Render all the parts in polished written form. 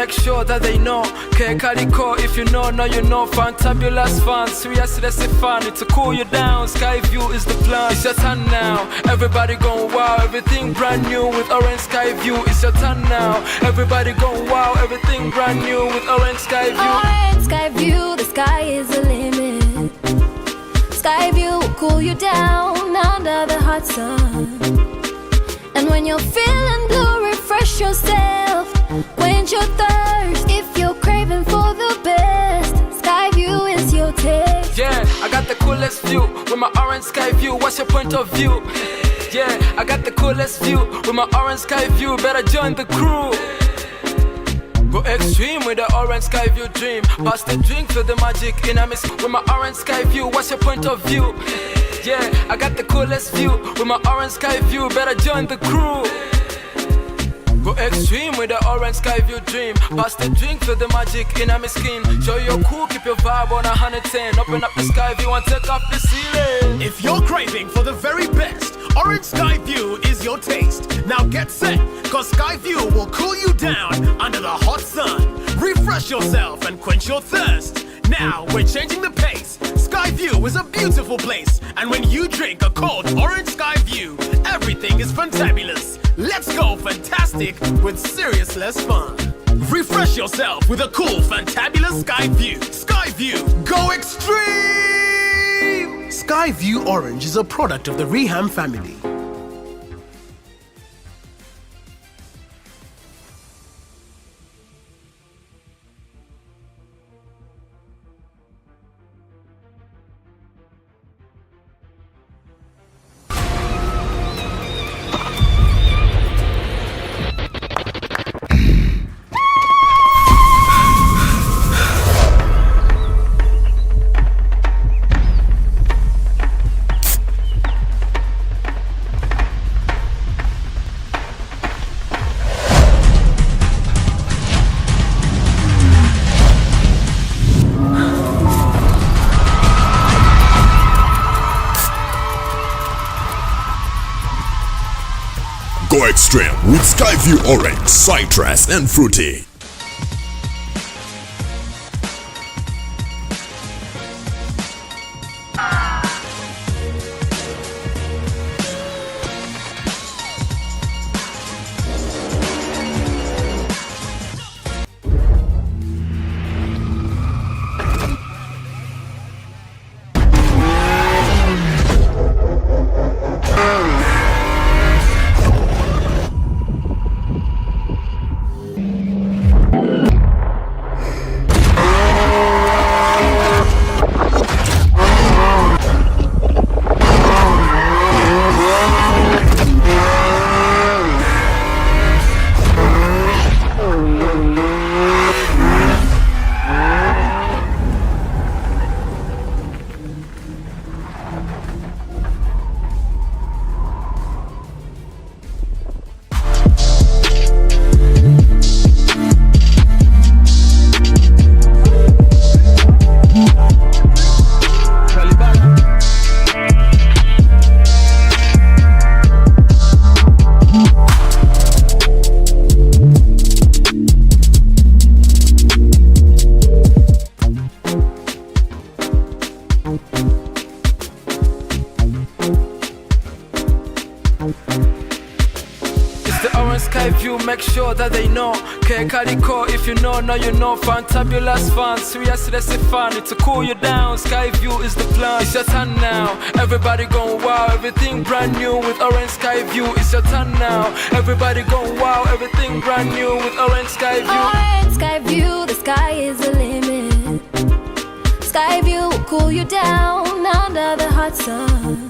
make sure that they know. Kaliko, if you know, you know. Fantabulous fun, seriously fun. It's to cool you down, sky view is the plan. It's your turn now, everybody going wow. Everything brand new with orange sky view. It's your turn now, everybody going wow. Everything brand new with orange sky view. Orange sky view, the sky is the limit. Sky view will cool you down under the hot sun. And when you're feeling blue, refresh yourself, quench your thirst. If you're craving for the best, sky view is your taste. Yeah, I got the coolest view with my orange sky view. What's your point of view? Yeah, I got the coolest view with my orange sky view. Better join the crew. Go extreme with the orange sky view dream. Pass the drink, feel the magic in a mist with my orange sky view. What's your point of view? Yeah, I got the coolest view with my orange sky view. Better join the crew. Go extreme with the orange sky view dream. Pass the drink, feel the magic in a skin. Show you're cool, keep your vibe on 110. Open up the sky view and take off the ceiling. If you're craving for the very best, orange sky view is your taste. Now get set, cause sky view will cool you down under the hot sun. Refresh yourself and quench your thirst. Now we're changing the pace. Sky view is a beautiful place, and when you drink a cold orange sky view, everything is fantabulous. Let's go fantastic with serious less fun. Refresh yourself with a cool fantabulous sky view. Sky view, go extreme! Sky view orange is a product of the Reham family. Go extreme with Skyview Orange, citrus and fruity. Make sure that they know. Kaliko, if you know, you know. Fantabulous fun, seriously fun. It's to cool you down, sky view is the plan. It's your turn now, everybody going wow. Everything brand new with orange sky view. It's your turn now, everybody going wow. Everything brand new with orange sky view. Orange sky view, the sky is the limit. Sky view will cool you down under the hot sun.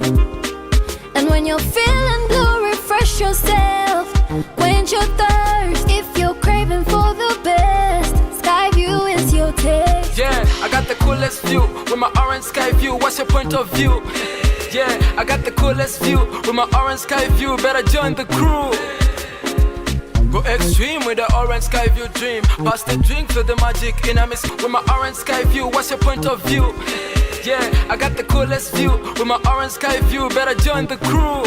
And when you're feeling blue, refresh yourself, quench your thirst. If you're craving for the best, sky view is your taste. Yeah, I got the coolest view with my orange sky view. What's your point of view? Yeah, I got the coolest view with my orange sky view. Better join the crew. Go extreme with the orange sky view dream. Pass the drink, feel the magic in a mist with my orange sky view. What's your point of view? Yeah, I got the coolest view with my orange sky view. Better join the crew.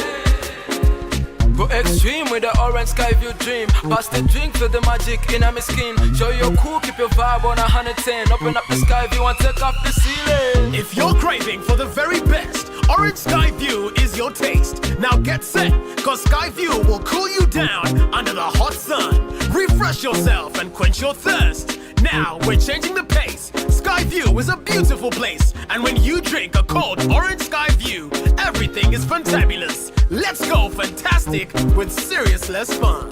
Go extreme with the orange sky view dream. Pass the drink, feel the magic in my skin. Show you cool, keep your vibe on 110. Open up the sky view and take off the ceiling. If you're craving for the very best, Orange Sky View is your taste. Now get set, cause Sky View will cool you down under the hot sun. Refresh yourself and quench your thirst. Now we're changing the pace. Sky View is a beautiful place. And when you drink a cold Orange Sky View, everything is fantabulous. Let's go fantastic with serious less fun.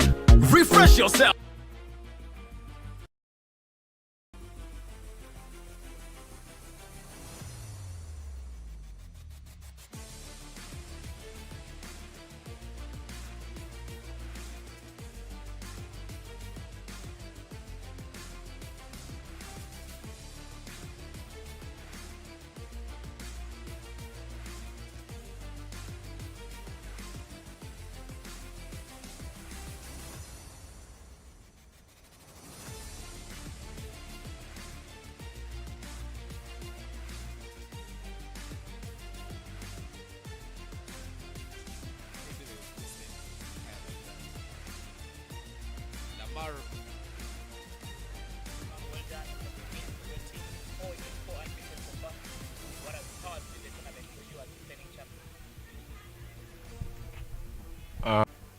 Refresh yourself.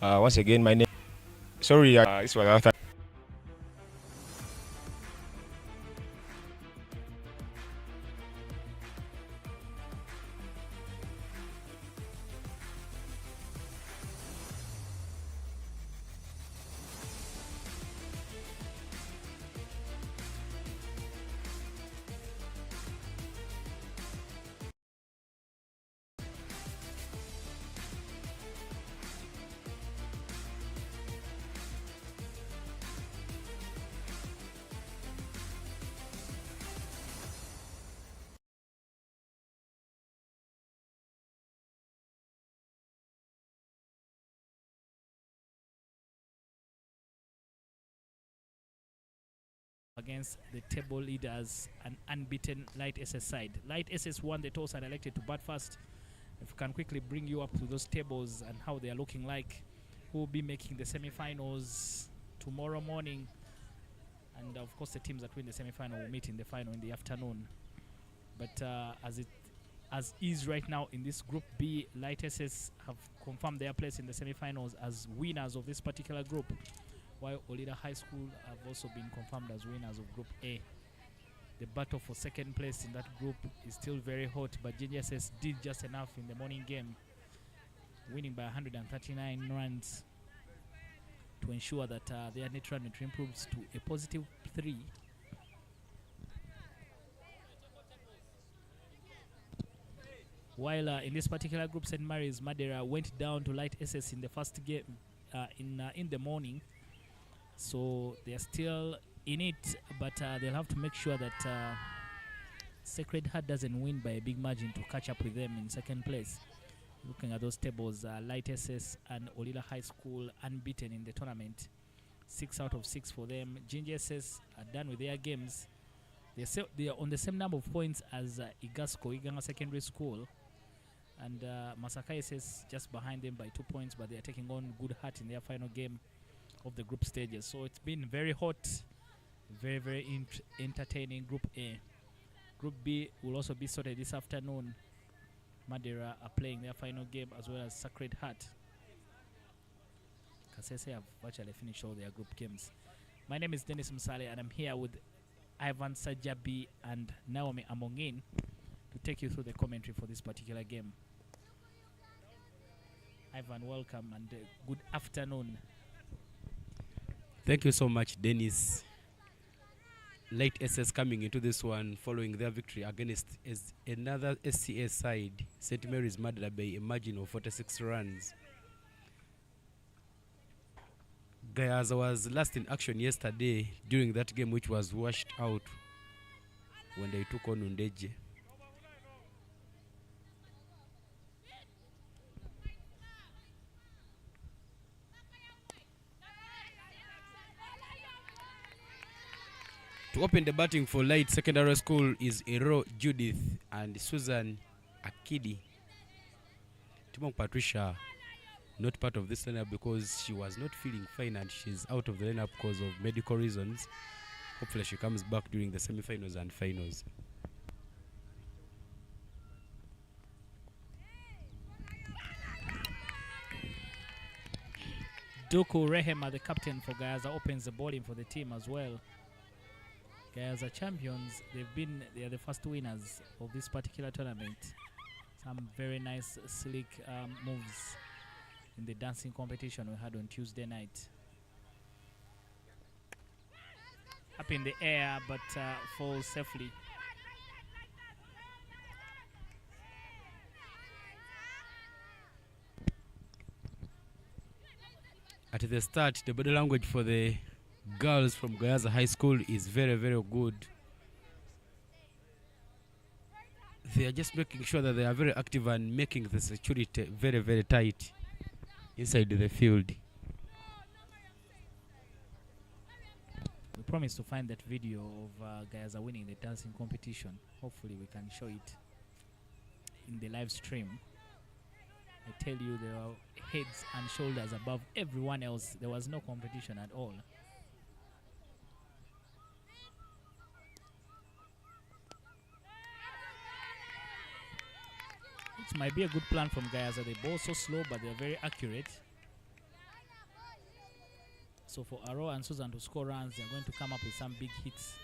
Once again, my name. Sorry, this was after. Against the table leaders, an unbeaten Light SS side. Light SS won the toss and elected to bat first. If we can quickly bring you up to those tables and how they are looking like, who will be making the semi-finals tomorrow morning, and of course the teams that win the semi-final will meet in the final in the afternoon. But as is right now in this Group B, Light SS have confirmed their place in the semi-finals as winners of this particular group, while GAYAZA High School have also been confirmed as winners of Group A. The battle for second place in that group is still very hot, but GAYAZA did just enough in the morning game, winning by 139 runs to ensure that their net run improves to a positive 3. While in this particular group, St. Mary's Madeira went down to Light SS in the first game in the morning. So they are still in it, but they'll have to make sure that Sacred Heart doesn't win by a big margin to catch up with them in second place. Looking at those tables, Light SS and GAYAZA High School unbeaten in the tournament. 6 out of 6 for them. Ginger SS are done with their games. They are on the same number of points as Iganga Secondary School. And Masaka SS just behind them by 2 points, but they are taking on Good Heart in their final game of the group stages. So it's been very hot, very, very entertaining Group A. Group B will also be sorted this afternoon. Madeira are playing their final game, as well as Sacred Heart. Kasese have virtually finished all their group games. My name is Dennis Msale, and I'm here with Ivan Sajabi and Naomi Amongin to take you through the commentary for this particular game. Ivan, welcome and good afternoon. Thank you so much, Dennis. Light SS coming into this one following their victory against another SCA side, St. Mary's Madeira, by a margin of 46 runs. GAYAZA was last in action yesterday during that game, which was washed out when they took on Undeje. To open the batting for Light Secondary School is Ero Judith and Susan Akidi. Timon Patricia not part of this lineup because she was not feeling fine and she's out of the lineup because of medical reasons. Hopefully she comes back during the semi-finals and finals. Duku Rehema, the captain for GAYAZA, opens the bowling for the team as well. GAYAZA champions, they are the first winners of this particular tournament. Some very nice slick moves in the dancing competition we had on Tuesday night. Up in the air, but falls safely. At the start, the body language for the girls from GAYAZA High School is very, very good. They are just making sure that they are very active and making the security very, very tight inside the field. We promise to find that video of GAYAZA winning the dancing competition. Hopefully we can show it in the live stream. I tell you, there were heads and shoulders above everyone else. There was no competition at all. It might be a good plan from GAYAZA. They bowl so slow, but they're very accurate. So for Aro and Susan to score runs, they're going to come up with some big hits.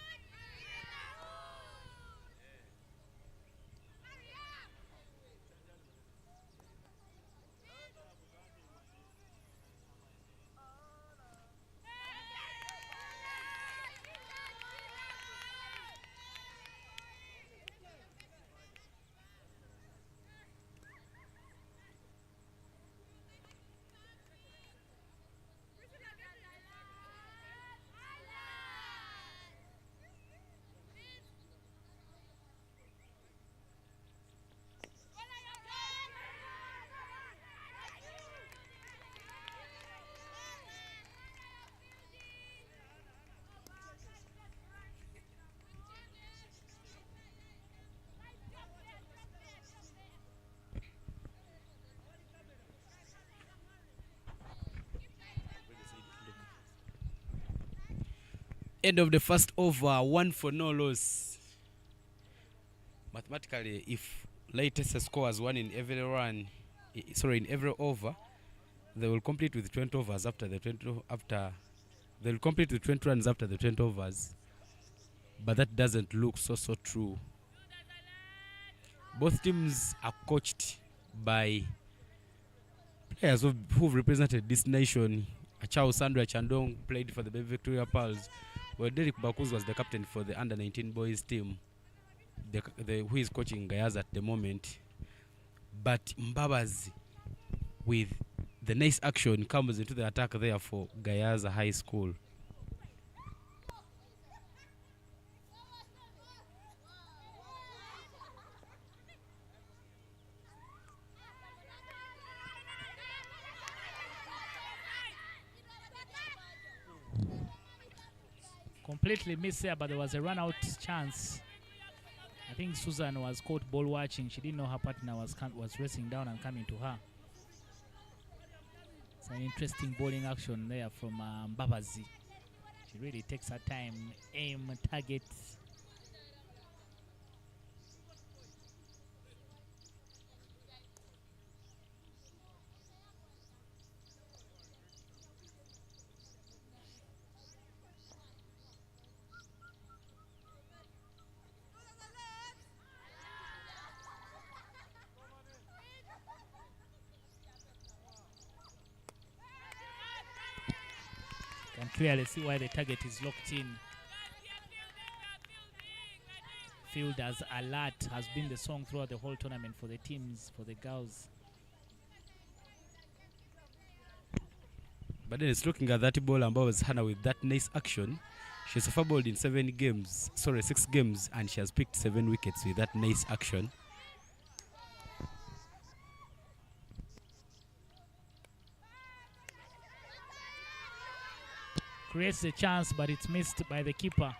End of the first over, 1 for no loss. Mathematically, if latest scores 1 in every run, in every over, they will complete with 20 overs after the 20 they will complete with 20 runs after the 20 overs. But that doesn't look so true. Both teams are coached by players who've represented this nation. Achao Sandra Chandong played for the Baby Victoria Pearls, while Derek Bakuz was the captain for the under-19 boys team, who is coaching GAYAZA at the moment. But Mbabazi, with the nice action, comes into the attack there for GAYAZA High School. Completely missed there, but there was a run-out chance. I think Susan was caught ball watching. She didn't know her partner was racing down and coming to her. It's an interesting bowling action there from Mbabazi. She really takes her time, aim, target. Can clearly see why the target is locked in. Fielders alert has been the song throughout the whole tournament for the teams, for the girls. But then it's looking at that ball, and was Hannah with that nice action. She's fumbled in 6 games, and she has picked 7 wickets with that nice action. Creates a chance, but it's missed by the keeper.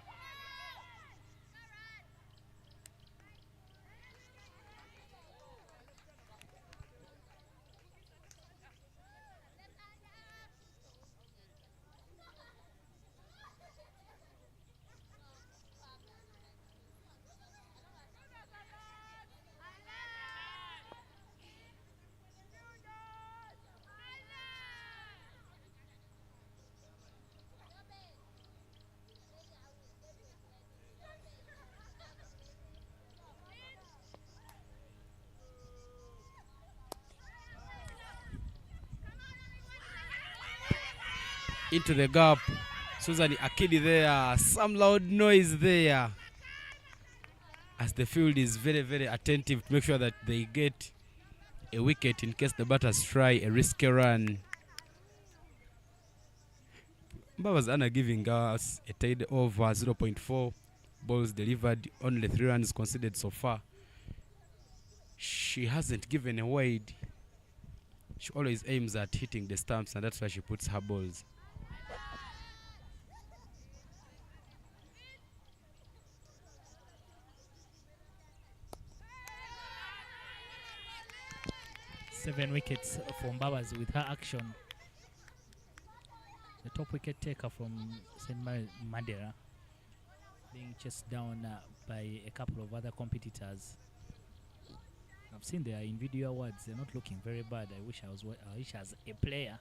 into the gap. Susan Akidi there. Some loud noise there. As the field is very, very attentive to make sure that they get a wicket in case the batters try a risky run. Mbabazi Anna giving us a tied over 0.4 balls delivered, only 3 runs conceded so far. She hasn't given a wide. She always aims at hitting the stumps, and that's why she puts her balls. Seven wickets for Mbabazi with her action. The top wicket taker from St. Mary's Madeira being chased down by a couple of other competitors. I've seen their individual awards. They're not looking very bad. I wish I wish as a player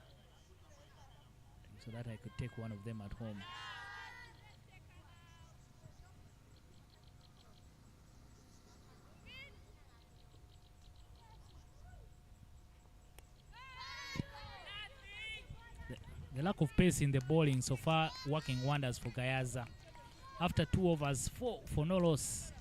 so that I could take one of them at home. The lack of pace in the bowling so far working wonders for Gayaza. After 2 overs, 4 for no loss.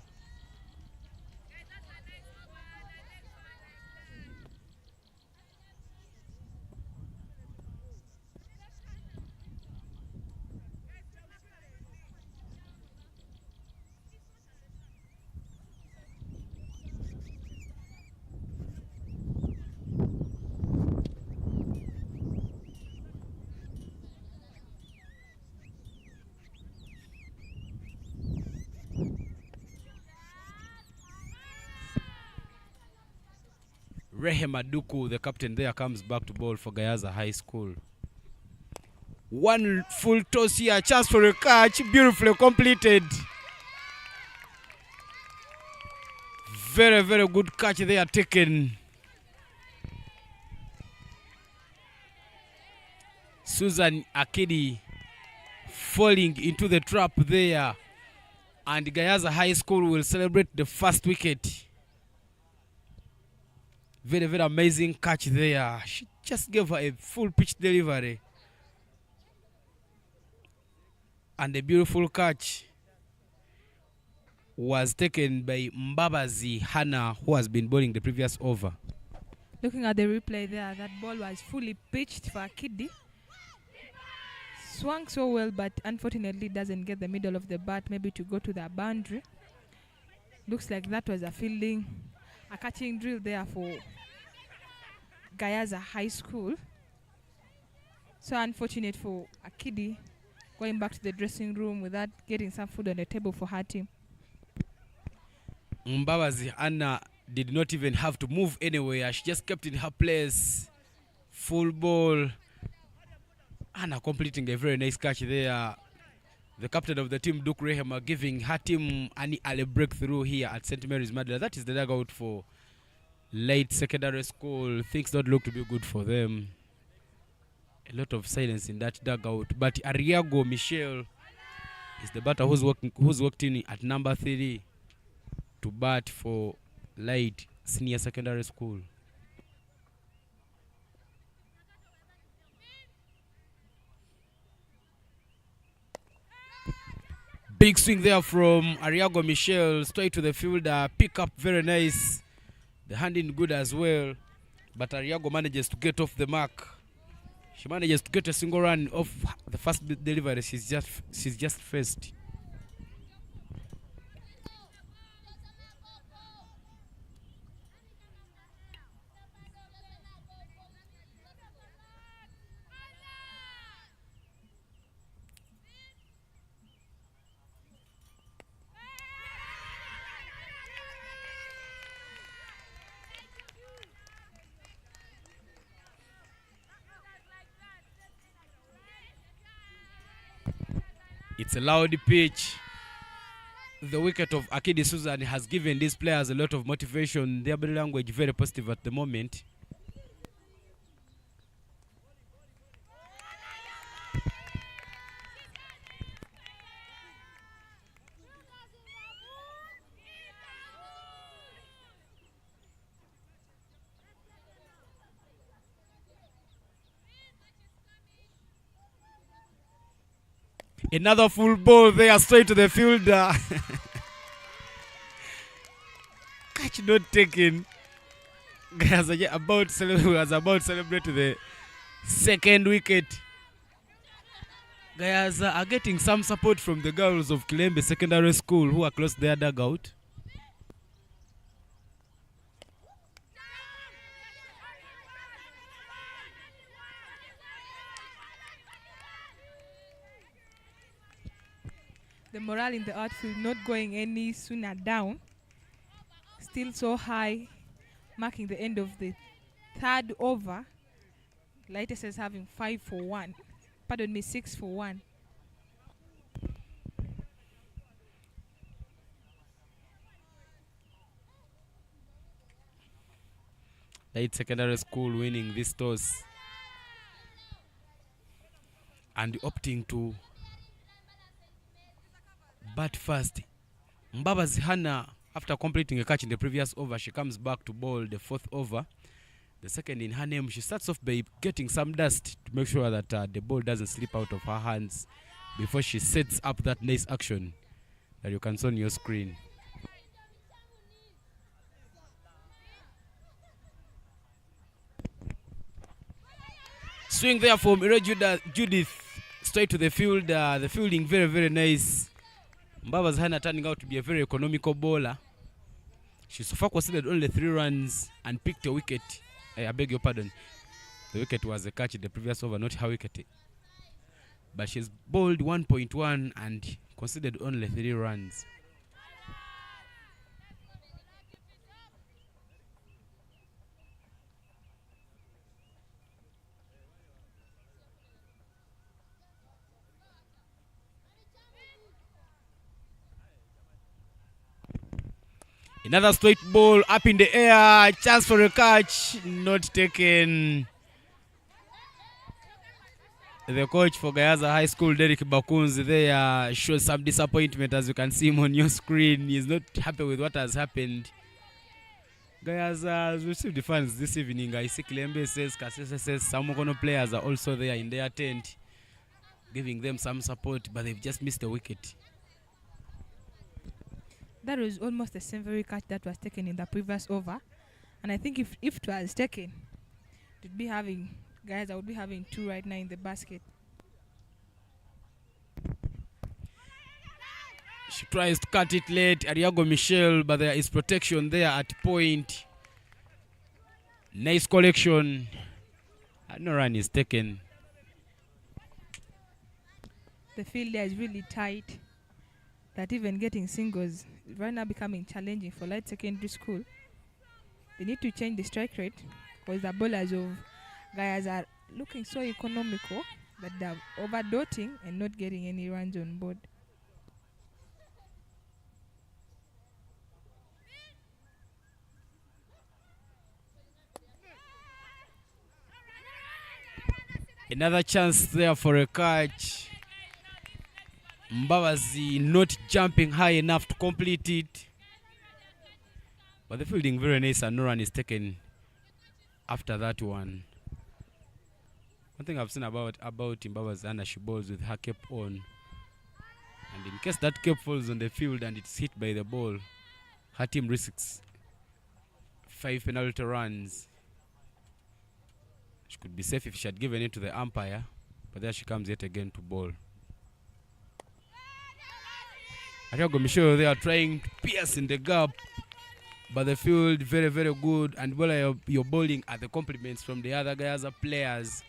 Rehema Duku, the captain there, comes back to bowl for Gayaza High School. One full toss here, chance for a catch, beautifully completed. Very, very good catch they are taken. Susan Akidi falling into the trap there, and Gayaza High School will celebrate the first wicket. Very, very amazing catch there. She just gave her a full pitch delivery. And the beautiful catch was taken by Mbabazi Hannah, who has been bowling the previous over. Looking at the replay there, that ball was fully pitched for Akidi. Swung so well, but unfortunately doesn't get the middle of the bat, maybe to go to the boundary. Looks like that was a catching drill there for Gayaza High School. So unfortunate for Akidi going back to the dressing room without getting some food on the table for her team. Mbabazi Anna did not even have to move anywhere. She just kept in her place. Full ball. Anna completing a very nice catch there. The captain of the team, Duke Rehema, giving her team an early breakthrough here at St. Mary's Madeira. That is the dugout for late secondary school. Things don't look to be good for them. A lot of silence in that dugout. But Ariago Michelle is the batter who's worked in at number 3 to bat for late senior secondary school. Big swing there from Ariago Michelle, straight to the fielder, pick up very nice. The hand in good as well, but Ariago manages to get off the mark. She manages to get a single run off the first delivery she's just faced. It's a loud pitch. The wicket of Akidi Susan has given these players a lot of motivation. Their body language very positive at the moment. Another full ball there, straight to the fielder. Catch not taken. Guys was about to celebrate the second wicket. Guys are getting some support from the girls of Kilembe Secondary School who are close to their dugout. The morale in the outfield not going any sooner down. Still so high, marking the end of the third over. Lightest is having 5 for 1. Pardon me, 6 for 1. Light Secondary School winning this toss and opting to bat first. Mbabazi Hannah, after completing a catch in the previous over, she comes back to bowl the fourth over. The second in her name, she starts off by getting some dust to make sure that the ball doesn't slip out of her hands before she sets up that nice action that you can see on your screen. Swing there from Judith straight to the field. The fielding very, very nice. Mbabazi Hannah turning out to be a very economical bowler. She so far conceded only 3 runs and picked a wicket. I beg your pardon. The wicket was a catch in the previous over, not her wicket. But she's bowled 1.1 and conceded only 3 runs. Another straight ball up in the air. Chance for a catch. Not taken. The coach for GAYAZA High School, Derek Bakunzi, there shows some disappointment, as you can see him on your screen. He's not happy with what has happened. GAYAZA has received the fans this evening. I see Kilembe says, Kasese says, some Mokono players are also there in their tent, giving them some support, but they've just missed a wicket. That was almost the same very catch that was taken in the previous over. And I think if it was taken, it would be having, guys, I would be having 2 right now in the basket. She tries to cut it late, Ariago Michelle, but there is protection there at point. Nice collection. No run is taken. The field there is really tight, that even getting singles is right now becoming challenging for Light Secondary School. They need to change the strike rate because the bowlers of GAYAZA are looking so economical that they're overdoting and not getting any runs on board. Another chance there for a catch. Mbabazi not jumping high enough to complete it. But the fielding very nice and no run is taken after that one. One thing I've seen about Mbabazi Hannah, she bowls with her cap on. And in case that cap falls on the field and it's hit by the ball, her team risks 5 penalty runs. She could be safe if she had given it to the umpire, but there she comes yet again to bowl. Ariago Michelle, they are trying to pierce in the gap, but the field very, very good. And while you're bowling at the compliments from the other GAYAZA players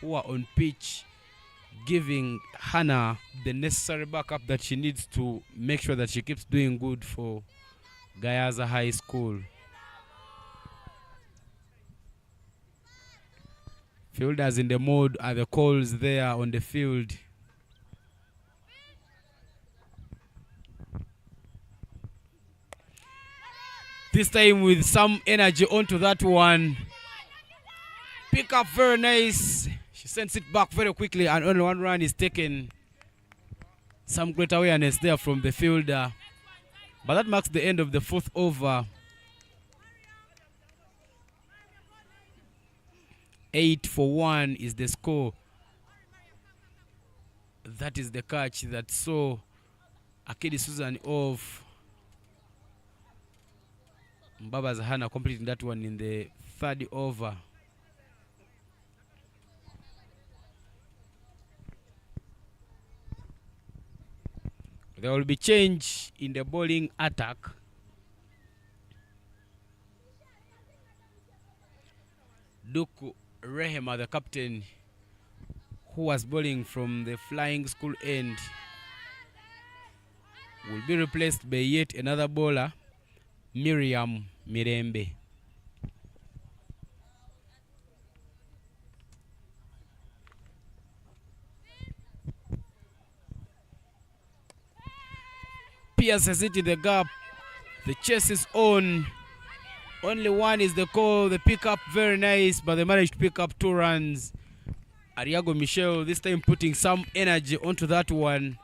who are on pitch, giving Hannah the necessary backup that she needs to make sure that she keeps doing good for GAYAZA High School. Fielders in the mode are the calls there on the field. This time with some energy onto that one. Pick up very nice. She sends it back very quickly and only 1 run is taken. Some great awareness there from the fielder. But that marks the end of the 4th over. 8 for 1 is the score. That is the catch that saw Akidi Susan off. Mbaba Zahana completing that one in the third over. There will be change in the bowling attack. Duku Rehema, the captain, who was bowling from the flying school end, will be replaced by yet another bowler, Miriam Mirembe. Pierce has hit the gap. The chase is on. Only one is the call. The pickup, very nice, but they managed to pick up 2 runs. Ariago Michelle this time putting some energy onto that one.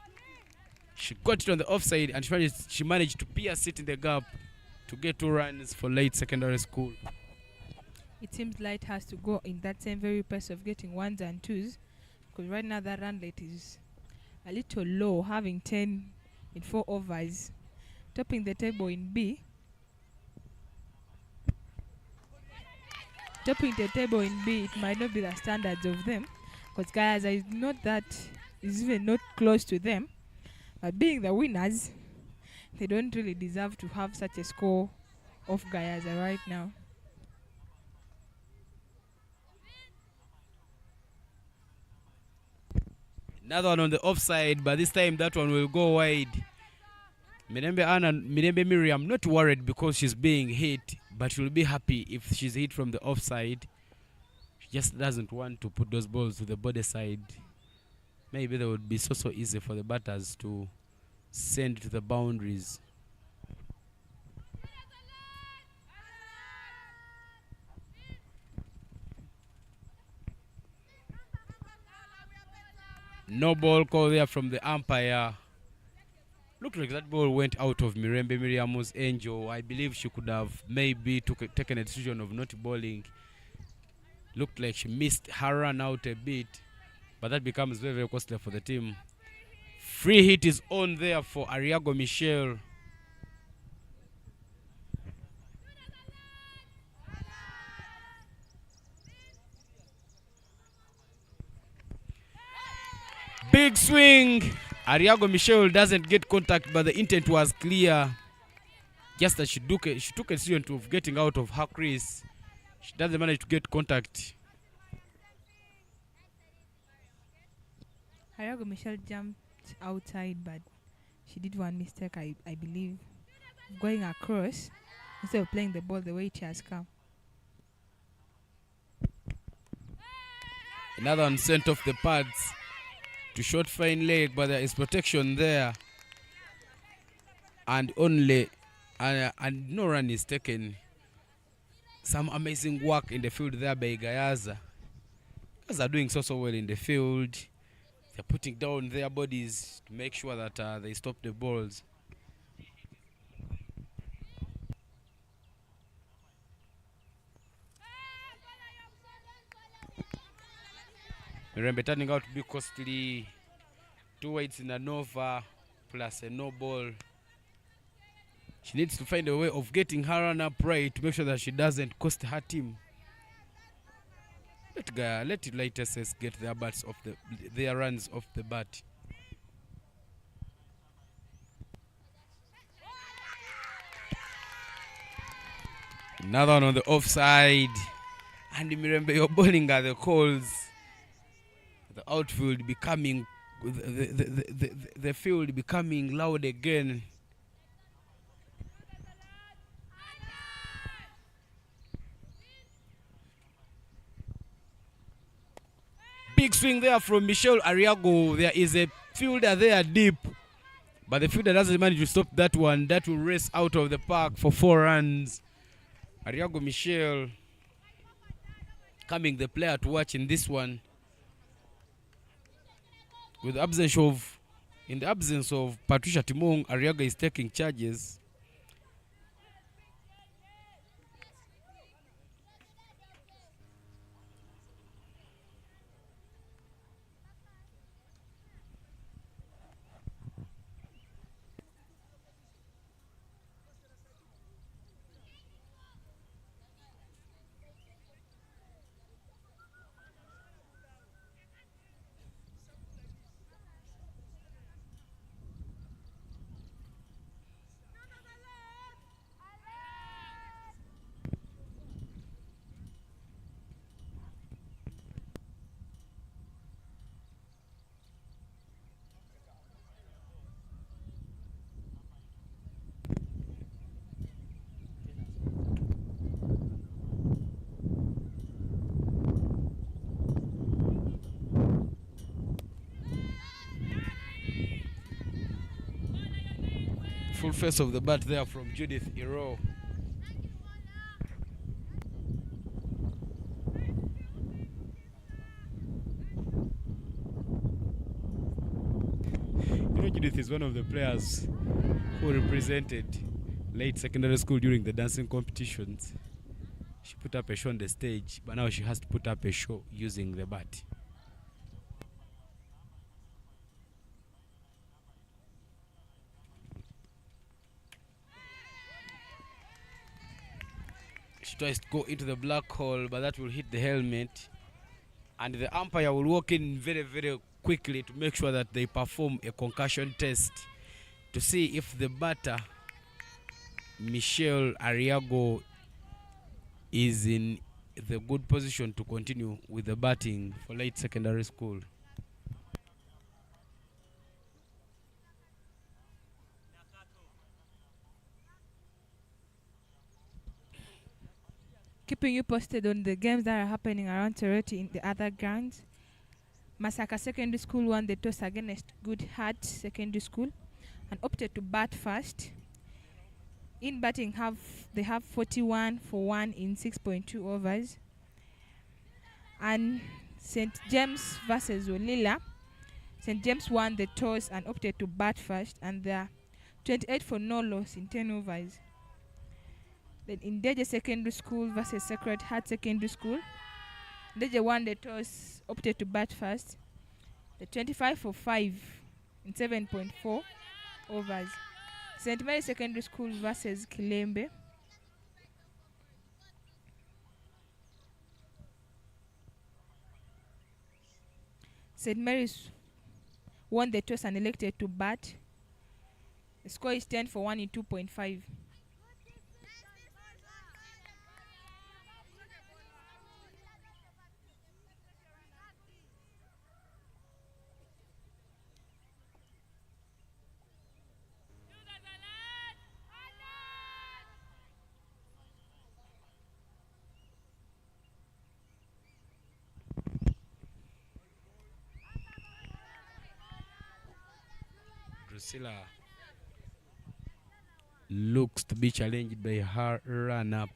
She got it on the offside and she managed to pierce it in the gap to get 2 runs for Light Secondary School. It seems Light has to go in that same very pace of getting 1s and 2s, because right now that run rate is a little low, having 10 in 4 overs. Topping the table in B. Topping the table in B, it might not be the standards of them, because GAYAZA is even not close to them. But being the winners, they don't really deserve to have such a score of GAYAZA right now. Another one on the offside, but this time that one will go wide. Mirembe Miriam not worried because she's being hit, but she'll be happy if she's hit from the offside. She just doesn't want to put those balls to the body side. Maybe they would be so easy for the batters to send to the boundaries. No ball call there from the umpire. Looked like that ball went out of Mirembe Miriam's angel. I believe she could have maybe taken a decision of not bowling. Looked like she missed her run out a bit, but that becomes very, very costly for the team. Free hit is on there for Ariago Michelle. Big swing. Ariago Michelle doesn't get contact, but the intent was clear. Just that she took a decision of getting out of her crease. She doesn't manage to get contact. Ariago Michelle jumped outside, but she did one mistake, I believe, going across instead of playing the ball the way it has come. Another one sent off the pads to short fine leg, but there is protection there, and no run is taken. Some amazing work in the field there by GAYAZA. Guys are doing so well in the field. They're putting down their bodies to make sure that they stop the balls. Mirembe turning out to be costly. 2 wides in a Nova plus a no ball. She needs to find a way of getting her run up right to make sure that she doesn't cost her team. Let Light SS get their runs off the bat. Another one on the offside. And Mirembe, you're bowling at the calls. The outfield becoming, the field becoming loud again. Big swing there from Michelle Ariago. There is a fielder there deep, but the fielder doesn't manage to stop that one. That will race out of the park for 4 runs. Ariago Michelle coming the player to watch in this one. In the absence of Patricia Timong, Ariaga is taking charges. Full face of the bat there from Judith Iro. You know, Judith is one of the players who represented late secondary school during the dancing competitions. She put up a show on the stage, but now she has to put up a show using the bat. She tries to go into the black hole, but that will hit the helmet. And the umpire will walk in very, very quickly to make sure that they perform a concussion test to see if the batter, Michelle Ariago, is in the good position to continue with the batting for late secondary school. Keeping you posted on the games that are happening around Tereti in the other grounds. Masaka Secondary School won the toss against Good Heart Secondary School and opted to bat first. In batting, they have 41 for 1 in 6.2 overs. And St. James versus Olila. St. James won the toss and opted to bat first, and they are 28 for no loss in 10 overs. Then in Deje Secondary School versus Sacred Heart Secondary School, Deje won the toss, opted to bat first. The 25 for 5 in 7.4 overs. St. Mary Secondary School versus Kilembe. St. Mary's won the toss and elected to bat. The score is 10 for 1 in 2.5. Drusilla looks to be challenged by her run-up.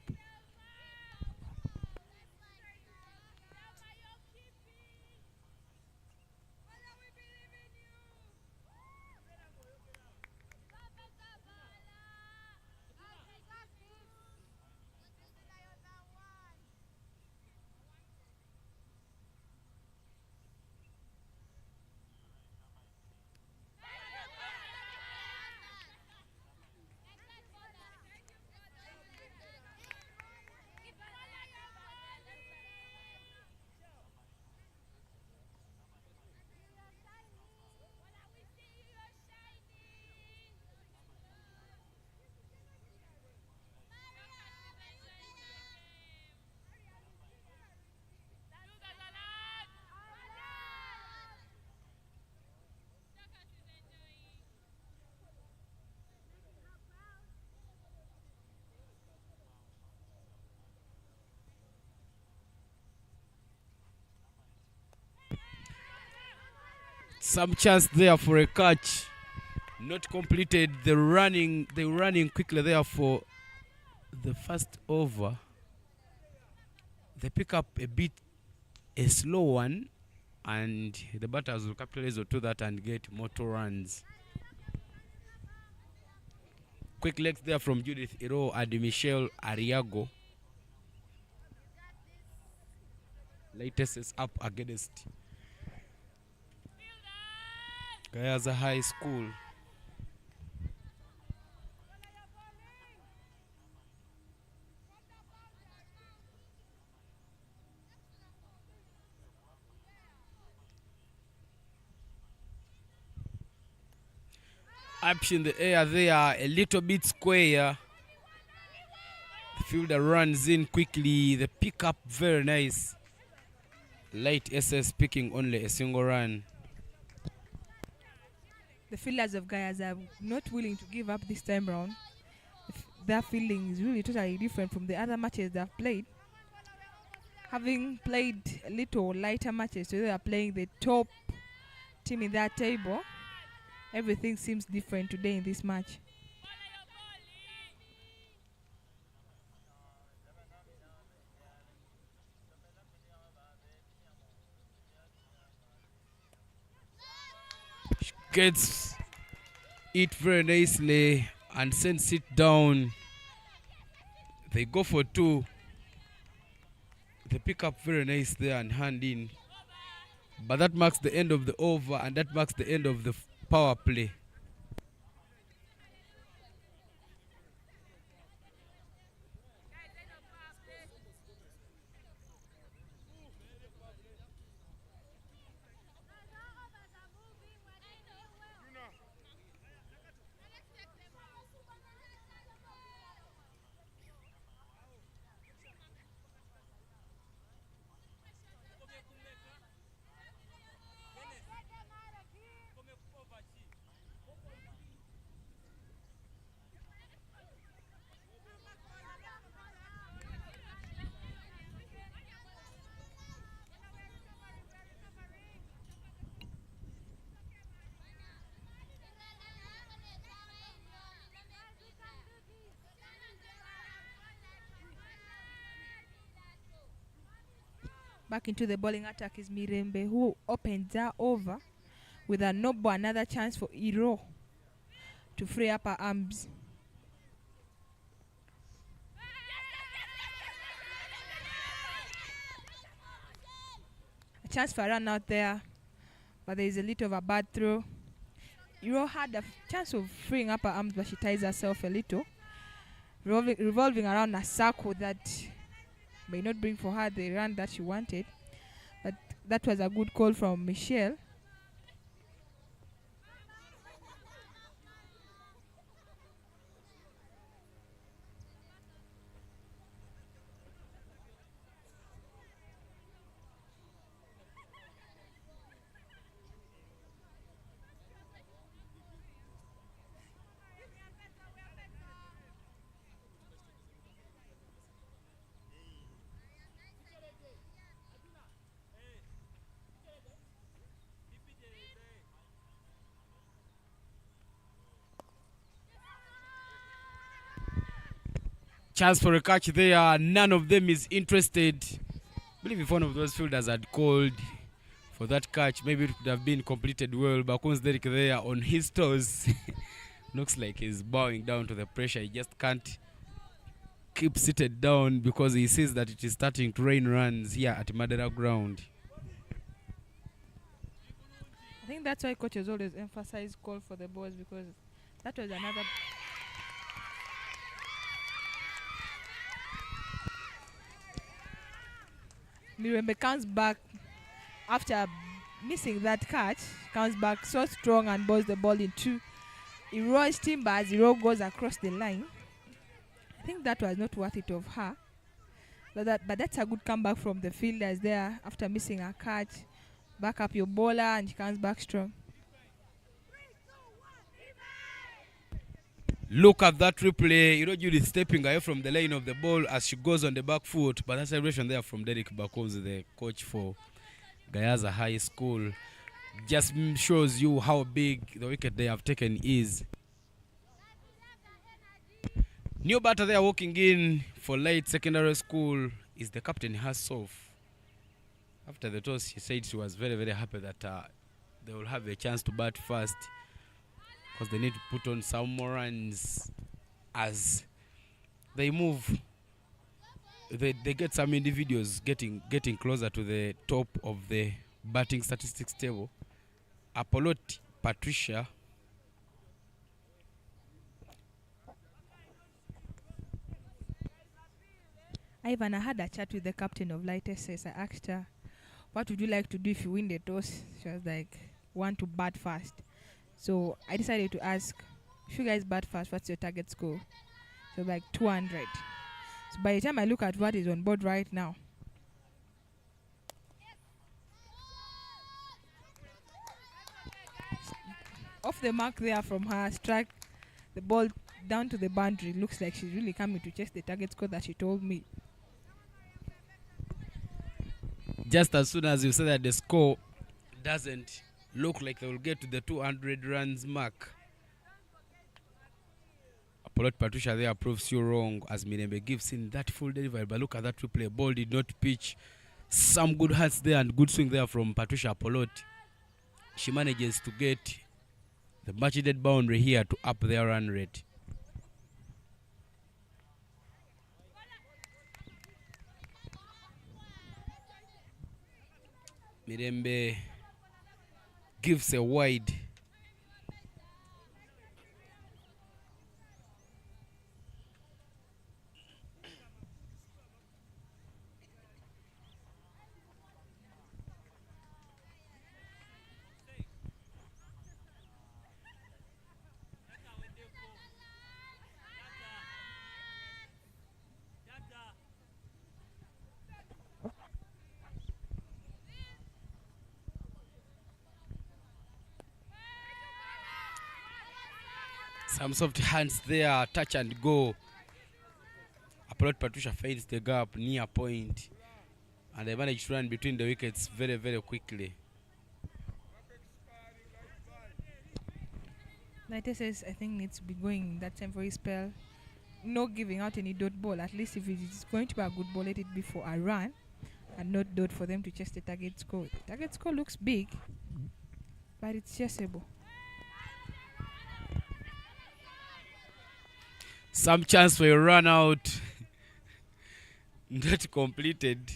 Some chance there for a catch. Not completed. They were running quickly there for the first over. They pick up a slow one, and the batters will capitalize onto that and get more runs. Quick legs there from Judith Iro and Michelle Ariago. Latest is up against GAYAZA High School. Up in the air there, a little bit square. The fielder runs in quickly. The pickup very nice. Light SS picking only a single run. The fielders of GAYAZA are not willing to give up this time round. Their fielding is really totally different from the other matches they have played. Having played a little lighter matches, so they are playing the top team in that table. Everything seems different today in this match. gets it very nicely and sends it down. They go for two. They pick up very nice there and hand in. But that marks the end of the over, and that marks the end of the power play. Back into the bowling attack is Mirembe, who opens her over with a noble, another chance for Iro to free up her arms. A chance for a run out there, but there is a little of a bad throw. Iro had a chance of freeing up her arms, but she ties herself a little, revolving around a circle that may not bring for her the run that she wanted. But that was a good call from Michelle. Chance for a catch there. None of them is interested. I believe if one of those fielders had called for that catch, maybe it could have been completed well. But Bakun's Derek there on his toes. Looks like he's bowing down to the pressure. He just can't keep seated down because he sees that it is starting to rain runs here at Madera ground. I think that's why coaches always emphasize call for the balls, because that was another... Mirembe comes back after missing that catch, comes back so strong and bowls the ball in two. Iro's timber as Iro goes across the line. I think that was not worth it of her. But that's a good comeback from the fielders there after missing a catch. Back up your bowler and she comes back strong. Look at that replay. Iro Judith stepping away from the line of the ball as she goes on the back foot. But that celebration there from Derek Bakoz, the coach for GAYAZA High School, just shows you how big the wicket they have taken is. New batter there walking in for Light Secondary School is the captain herself. After the toss, she said she was very, very happy that they will have a chance to bat first, because they need to put on some more runs as they move. They get some individuals getting closer to the top of the batting statistics table. Apollote Patricia Ivan, I had a chat with the captain of Light SS. I asked her, what would you like to do if you win the toss? She was like, want to bat first. So I decided to ask, if you guys bat first, what's your target score? So like 200. So by the time I look at what is on board right now, off the mark there from her, strike the ball down to the boundary. Looks like she's really coming to chase the target score that she told me. Just as soon as you say that the score doesn't look like they will get to the 200 runs mark, Apollote Patricia there proves you wrong as Mirembe gives in that full delivery. But look at that replay. Ball did not pitch. Some good hits there and good swing there from Patricia Apollote. She manages to get the much needed boundary here to up their run rate. Mirembe gives a wide. Some soft hands there, touch and go. Apollo Patricia fades the gap near point, and they manage to run between the wickets very, very quickly. United says I think needs to be going that temporary spell. No giving out any dot ball. At least if it is going to be a good ball, let it be for a run and not dot for them to chase the target score. The target score looks big, but it's chaseable. Some chance for a run out. Not completed.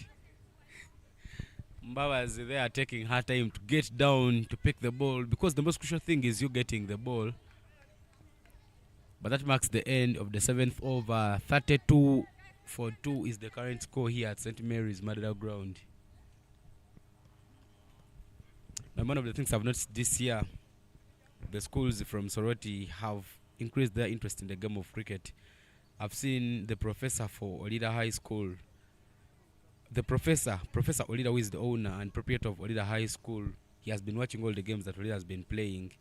Mbabas, they are taking her time to get down to pick the ball, because the most crucial thing is you getting the ball. But that marks the end of the 7th over. 32-4-2 is the current score here at St. Mary's Madera Ground. Now, one of the things I've noticed this year, the schools from Soroti have increased their interest in the game of cricket. I've seen the professor for Olida High School, Professor Olida, who is the owner and proprietor of Olida High School. He has been watching all the games that Olida has been playing.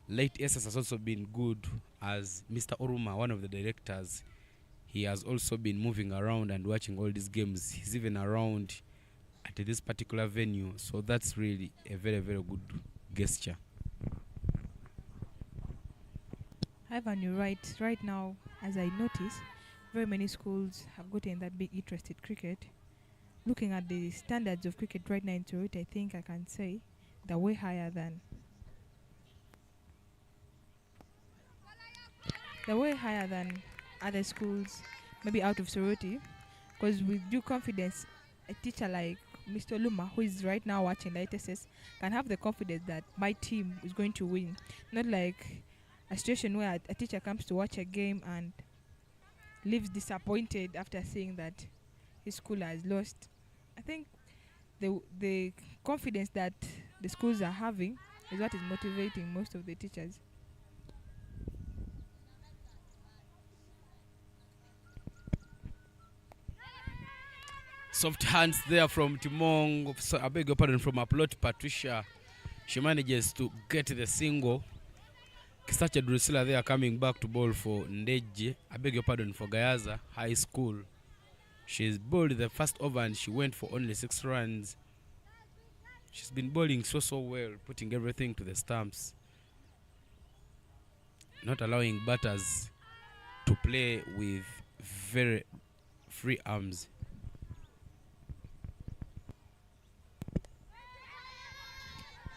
Late SS has also been good, as Mr. Oruma, one of the directors. He has also been moving around and watching all these games. He's even around at this particular venue, so that's really a very, very good gesture. Ivan, you're right. Right now, as I notice, very many schools have gotten that big interest in cricket. Looking at the standards of cricket right now in Toronto, I think I can say they're way higher than other schools, maybe out of Soroti. Because with due confidence, a teacher like Mr. Luma, who is right now watching the ITSS, can have the confidence that my team is going to win. Not like a situation where a teacher comes to watch a game and leaves disappointed after seeing that his school has lost. I think the confidence that the schools are having is what is motivating most of the teachers. Soft hands there from Timong. So I beg your pardon, from Apollo Patricia. She manages to get the single. Kisacha Drusilla there coming back to bowl for Ndeje. I beg your pardon, for Gayaza High School. She's bowled the first over and she went for only 6 runs. She's been bowling so well, putting everything to the stumps, not allowing batters to play with very free arms.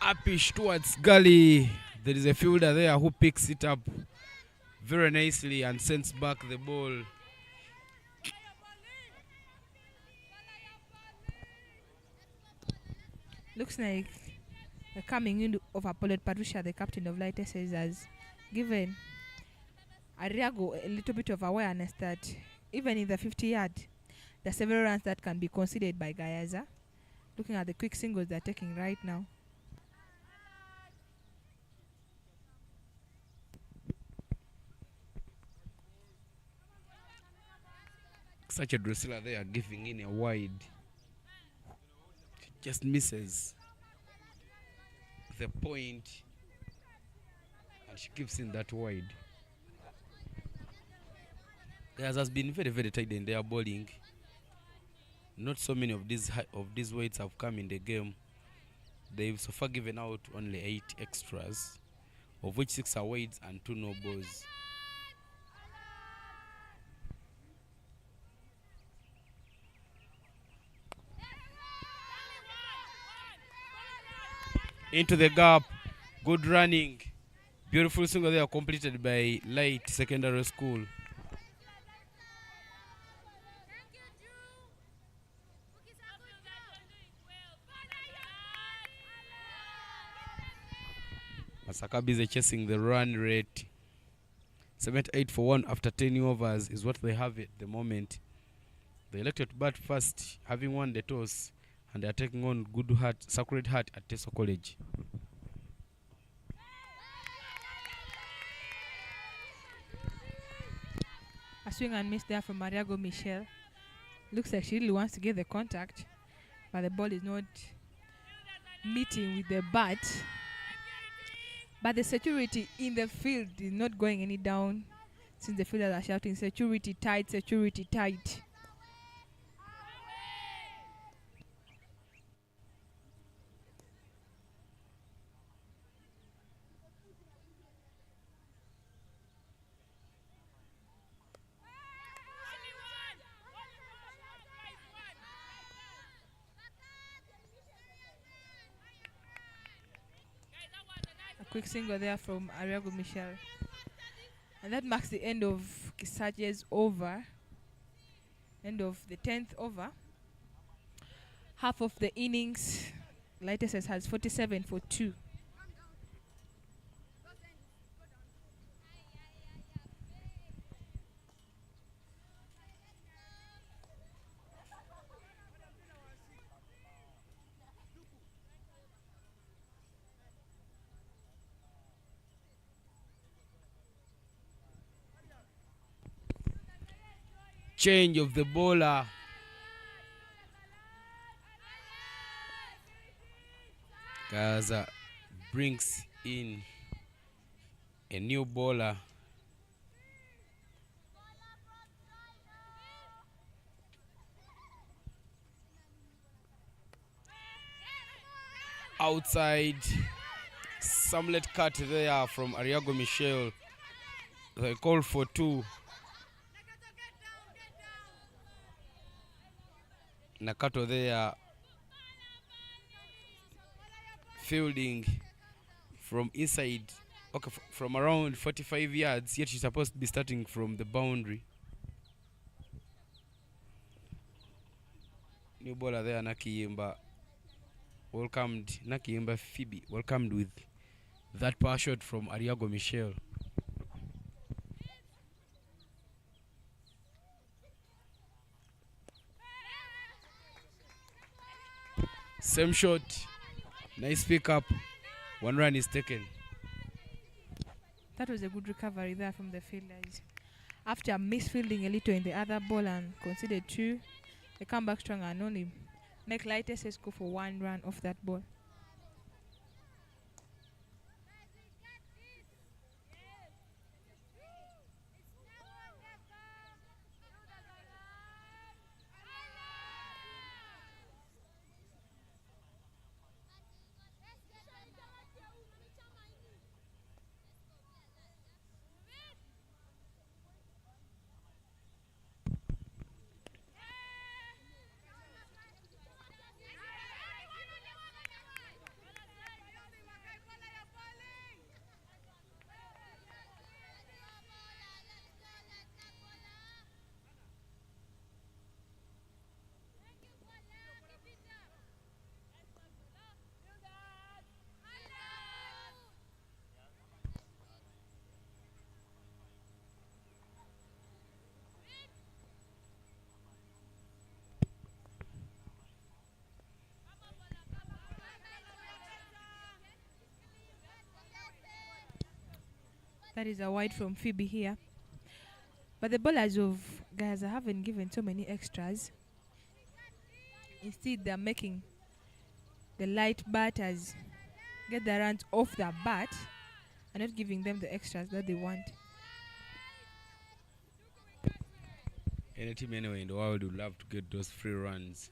Upish towards gully. There is a fielder there who picks it up very nicely and sends back the ball. Looks like the coming in of Apollo Patricia, the captain of Light SS, has given Ariago a little bit of awareness that even in the 50-yard, there are several runs that can be considered by Gayaza. Looking at the quick singles they're taking right now. Such a Drusilla there giving in a wide. She just misses the point and she gives in that wide. There has been very, very tight in their bowling. Not so many of these weights have come in the game. They've so far given out only 8 extras, of which 6 are weights and 2 no balls. Into the gap, good running. Beautiful single there completed by Light Secondary School. Masaka busy chasing the run rate. 78 for 1 after 10 overs is what they have at the moment. They elected to bat first, having won the toss, and they are taking on Good Heart, Sacred Heart at Teso College. A swing and miss there from Mariago Michelle. Looks like she really wants to get the contact, but the ball is not meeting with the bat. But the security in the field is not going any down, since the fielders are shouting security tight, security tight. Quick single there from Ariago Michel. And that marks the end of Kisaje's over. End of the 10th over. Half of the innings, Lightest has 47 for 2. Change of the bowler. Gaza brings in a new bowler. Outside, Samlet cut there from Ariago Michel. They call for 2. Nakato there fielding from inside, okay, from around 45 yards, yet she's supposed to be starting from the boundary. New bowler there, Nakiyimba. Welcomed, Nakiyimba Phoebe, welcomed with that power shot from Ariago Michel. Same shot, nice pickup, 1 run is taken. That was a good recovery there from the fielders. After misfielding a little in the other ball and conceded 2, they come back strong and only make Lightest go for 1 run off that ball. That is a wide from Phoebe here. But the bowlers of Gaza haven't given so many extras. Instead, they're making the light batters get the runs off the bat and not giving them the extras that they want. Any team anyway in the world would love to get those free runs.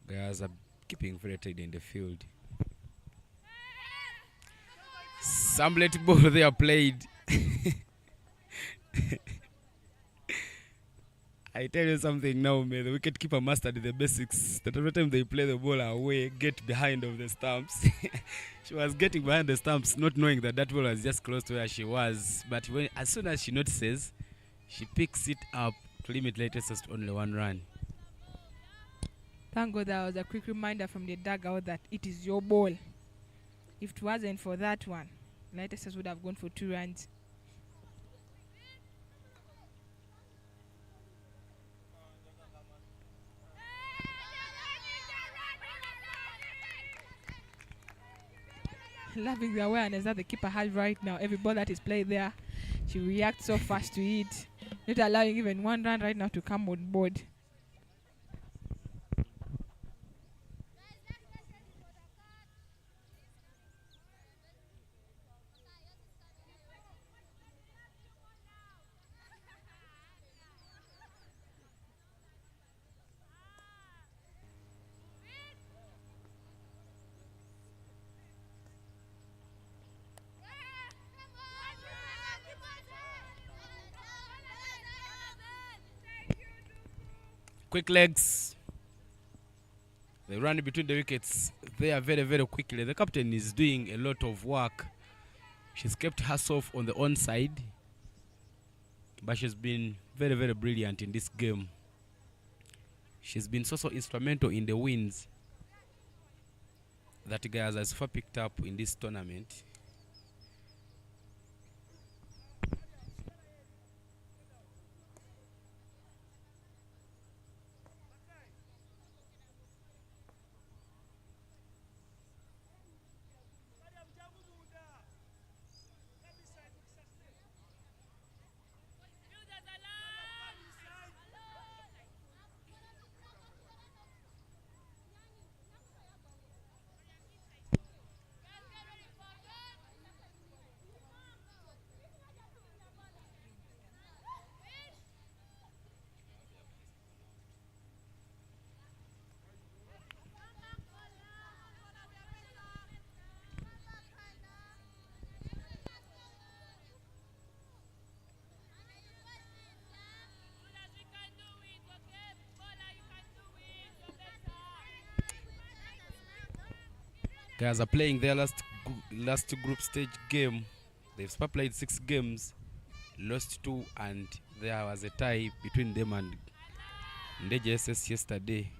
Guys are keeping very tight in the field. Samlet ball they are played. I tell you something now, man. The wicketkeeper mastered the basics. That every time they play the ball away, get behind of the stumps. She was getting behind the stumps, not knowing that that ball was just close to where she was. But as soon as she notices, she picks it up to limit latest to only 1 run. Thank God that was a quick reminder from the dugout that it is your ball. If it wasn't for that one, latest would have gone for 2 runs. Loving the awareness that the keeper has right now. Every ball that is played there, she reacts so fast to it, not allowing even 1 run right now to come on board. Quick legs. They run between the wickets. They are very, very quickly. The captain is doing a lot of work. She's kept herself on the onside, but she's been very, very brilliant in this game. She's been so instrumental in the wins that GAYAZA has far picked up in this tournament. GAYAZA playing their last group stage game. They've played 6 games, lost 2, and there was a tie between them and GSS yesterday.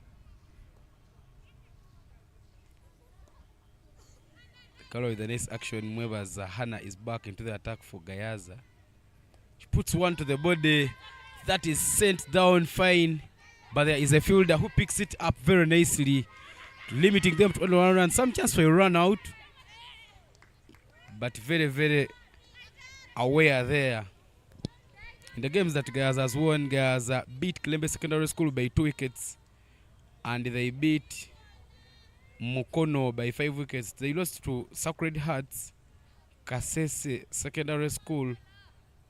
The color with the next action move as Hannah is back into the attack for GAYAZA. She puts one to the body. That is sent down fine, but there is a fielder who picks it up very nicely, limiting them to only 1 run. Some chance for a run out, but very, very aware there. In the games that GAYAZA has won, GAYAZA beat Kilembe Secondary School by 2 wickets, and they beat Mukono by 5 wickets. They lost to Sacred Hearts, Kasese Secondary School,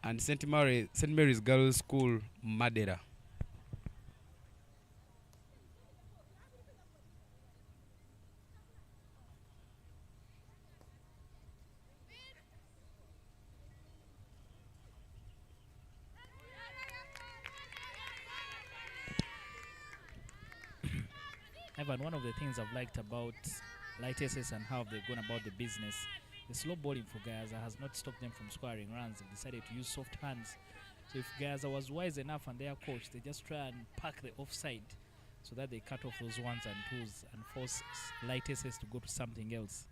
and St. Mary's Girls School, Madera. Evan, one of the things I've liked about Light SS and how they've gone about the business, the slow bowling for GAYAZA has not stopped them from scoring runs. They've decided to use soft hands. So if GAYAZA was wise enough and their coach, they just try and pack the offside so that they cut off those 1s and 2s and force Light SS to go to something else.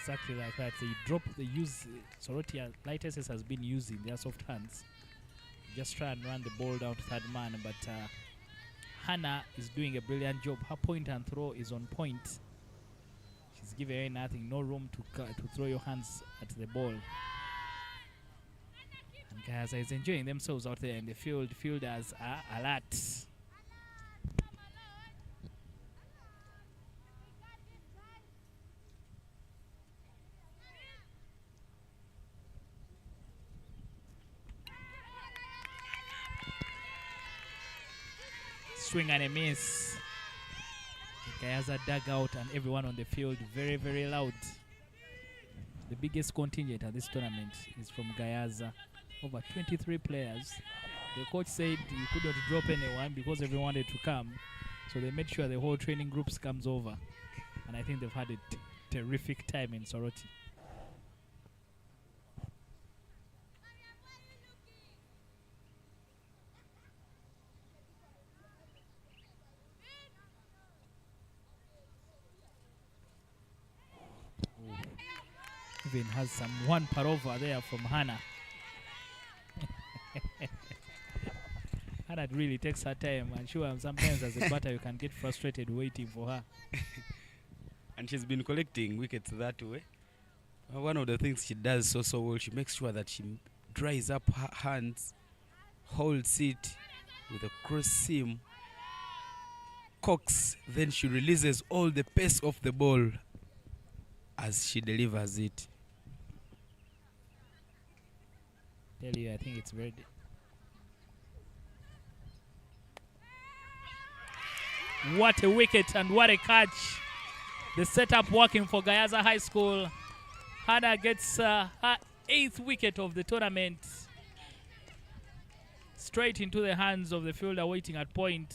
Exactly like that. They drop the use. Sorotia Light SS has been using their soft hands. Just try and run the ball down to 3rd man, but Hannah is doing a brilliant job. Her point and throw is on point. She's giving away nothing, no room to throw your hands at the ball. And GAYAZA is enjoying themselves out there in the field. Fielders are alert. Swing and a miss. The GAYAZA dugout and everyone on the field very, very loud. biggest contingent at this tournament is from Gayaza. Over 23 players. The coach said he couldn't drop anyone because everyone wanted to come. So they made sure the whole training groups comes over. And I think they've had a terrific time in Soroti. Even has some one parova there from Hannah. Hannah really takes her time, and sure, sometimes as a batter you can get frustrated waiting for her. And she's been collecting wickets that way. One of the things she does so well, she makes sure that she dries up her hands, holds it with a cross seam, cocks, then she releases all the pace of the ball as she delivers it. Tell you, I think it's very... What a wicket and what a catch. The setup working for Gayaza High School. Hannah gets her 8th wicket of the tournament. Straight into the hands of the fielder waiting at point.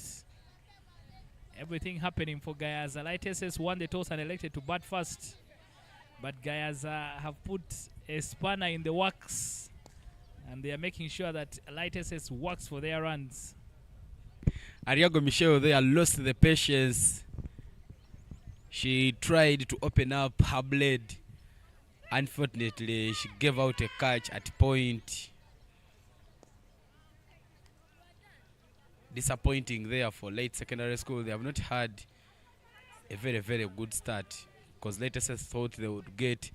Everything happening for Gayaza. Light SS won the toss and elected to bat first. But Gayaza have put a spanner in the works. And they are making sure that Light SS works for their runs. Ariago Michelle there lost the patience. She tried to open up her blade. Unfortunately, she gave out a catch at point. Disappointing there for Late Secondary School. They have not had a very, very good start because Late SS thought they would get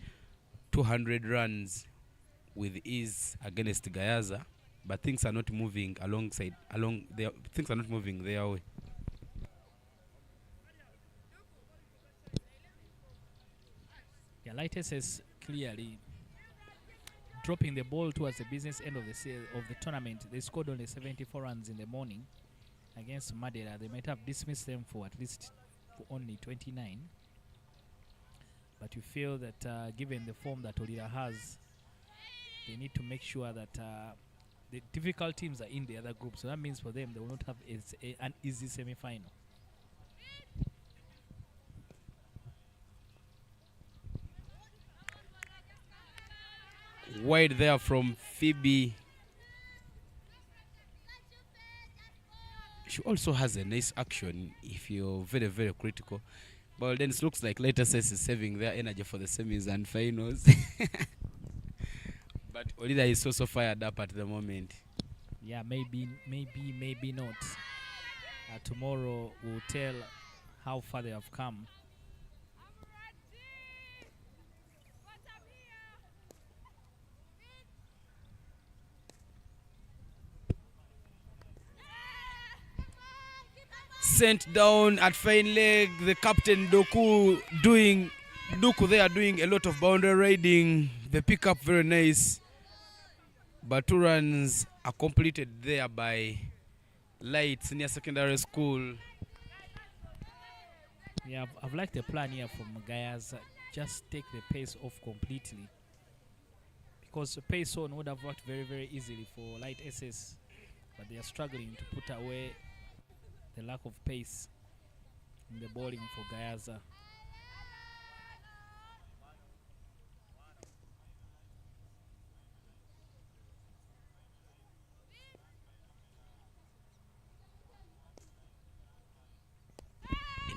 200 runs with ease against Gayaza. But things are not moving things are not moving their way. Yeah, Light SS clearly dropping the ball towards the business end of the tournament. They scored only 74 runs in the morning against Madeira. They might have dismissed them for at least for only 29. But you feel that given the form that Olira has, they need to make sure that the difficult teams are in the other group. So that means for them, they will not have an easy semi-final. Wide there from Phoebe. She also has a nice action if you're very, very critical. But then it looks like Later Says is saving their energy for the semis and finals. But Olida is also fired up at the moment. Yeah, maybe not. Tomorrow will tell how far they have come. Sent down at fine leg, the captain Duku they are doing a lot of boundary raiding. The pickup very nice. But 2 runs are completed there by Light Senior Secondary School. Yeah, I've liked the plan here from Gayaza. Just take the pace off completely. Because the pace on would have worked very, very easily for Light SS. But they are struggling to put away the lack of pace in the bowling for Gayaza.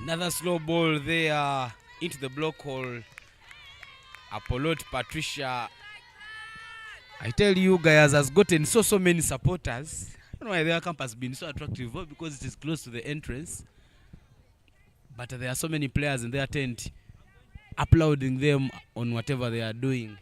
Another slow ball there into the block hole. Apollo Patricia. I tell you, guys, has gotten so many supporters. I don't know why their camp has been so attractive, well, because it is close to the entrance. But there are so many players in their tent applauding them on whatever they are doing.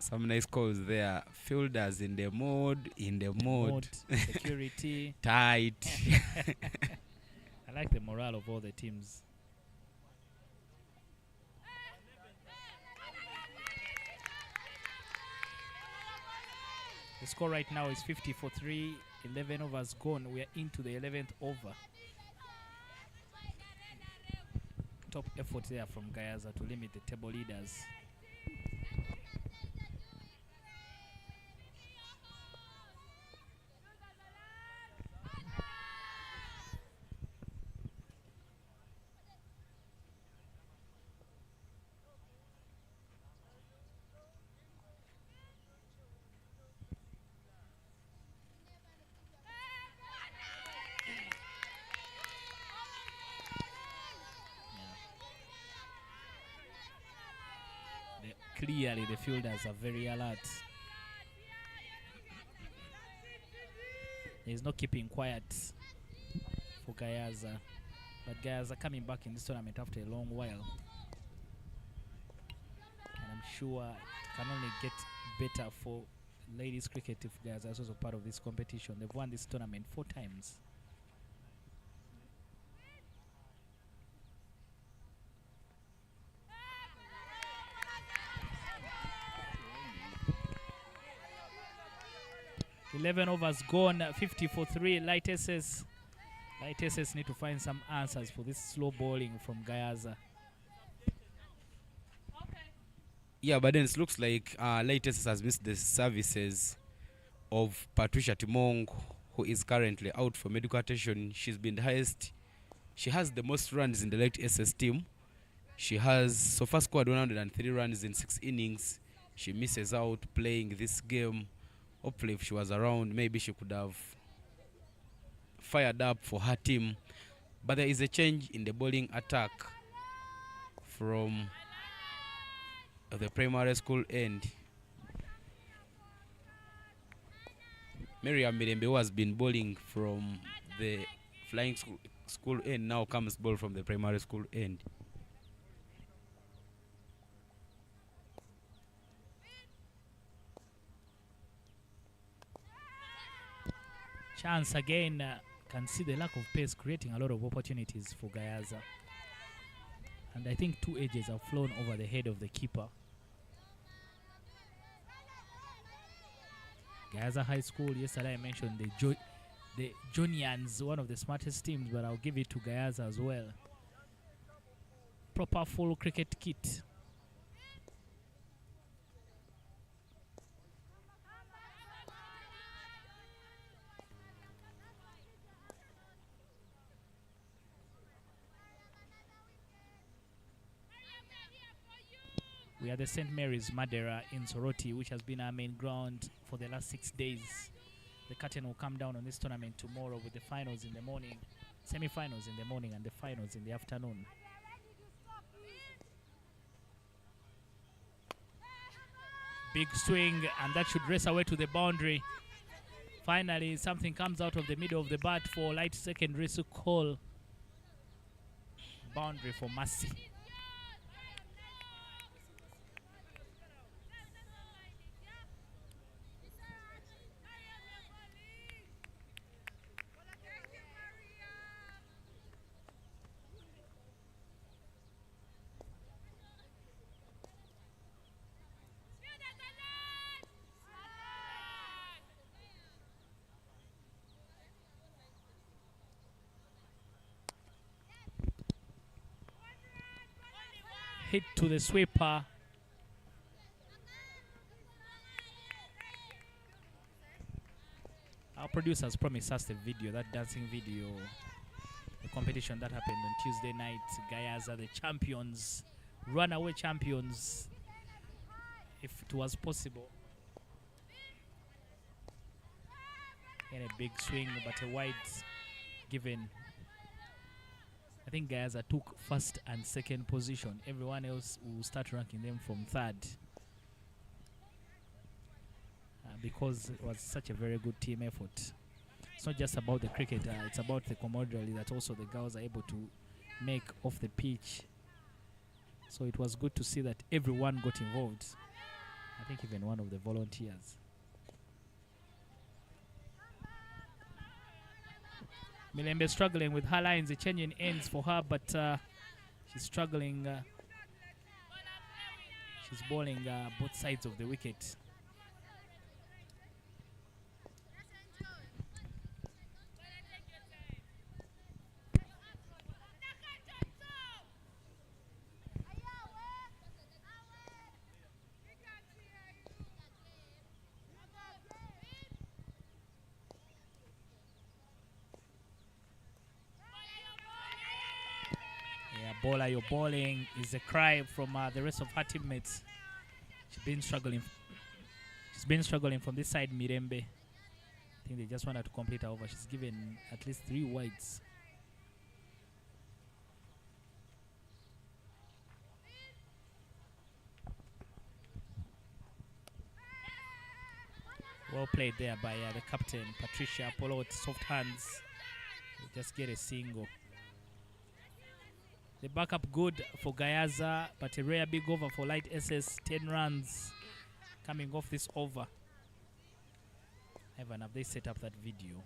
Some nice calls there. Fielders in the mode. Security. Tight. I like the morale of all the teams. The score right now is 50-3. 11 overs gone. We are into the 11th over. Top effort there from Gayaza to limit the table leaders. Clearly, the fielders are very alert. There is no keeping quiet for Gayaza. But Gayaza coming back in this tournament after a long while. And I'm sure it can only get better for ladies cricket if Gayaza is also part of this competition. They've won this tournament 4 times. $11 overs gone, 50-3. Light SS need to find some answers for this slow bowling from Gayaza. Yeah, but then it looks like Light SS has missed the services of Patricia Timong, who is currently out for medical attention. She's been the highest. She has the most runs in the Light SS team. She has so far scored 103 runs in 6 innings. She misses out playing this game. Hopefully, if she was around, maybe she could have fired up for her team. But there is a change in the bowling attack from the primary school end. Miriam Mirembe, who has been bowling from the flying school end, now comes ball from the primary school end. Chance again, can see the lack of pace creating a lot of opportunities for Gayaza. And I think 2 edges have flown over the head of the keeper. Gayaza High School, yesterday I mentioned the Jonians, one of the smartest teams, but I'll give it to Gayaza as well. Proper full cricket kit. We are the St. Mary's Madeira in Soroti, which has been our main ground for the last 6 days. The curtain will come down on this tournament tomorrow with the finals in the morning, semi-finals in the morning and the finals in the afternoon. Big swing, and that should race away to the boundary. Finally, something comes out of the middle of the bat for Light Secondary to call boundary for Mercy. Hit to the sweeper. Our producers promised us the video, that dancing video, the competition that happened on Tuesday night. Gayaza, the champions, runaway champions, if it was possible. And a big swing, but a wide given. I think Gayaza took first and second position. Everyone else will start ranking them from third. Because it was such a very good team effort. It's not just about the cricket, it's about the camaraderie that also the girls are able to make off the pitch. So it was good to see that everyone got involved. I think even one of the volunteers. Milembe struggling with her lines, changing ends for her, but she's struggling. She's bowling both sides of the wicket. Bowler, you're bowling is a cry from the rest of her teammates. She's been struggling. She's been struggling from this side, Mirembe. I think they just want her to complete her over. She's given at least 3 wides. Well played there by the captain, Patricia Apollo. Soft hands. They just get a single. The backup good for Gayaza, but a rare big over for Light SS. 10 runs coming off this over. Evan, have they set up that video?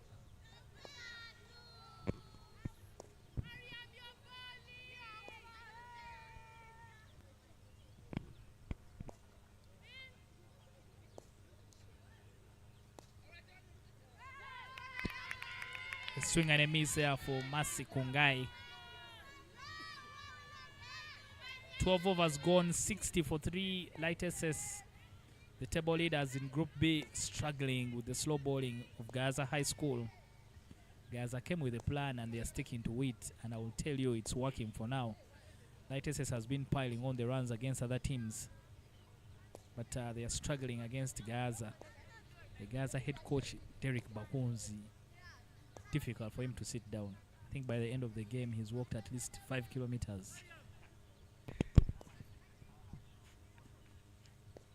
A swing and a miss there for Masi Kungai. 12 overs gone, 60 for 3. Light SS, the table leaders in Group B, struggling with the slow bowling of GAYAZA High School. GAYAZA came with a plan and they are sticking to it, and I will tell you it's working for now. Light SS has been piling on the runs against other teams, but they are struggling against GAYAZA. The GAYAZA head coach, Derek Bakunzi, difficult for him to sit down. I think by the end of the game, he's walked at least 5 kilometers.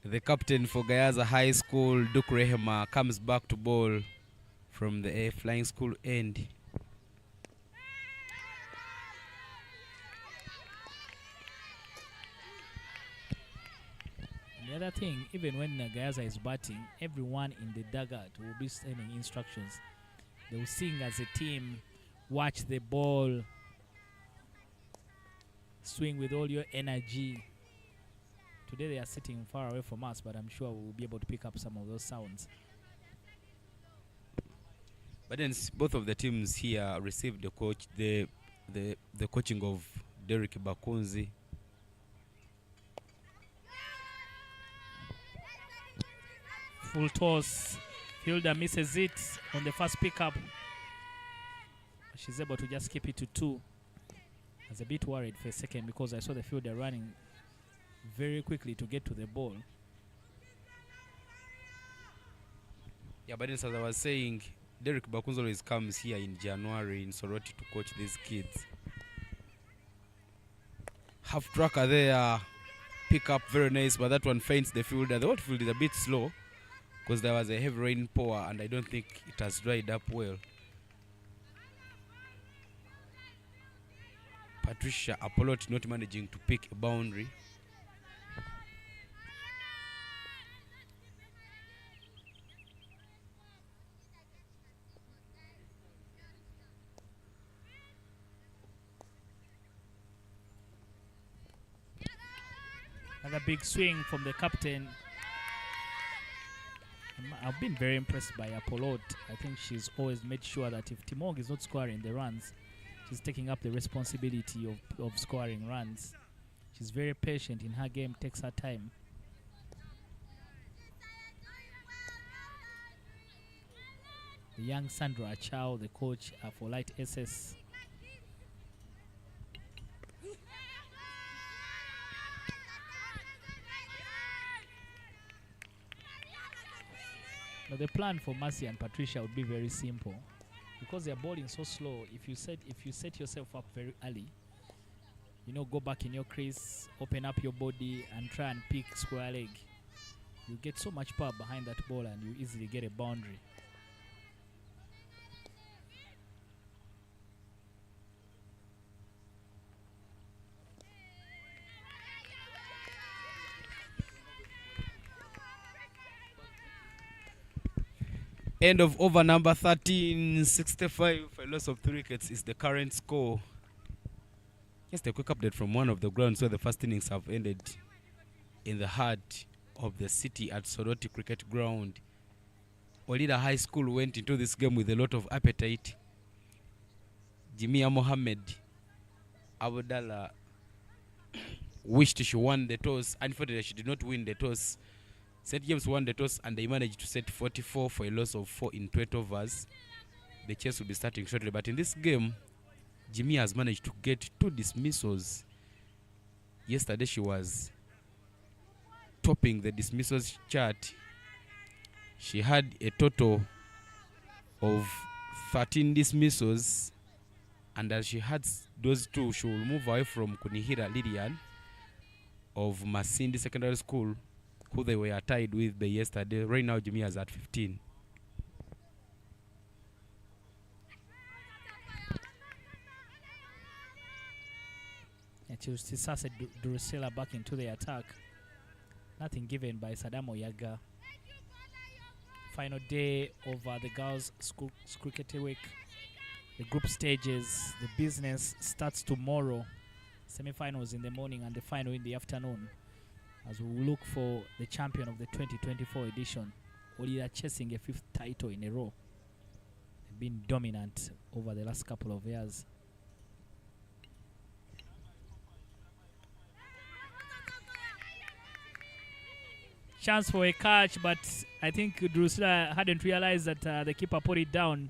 The captain for GAYAZA High School, Duke Rehema, comes back to bowl from the flying school end. The other thing, even when GAYAZA is batting, everyone in the dugout will be sending instructions. They will sing as a team, watch the ball, swing with all your energy. Today they are sitting far away from us, but I'm sure we'll be able to pick up some of those sounds. But then both of the teams here received the coach, the coaching of Derek Bakunzi. Full toss. Hilda misses it on the first pickup. She's able to just keep it to 2. I was a bit worried for a second because I saw the fielder running very quickly to get to the ball. Yeah, but as I was saying, Derek Bakunzi always comes here in January in Soroti to coach these kids. Half tracker there, pick up very nice, but that one feints the fielder. The outfield is a bit slow because there was a heavy rain pour and I don't think it has dried up well. Patricia Apollo not managing to pick a boundary. Another big swing from the captain. I've been very impressed by Apollo. I think she's always made sure that if Timog is not scoring the runs, she's taking up the responsibility of scoring runs. She's very patient in her game, takes her time. The young Sandra Achao, the coach for Light SS. Now the plan for Mercy and Patricia would be very simple. Because they're bowling so slow, if you set yourself up very early, go back in your crease, open up your body and try and pick square leg, you get so much power behind that ball and you easily get a boundary. End of over number 13, 65. A loss of 3 wickets is the current score. Just a quick update from one of the grounds where the first innings have ended, in the heart of the city at Soroti Cricket Ground. Olida High School went into this game with a lot of appetite. Jimia Mohammed Abdallah wished she won the toss. Unfortunately, she did not win the toss. St. James won the toss and they managed to set 44 for a loss of 4 in 20 overs. The chase will be starting shortly, but in this game, Jimmy has managed to get 2 dismissals. Yesterday she was topping the dismissals chart. She had a total of 13 dismissals, and as she had those 2, she will move away from Kunihira Lilian of Masindi Secondary School, who they were tied with the yesterday. Right now, Jimmy is at 15. Sasa Drusilla back into the attack. Nothing given by Saddam Oyaga. Final day of the girls' school cricket week. The group stages, the business starts tomorrow. Semi-finals in the morning and the final in the afternoon, as we look for the champion of the 2024 edition. Olida chasing a 5th title in a row. They've been dominant over the last couple of years. Chance for a catch, but I think Drusilla hadn't realized that the keeper put it down.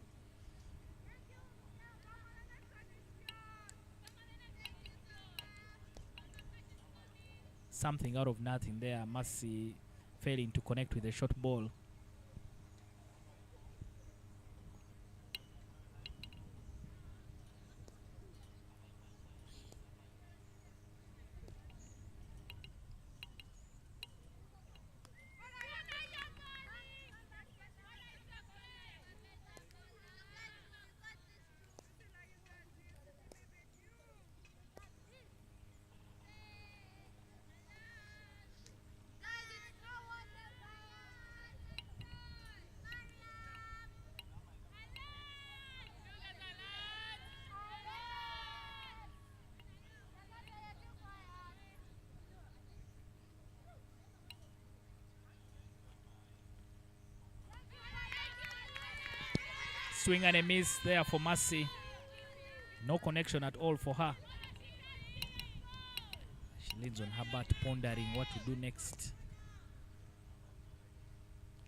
Something out of nothing there. Mercy failing to connect with the short ball. Swing and a miss there for Mercy. No connection at all for her. She leans on her butt, pondering what to do next.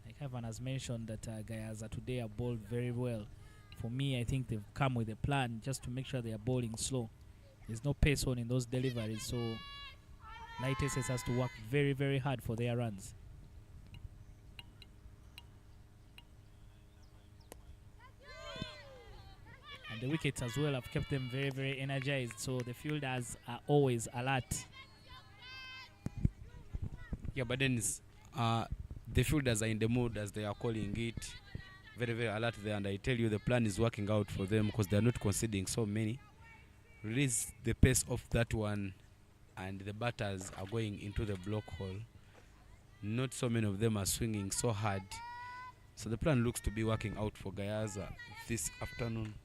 Like Ivan has mentioned, that Gayaza today are bowled very well. For me, I think they've come with a plan just to make sure they are bowling slow. There's no pace on in those deliveries, so Light SS has to work very, very hard for their runs. And the wickets as well have kept them very, very energized, so the fielders are always alert. Yeah, but then the fielders are in the mood, as they are calling it. Very, very alert there, and I tell you the plan is working out for them because they are not conceding so many. Release the pace of that one, and the batters are going into the block hole. Not so many of them are swinging so hard. So the plan looks to be working out for Gayaza this afternoon.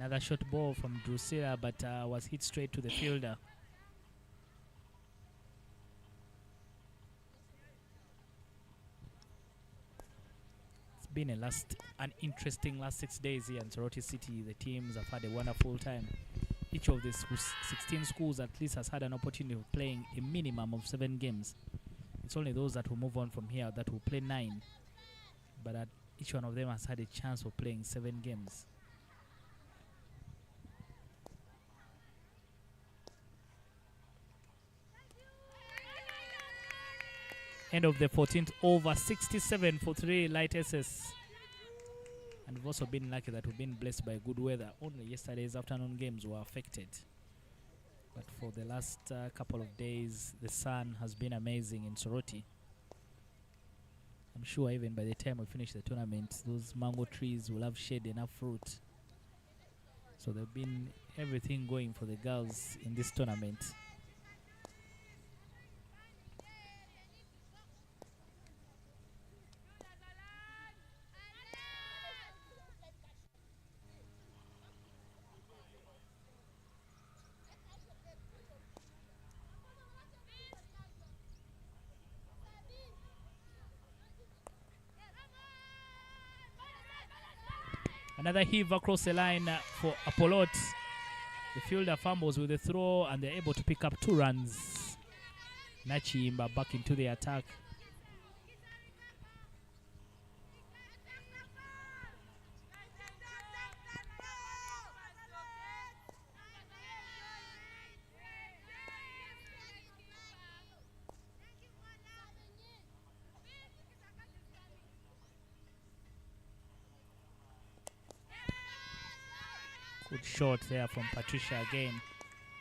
Another short ball from Drusilla, but was hit straight to the fielder. It's been an interesting last 6 days here in Soroti City. The teams have had a wonderful time. Each of the 16 schools at least has had an opportunity of playing a minimum of 7 games. It's only those that will move on from here that will play 9. But each one of them has had a chance of playing 7 games. End of the 14th over, 67 for 3 Light SS. And we've also been lucky that we've been blessed by good weather. Only yesterday's afternoon games were affected. But for the last couple of days, the sun has been amazing in Soroti. I'm sure even by the time we finish the tournament, those mango trees will have shed enough fruit. So there've been everything going for the girls in this tournament. Another heave across the line for Apollo. The fielder fumbles with the throw and they're able to pick up 2 runs. Nachimba back into the attack. Good shot there from Patricia again,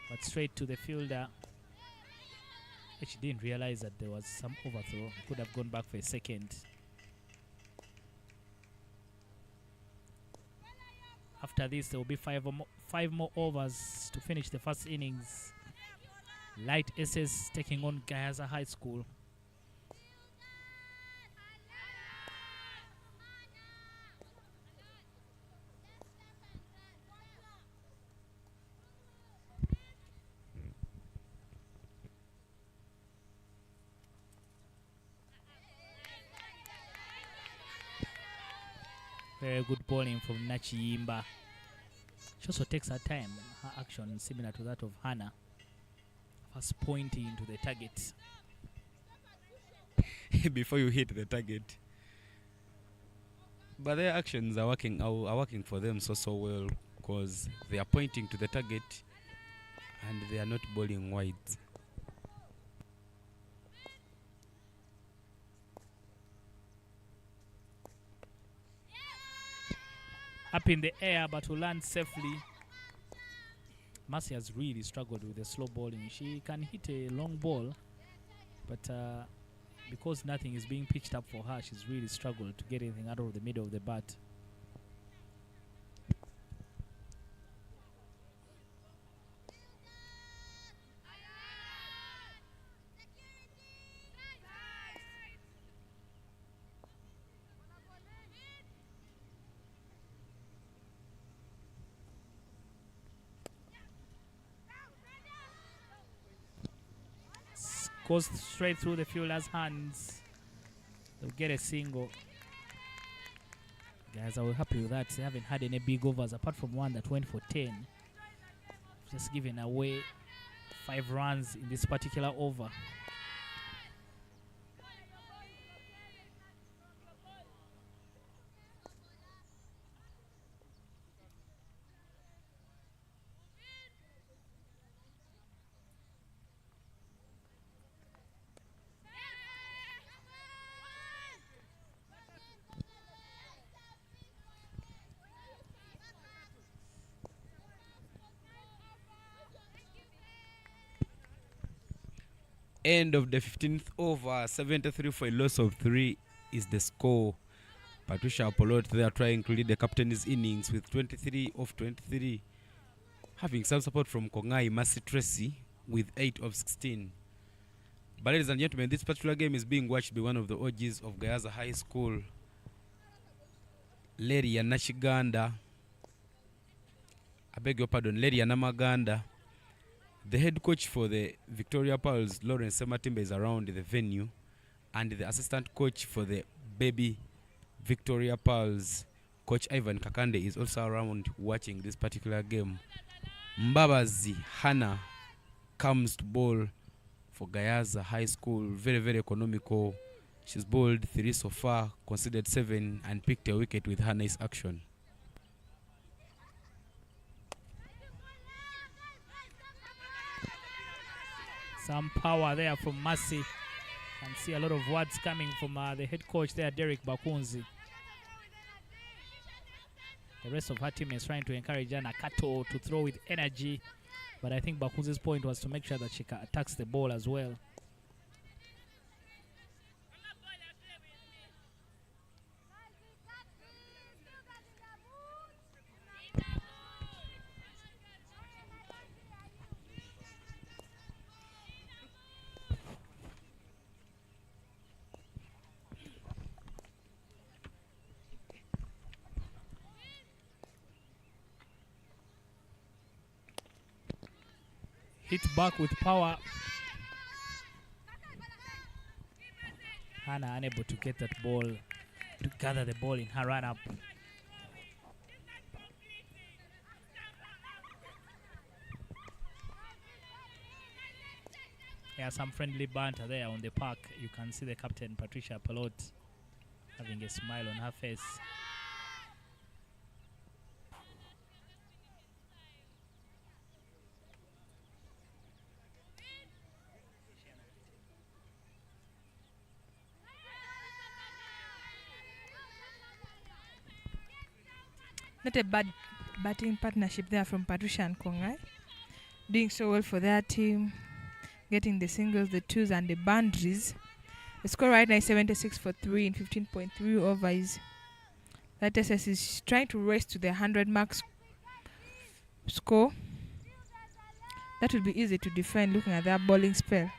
but straight to the fielder. She didn't realize that there was some overthrow. Could have gone back for a second. After this, there will be 5 more overs to finish the first innings. Light SS taking on GAYAZA High School. Very good bowling from Nachimba. She also takes her time. Her action is similar to that of Hannah. First pointing to the target. Before you hit the target. But their actions are working for them so well, because they are pointing to the target and they are not bowling wide. Up in the air, but will land safely. Mercy has really struggled with the slow bowling. She can hit a long ball, but because nothing is being pitched up for her, she's really struggled to get anything out of the middle of the bat. Goes straight through the fielder's hands. They'll get a single. Guys, I was happy with that. They haven't had any big overs apart from one that went for 10. Just giving away 5 runs in this particular over. End of the 15th over, 73 for a loss of 3 is the score. Patricia Apollo, they are trying to lead the captain's innings with 23 of 23, having some support from Kongai Mercy Tracy with 8 of 16. But ladies and gentlemen, this particular game is being watched by one of the OGs of GAYAZA High School, Lady Yanashiganda. I beg your pardon, Lady Yanamaganda. The head coach for the Victoria Pearls, Lawrence Sematimbe, is around the venue, and the assistant coach for the baby Victoria Pearls, Coach Ivan Kakande, is also around watching this particular game. Mbabazi Hannah comes to bowl for GAYAZA High School. Very, very economical. She's bowled 3 so far, conceded 7, and picked a wicket with her nice action. Some power there from Mercy. Can see a lot of words coming from the head coach there, Derek Bakunzi. The rest of her team is trying to encourage Anna Kato to throw with energy But I think Bakuzi's point was to make sure that she attacks the ball as well. Hit back with power. Hannah unable to get that ball, to gather the ball in her run-up. Yeah, some friendly banter there on the park. You can see the captain, Patricia Pelot, having a smile on her face. Not a bad batting partnership there from Patricia and Kongai. Doing so well for their team. Getting the singles, the twos, and the boundaries. The score right now is 76 for 3 in 15.3 overs. That SS is trying to race to the 100 marks score. That would be easy to defend looking at their bowling spell.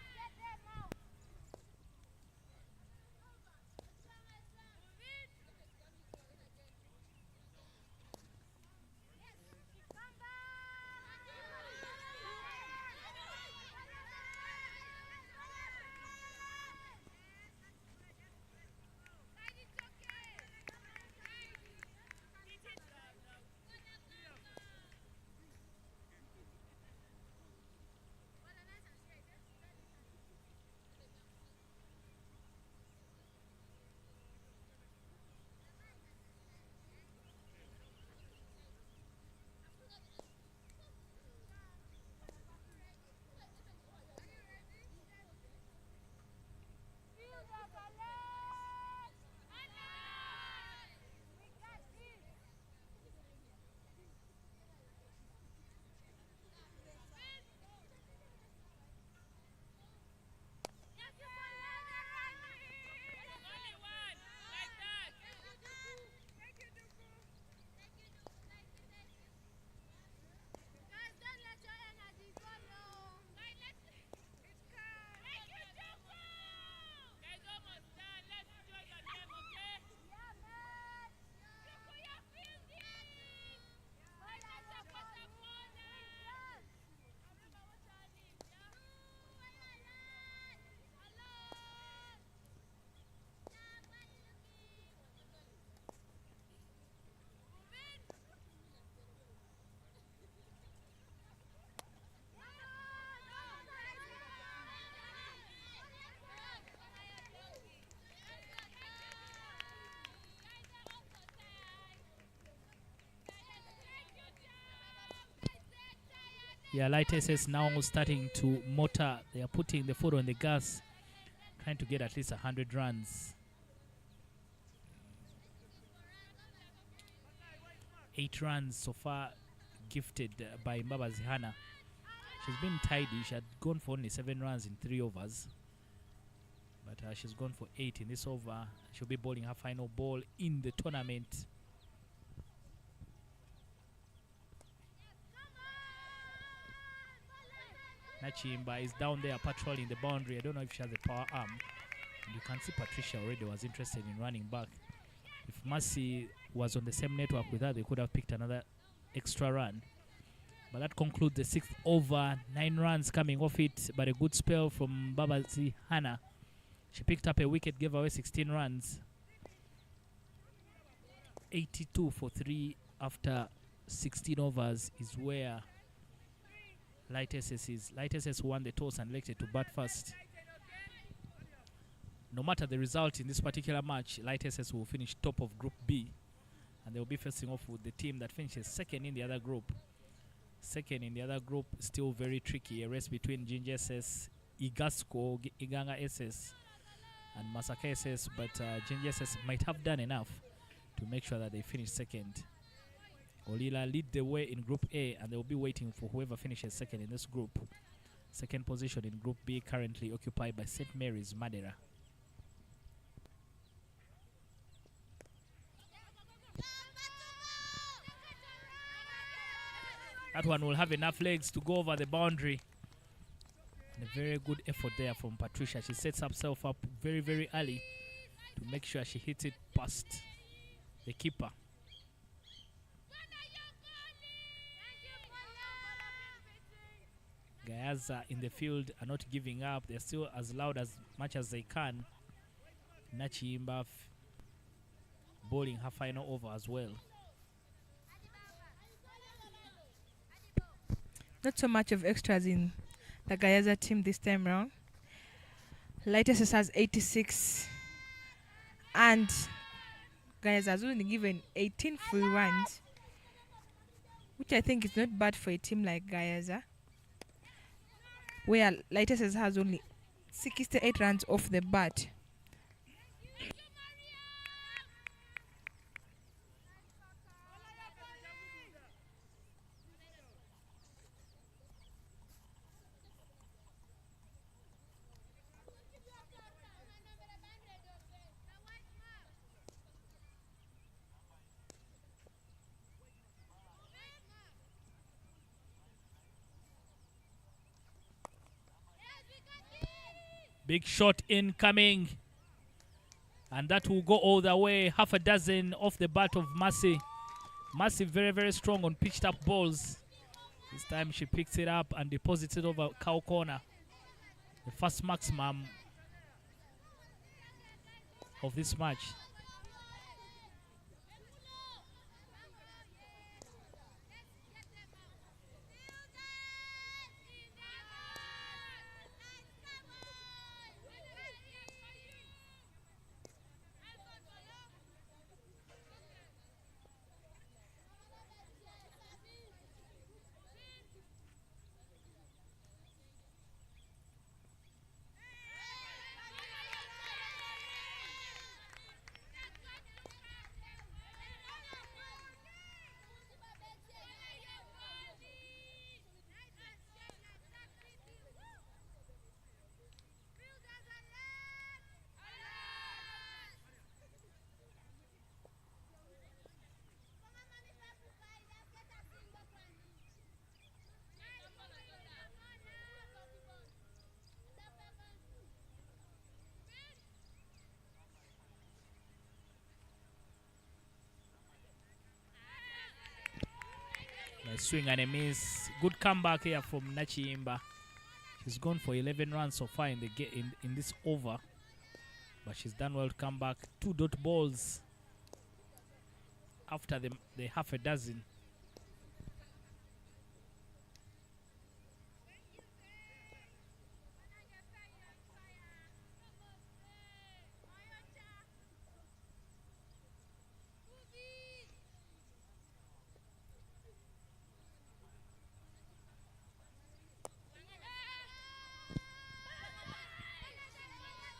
Yeah, Light SS now starting to motor. They are putting the foot on the gas, trying to get at least 100 runs. 8 runs so far gifted by Mbabazi Hannah. She's been tidy. She had gone for only 7 runs in 3 overs. But she's gone for 8 in this over. She'll be bowling her final ball in the tournament. Nachimba is down there patrolling the boundary. I don't know if she has a power arm. You can see Patricia already was interested in running back. If Mercy was on the same network with her, they could have picked another extra run. But that concludes the 6th over. 9 runs coming off it, but a good spell from Mbabazi Hannah. She picked up a wicket, gave away 16 runs. 82 for 3 after 16 overs is where Light SS is. Light SS won the toss and elected to bat first. No matter the result in this particular match, Light SS will finish top of Group B. And they will be facing off with the team that finishes second in the other group. Second in the other group, still very tricky. A race between Ginger SS, Igasco, Iganga SS, and Masaka SS. But Ginger SS might have done enough to make sure that they finish second. Olila lead the way in Group A, and they will be waiting for whoever finishes second in this group. Second position in Group B currently occupied by St. Mary's Madeira. That one will have enough legs to go over the boundary. And a very good effort there from Patricia. She sets herself up very, very early to make sure she hits it past the keeper. Gayaza in the field are not giving up. They're still as loud as much as they can. Nachimba bowling her final over as well. Not so much of extras in the Gayaza team this time round. Lightest has 86 and Gayaza has only given 18 full runs, which I think is not bad for a team like Gayaza, where Lightest has only 68 runs off the bat. Big shot incoming. And that will go all the way. Half a dozen off the bat of Mercy. Mercy very, very strong on pitched up balls. This time she picks it up and deposits it over cow corner. The first maximum of this match. A swing and a miss. Good comeback here from Nachimba. She's gone for 11 runs so far in the in this over, but she's done well to come back. 2 dot balls after the half a dozen.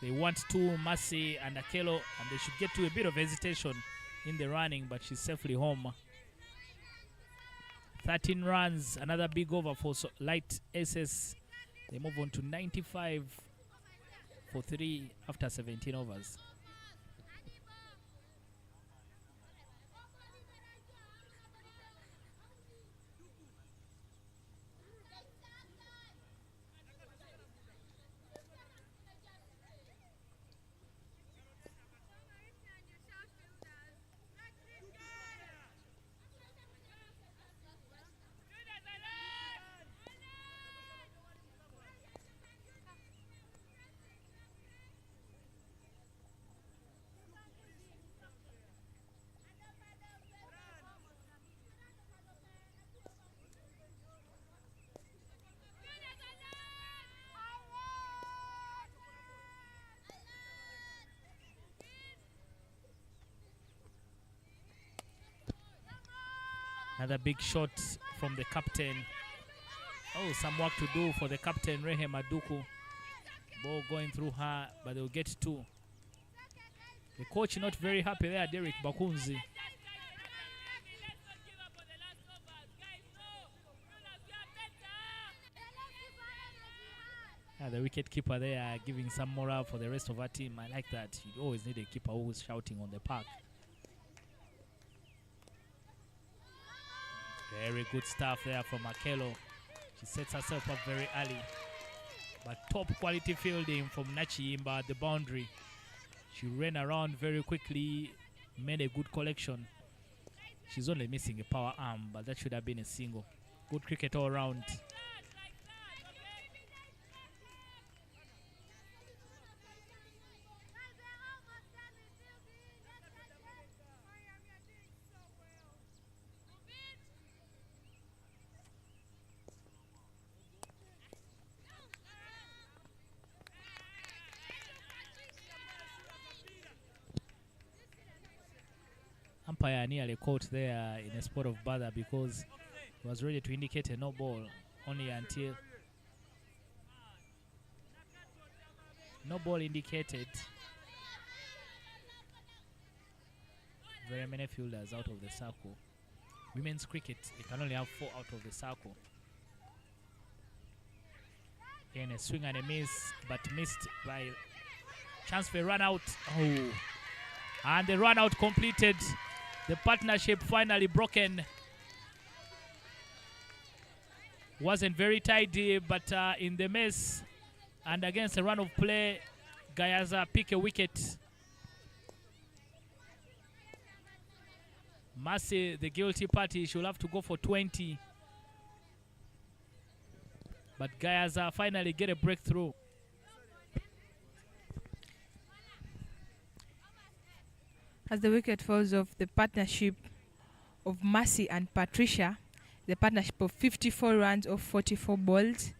They want to Mercy and Akelo, and they should get to a bit of hesitation in the running, but she's safely home. 13 runs, another big over for Light SS. They move on to 95 for 3 after 17 overs. Another big shot from the captain. Oh, some work to do for the captain, Rehem Aduku. Ball going through her, but they'll get 2. The coach not very happy there, Derek Bakunzi. The wicket keeper there giving some morale for the rest of our team. I like that. You always need a keeper who's shouting on the park. Very good stuff there from Akelo. She sets herself up very early. But top quality fielding from Nachiimba at the boundary. She ran around very quickly, made a good collection. She's only missing a power arm, but that should have been a single. Good cricket all around. Umpire nearly caught there in a spot of bother because he was ready to indicate a no ball, only until no ball indicated. Very many fielders out of the circle. Women's cricket, you can only have 4 out of the circle. In a swing and a miss, but missed by chance for a run out. Oh, and the run out completed. The partnership finally broken. Wasn't very tidy, but in the mess and against a run of play, Gayaza pick a wicket. Mercy, the guilty party, should have to go for 20. But Gayaza finally get a breakthrough. As the wicket falls off, the partnership of Mercy and Patricia, the partnership of 54 runs of 44 balls.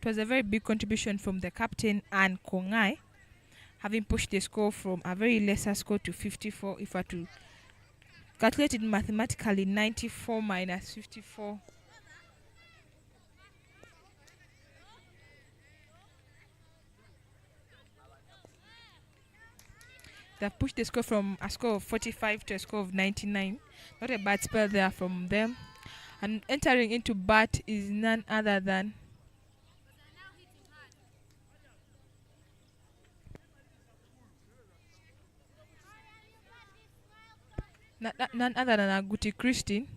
It was a very big contribution from the captain and Kongai, having pushed the score from a very lesser score to 54. If I were to calculate it mathematically, 94 minus 54. They've pushed the score from a score of 45 to a score of 99. Not a bad spell there from them. And entering into bat is none other than none other than Aguti Christine.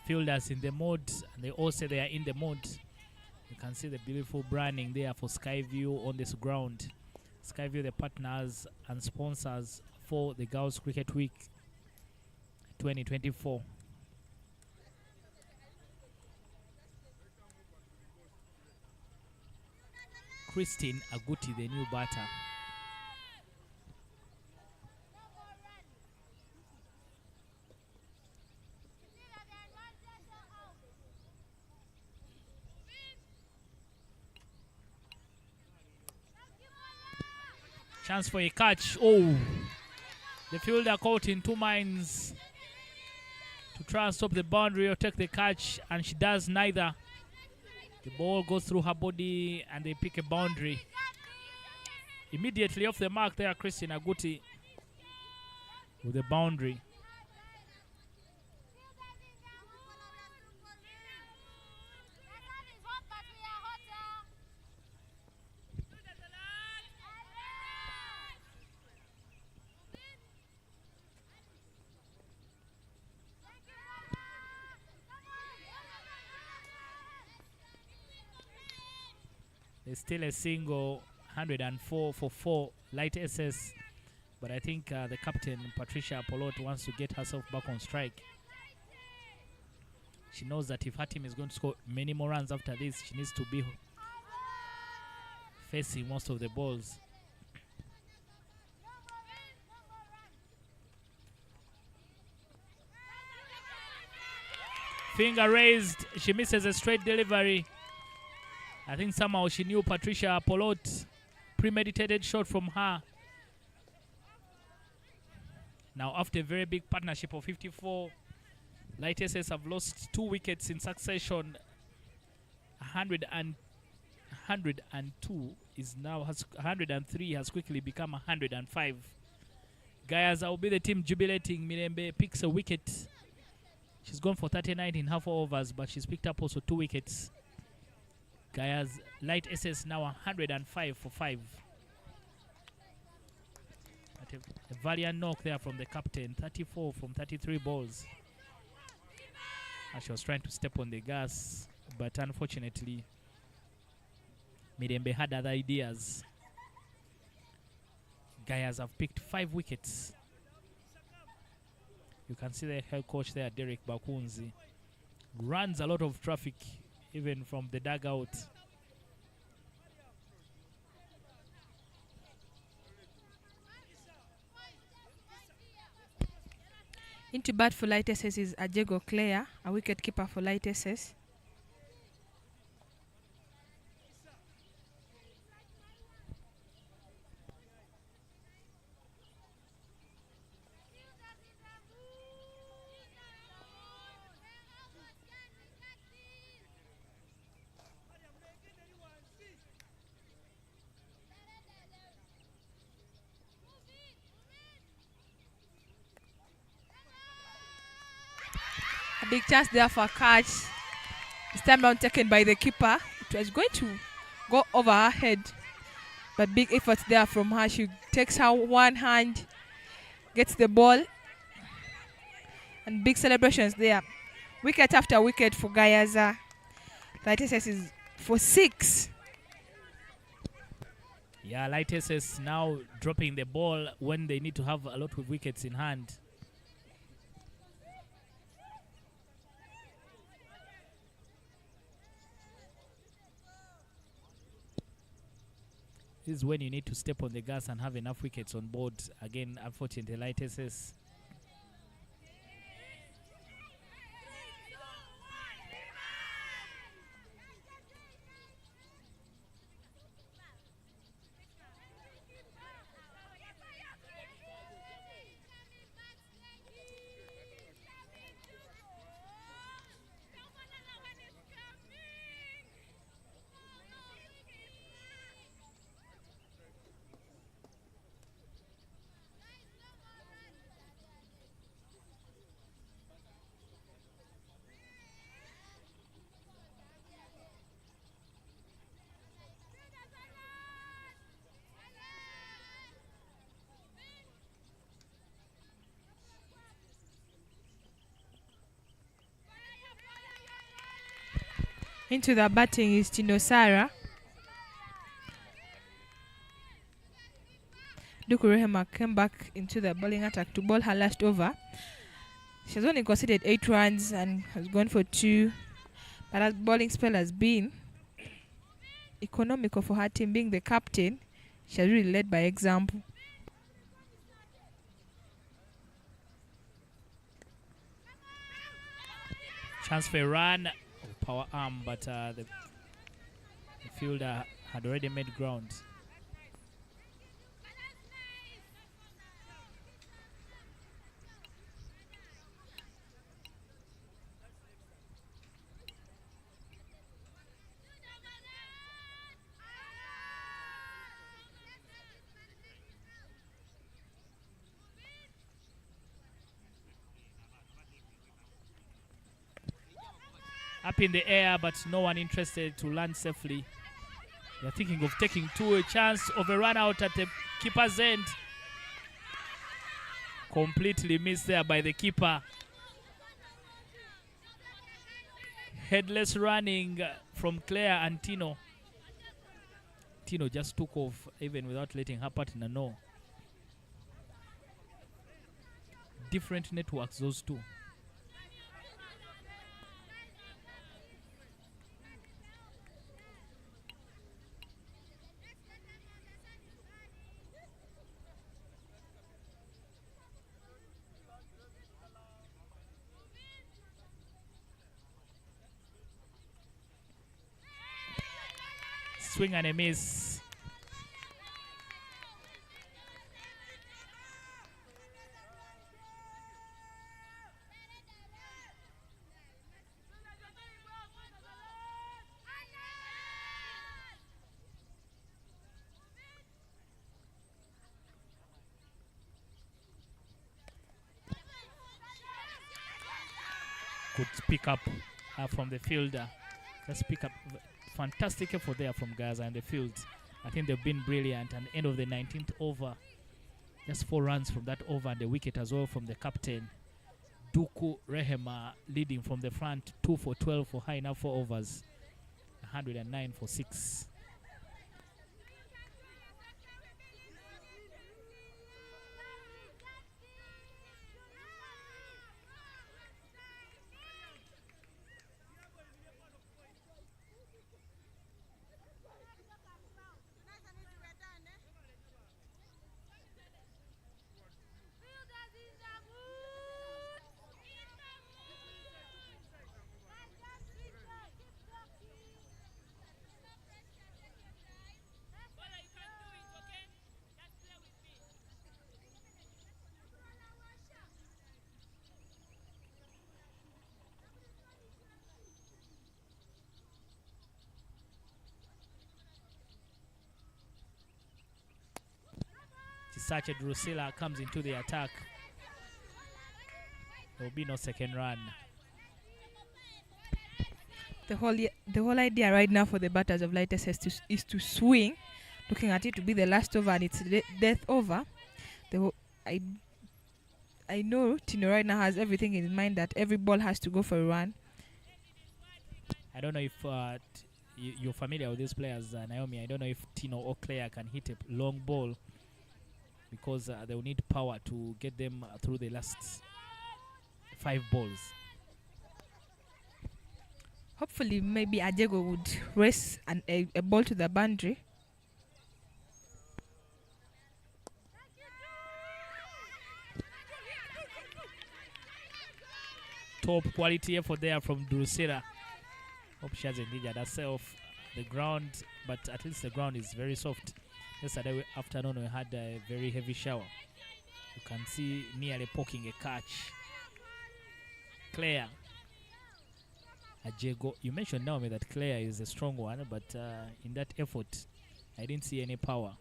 Fielders in the mode, and they all say they are in the mode. You can see the beautiful branding there for Skyview on this ground. Skyview, the partners and sponsors for the Girls Cricket Week 2024. Christine Aguti, the new batter. Chance for a catch. Oh, the fielder caught in 2 minds to try and stop the boundary or take the catch, and she does neither. The ball goes through her body and they pick a boundary. Immediately off the mark there, Christine Aguti with the boundary. There's still a single, 104 for 4 light SS, but I think the captain Patricia Polot wants to get herself back on strike. She knows that if her team is going to score many more runs after this, she needs to be facing most of the balls. Finger raised, she misses a straight delivery. I think somehow she knew Patricia Polot, premeditated shot from her. Now after a very big partnership of 54, Light SS have lost 2 wickets in succession. 102 102 is now 103 has quickly become 105. Gayaza will be the team jubilating. Mirembe picks a wicket. She's gone for 39 in half overs, but she's picked up also 2 wickets. Gaya's light SS now 105 for 5. A valiant knock there from the captain, 34 from 33 balls. And she was trying to step on the gas, but unfortunately, Mirembe had other ideas. Gayas have picked 5 wickets. You can see the head coach there, Derek Bakunzi, runs a lot of traffic, even from the dugout. Into bat for Light SS is Ajego Claire, a wicket keeper for Light SS. A big chance there for a catch. This time round taken by the keeper. It was going to go over her head, but big effort there from her. She takes her one hand, gets the ball, and big celebrations there. Wicket after wicket for Gayaza. Light SS is for 6. Yeah, Light SS now dropping the ball when they need to have a lot of wickets in hand. This is when you need to step on the gas and have enough wickets on board. Again, unfortunately, Light SS. Into the batting is Chinosara. Duku Rehema came back into the bowling attack to bowl her last over. She has only conceded 8 runs and has gone for 2. But her bowling spell has been economical for her team. Being the captain, she has really led by example. Chance for a run. Power arm, but the fielder had already made ground. Up in the air, but no one interested to land safely. They're thinking of taking 2. A chance of a run out at the keeper's end. Completely missed there by the keeper. Headless running from Claire and Tino. Tino just took off even without letting her partner know. Different networks, those two. Swing and a miss. could pick up from the fielder. Just pick up. Fantastic effort there from Gaza and the field. I think they've been brilliant. And end of the 19th over, just 4 runs from that over and the wicket as well from the captain. Duku Rehema leading from the front, 2 for 12 for high enough 4 overs, 109 for 6. Sacha Drusilla comes into the attack. There will be no second run. The whole idea right now for the batters of Light SS is to swing, looking at it to be the last over and it's death over. I know Tino right now has everything in mind that every ball has to go for a run. I don't know if you're familiar with these players, Naomi. I don't know if Tino or Claire can hit a long ball, because they will need power to get them through the last 5 balls. Hopefully, maybe Ajego would race a ball to the boundary. Top quality effort there from Drusilla. Hope she hasn't injured herself. The ground, but at least the ground is very soft. Yesterday afternoon we had a very heavy shower. You can see nearly poking a catch. Claire Ajego, you mentioned Naomi that Claire is a strong one, but in that effort I didn't see any power.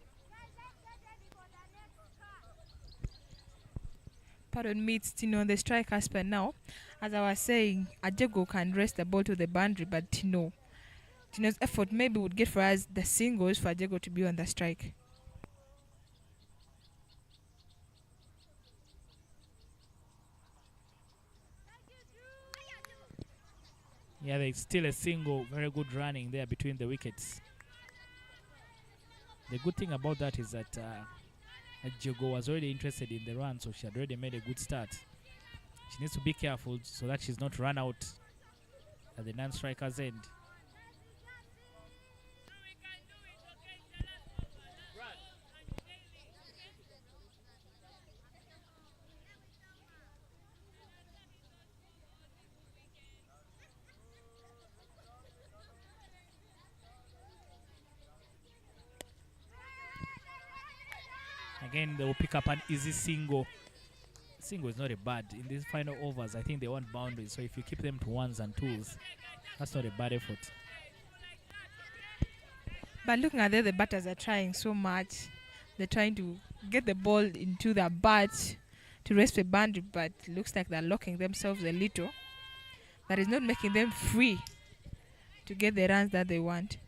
Pardon me, it's Tino on the strike aspect now. As I was saying, Ajego can rest the ball to the boundary, but Tino's effort maybe would get for us the singles for Ajego to be on the strike. Yeah, there's still a single, very good running there between the wickets. The good thing about that is that Ajego was already interested in the run, so she had already made a good start. She needs to be careful so that she's not run out at the non-striker's end. Again, they will pick up an easy single. Single is not a bad. In these final overs, I think they want boundaries. So if you keep them to 1s and 2s, that's not a bad effort. But looking at the batters are trying so much. They're trying to get the ball into the bat to rest the boundary, but it looks like they're locking themselves a little. That is not making them free to get the runs that they want.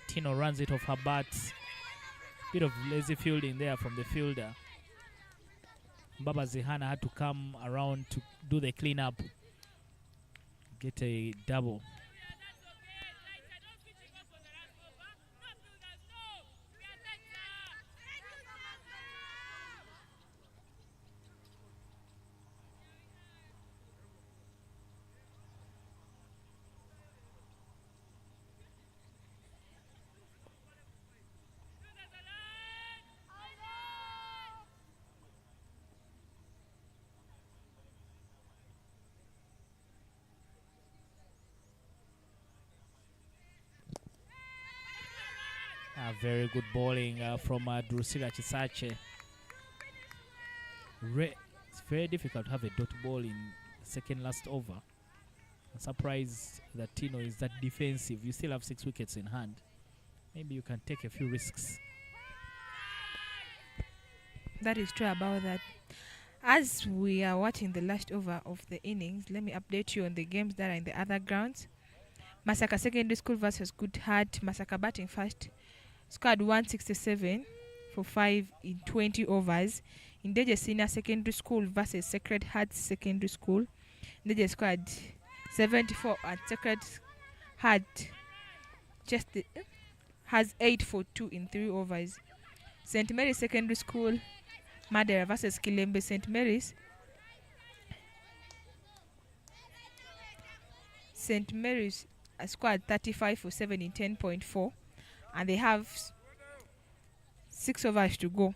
Tino runs it off her bat. Bit of lazy fielding there from the fielder. Baba Zihana had to come around to do the cleanup, get a double. Very good bowling from Drusilla Chisache. It's very difficult to have a dot ball in second last over. I'm surprised that Tino is that defensive. You still have 6 wickets in hand. Maybe you can take a few risks. That is true about that. As we are watching the last over of the innings, let me update you on the games that are in the other grounds. Masaka Secondary School versus Good Heart. Masaka batting first. Scored 167 for 5 in 20 overs. Indeje Senior Secondary School versus Sacred Heart Secondary School. Indeje scored 74 and Sacred Heart just has 8 for 2 in 3 overs. St. Mary's Secondary School Madera versus Kilembe St. Mary's. St. Mary's scored 35 for 7 in 10.4 and they have 6 overs to go.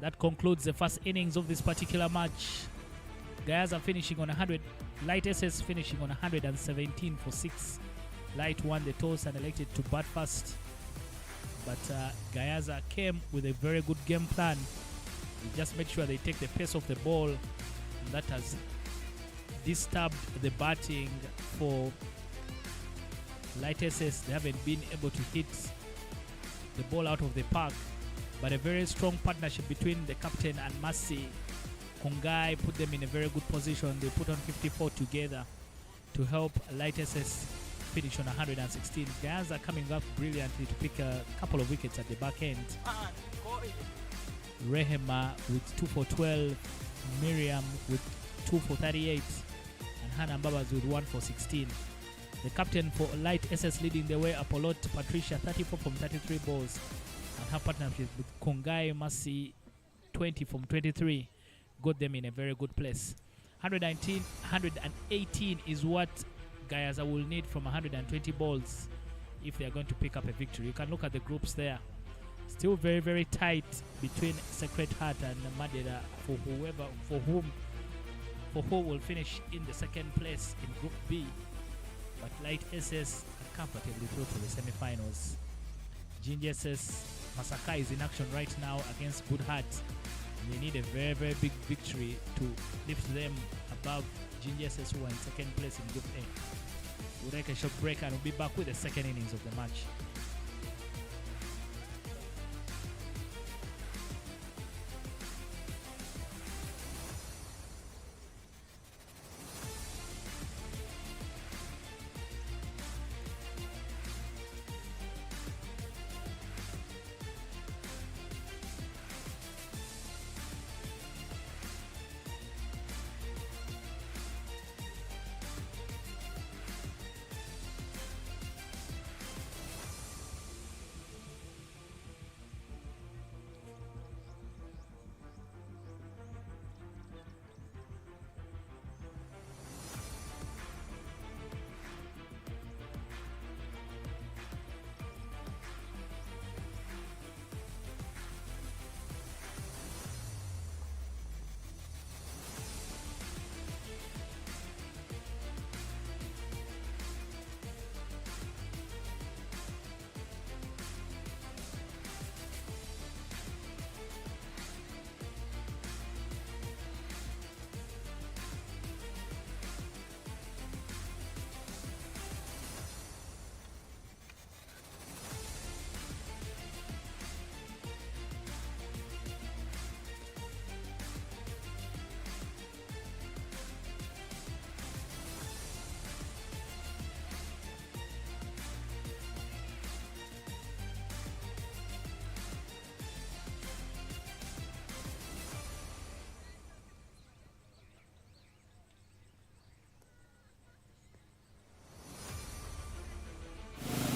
That concludes the first innings of this particular match. Gayaza finishing on 100. Light SS finishing on 117 for 6. Light won the toss and elected to bat first. But Gayaza came with a very good game plan. They just made sure they take the pace of the ball. And that has disturbed the batting for Light SS. They haven't been able to hit the ball out of the park. But a very strong partnership between the captain and Mercy Kongai put them in a very good position. They put on 54 together to help Light SS finish on 116. Gayaza coming up brilliantly to pick a couple of wickets at the back end. Rehema with 2 for 12, Miriam with 2 for 38, and Hannah Babas with 1 for 16. The captain for Light SS leading the way, Apollo Patricia 34 from 33 balls, and her partnership with Kongai Mercy 20 from 23 got them in a very good place. 118 is what Gayaza will need from 120 balls if they are going to pick up a victory. You can look at the groups there. Still very, very tight between Sacred Heart and Madera for who will finish in the second place in Group B. But Light SS are comfortably through to the semi-finals. Ginger SS Masaka is in action right now against Good Heart. They need a very, very big victory to lift them above Ginger SS, who are in second place in Group A. We'll take a short break and we'll be back with the second innings of the match.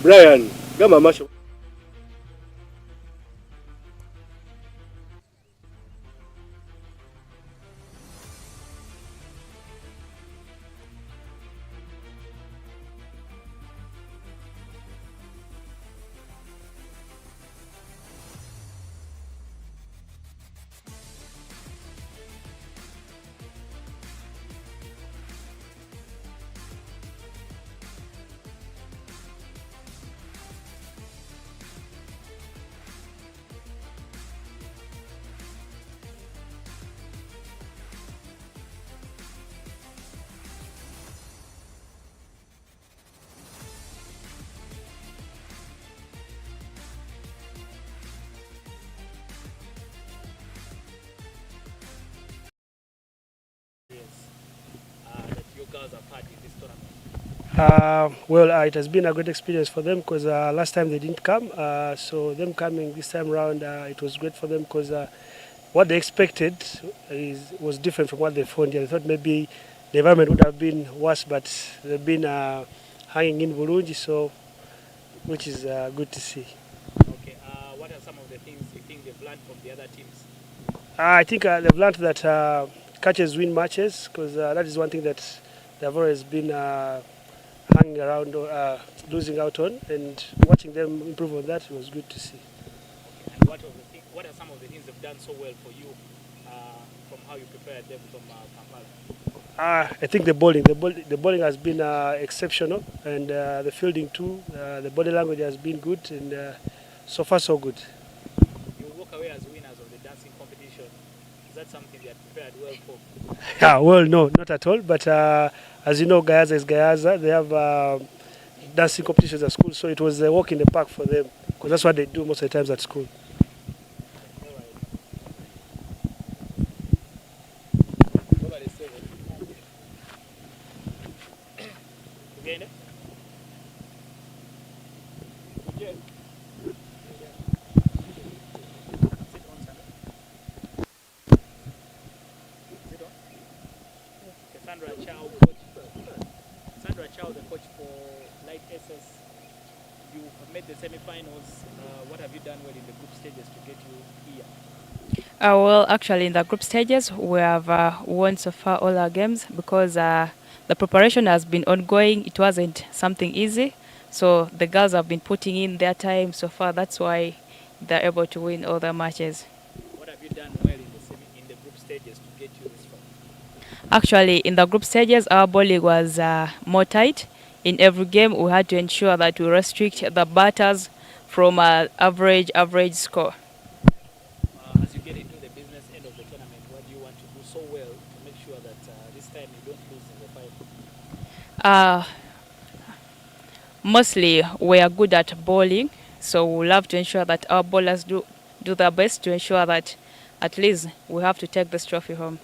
Brian, gama masho. girls have had in this tournament? It has been a great experience for them because last time they didn't come. So them coming this time around, it was great for them because what they expected was different from what they found here. They thought maybe the environment would have been worse, but they've been hanging in Burundi, so which is good to see. Okay. What are some of the things you think they've learned from the other teams? I think they've learned that catches win matches because that is one thing that they've always been hanging around, losing out on, and watching them improve on that was good to see. And what are some of the things they've done so well for you from how you prepared them from Kampala? I think the bowling has been exceptional, and the fielding too. The body language has been good, and so far so good. You walk away as winners of the dancing competition. Is that something you had prepared well for? Yeah, well, no, not at all. But as you know, GAYAZA is GAYAZA. They have dancing competitions at school, so it was a walk in the park for them because that's what they do most of the times at school. Sandra Chow, the coach for Light SS. You have made the semi-finals. What have you done well in the group stages to get you here? Well, actually, in the group stages, we have won so far all our games because the preparation has been ongoing. It wasn't something easy. So the girls have been putting in their time so far. That's why they're able to win all the matches. What have you done well in the group stages to get you this far? Actually, in the group stages, our bowling was more tight. In every game, we had to ensure that we restrict the batters from average score. As you get into the business end of the tournament, what do you want to do so well to make sure that this time you don't lose in the final? Mostly, we are good at bowling, so we'll have to ensure that our bowlers do their best to ensure that at least we have to take this trophy home.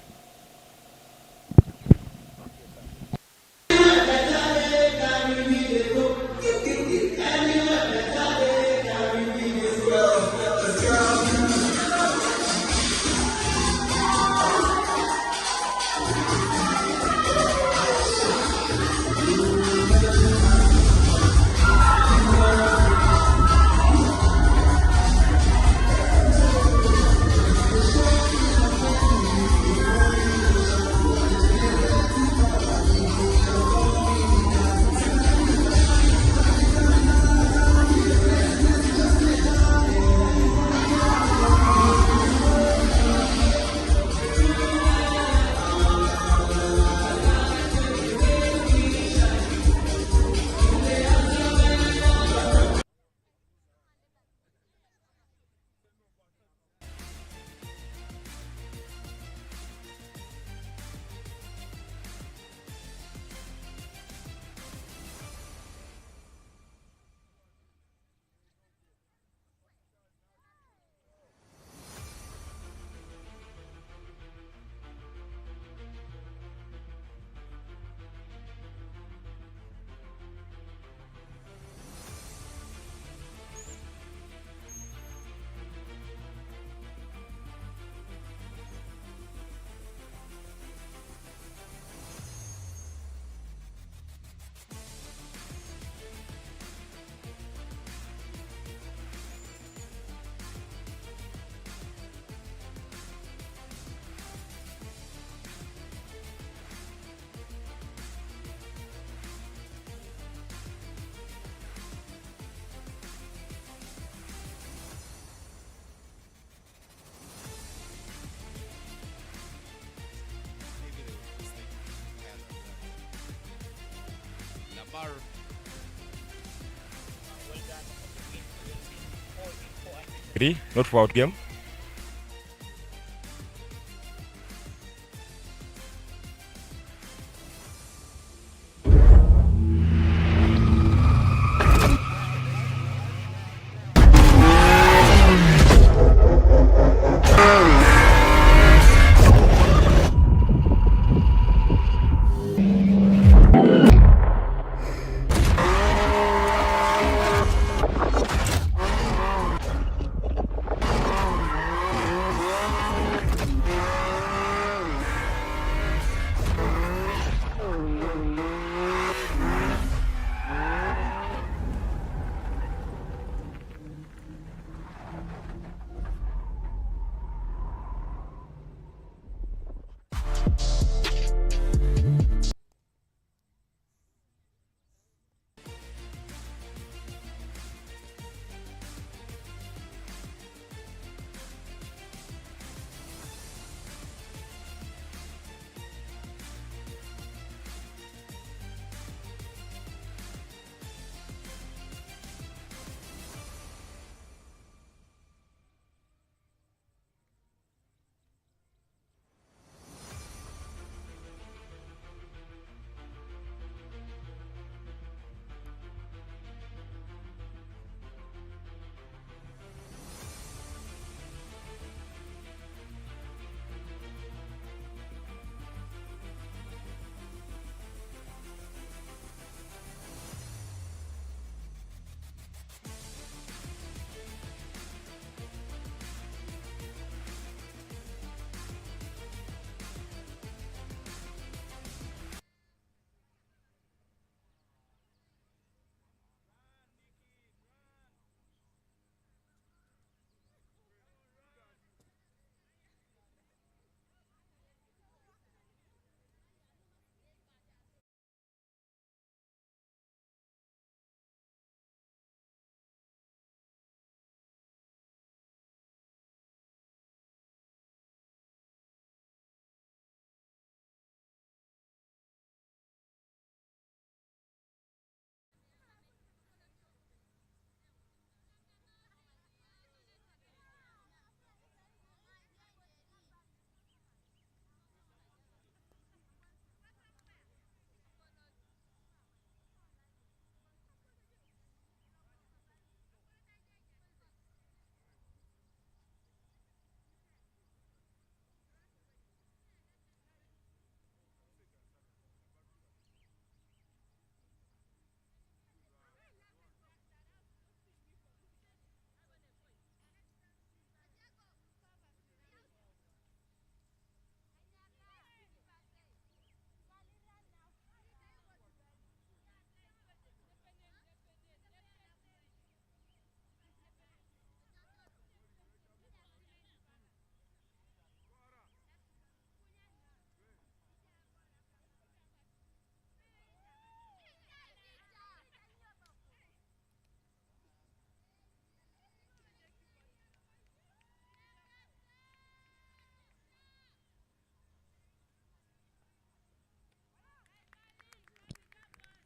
Not for out game.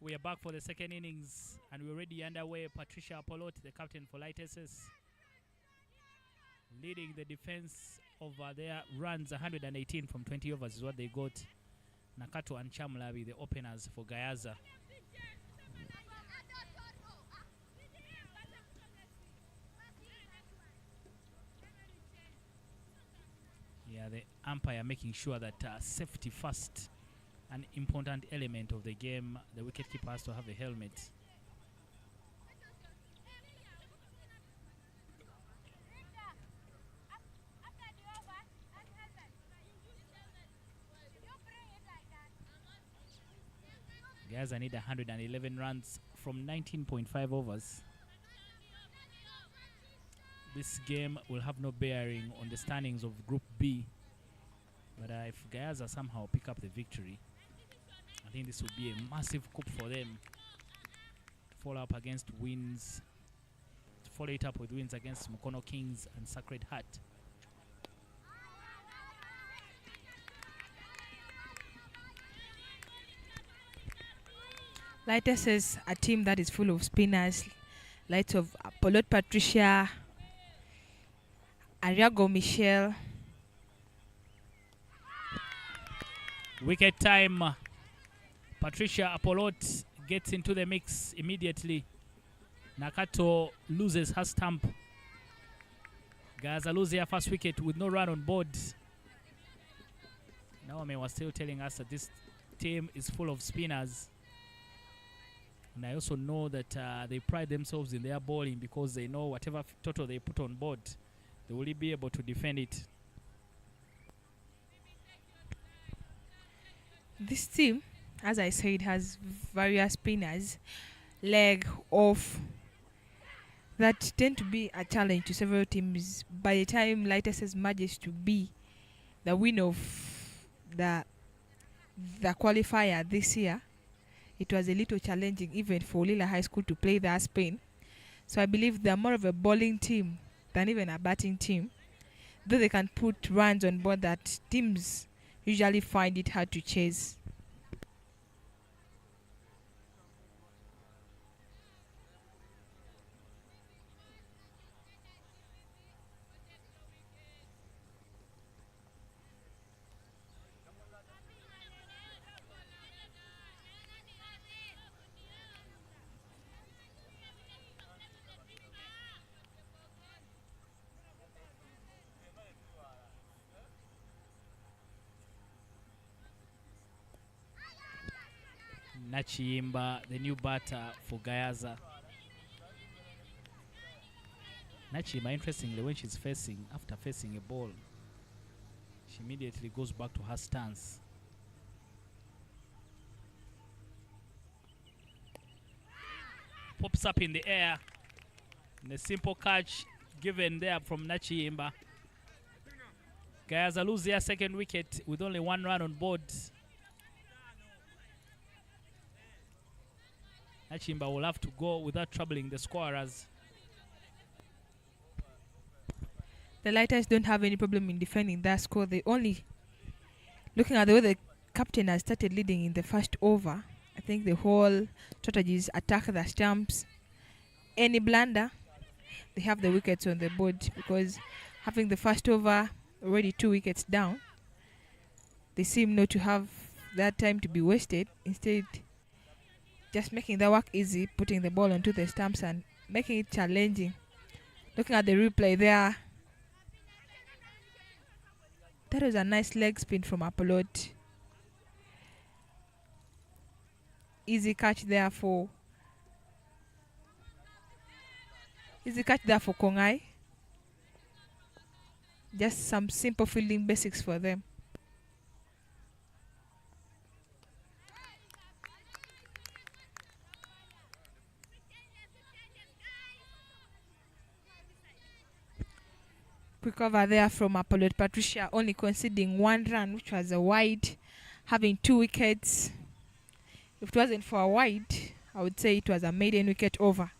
We are back for the second innings and we're already underway. Patricia Apolot, the captain for Light SS, leading the defense over their runs. 118 from 20 overs is what they got. Nakato and Chamlabi, the openers for Gayaza. Yeah, the umpire making sure that safety first, an important element of the game. The wicketkeeper has to have a helmet. Gayaza need 111 runs from 19.5 overs. This game will have no bearing on the standings of Group B. But if Gayaza somehow pick up the victory, I think this will be a massive coup for them to follow up against wins, to follow it up with wins against Mukono Kings and Sacred Heart. Lighters is a team that is full of spinners, likes of Apollo Patricia, Ariago Michelle. Wicket time. Patricia Apolot gets into the mix immediately. Nakato loses her stump. Gayaza loses their first wicket with no run on board. Naomi was still telling us that this team is full of spinners. And I also know that they pride themselves in their bowling because they know whatever total they put on board, they will be able to defend it. This team, as I said, has various spinners, leg, off, that tend to be a challenge to several teams. By the time Lighters manages to be the winner of the qualifier this year, it was a little challenging even for Lila High School to play their spin. So I believe they're more of a bowling team than even a batting team. Though they can put runs on board that teams usually find it hard to chase. Nachiimba, the new batter for Gayaza. Nachiimba, interestingly, when she's after facing a ball, she immediately goes back to her stance. Pops up in the air. And a simple catch given there from Nachiimba. Gayaza lose their second wicket with only one run on board. Nachimba will have to go without troubling the scorers. The Lighters don't have any problem in defending that score. They only, looking at the way the captain has started leading in the first over, I think the whole strategy is attack the stumps. Any blunder, they have the wickets on the board, because having the first over already 2 wickets down, they seem not to have that time to be wasted. Instead, just making the work easy, putting the ball onto the stumps and making it challenging. Looking at the replay there, that was a nice leg spin from Apolot. Easy catch there for Kongai. Just some simple fielding basics for them. Quick over there from Apollo Patricia, only conceding 1 run, which was a wide, having 2 wickets. If it wasn't for a wide, I would say it was a maiden wicket over.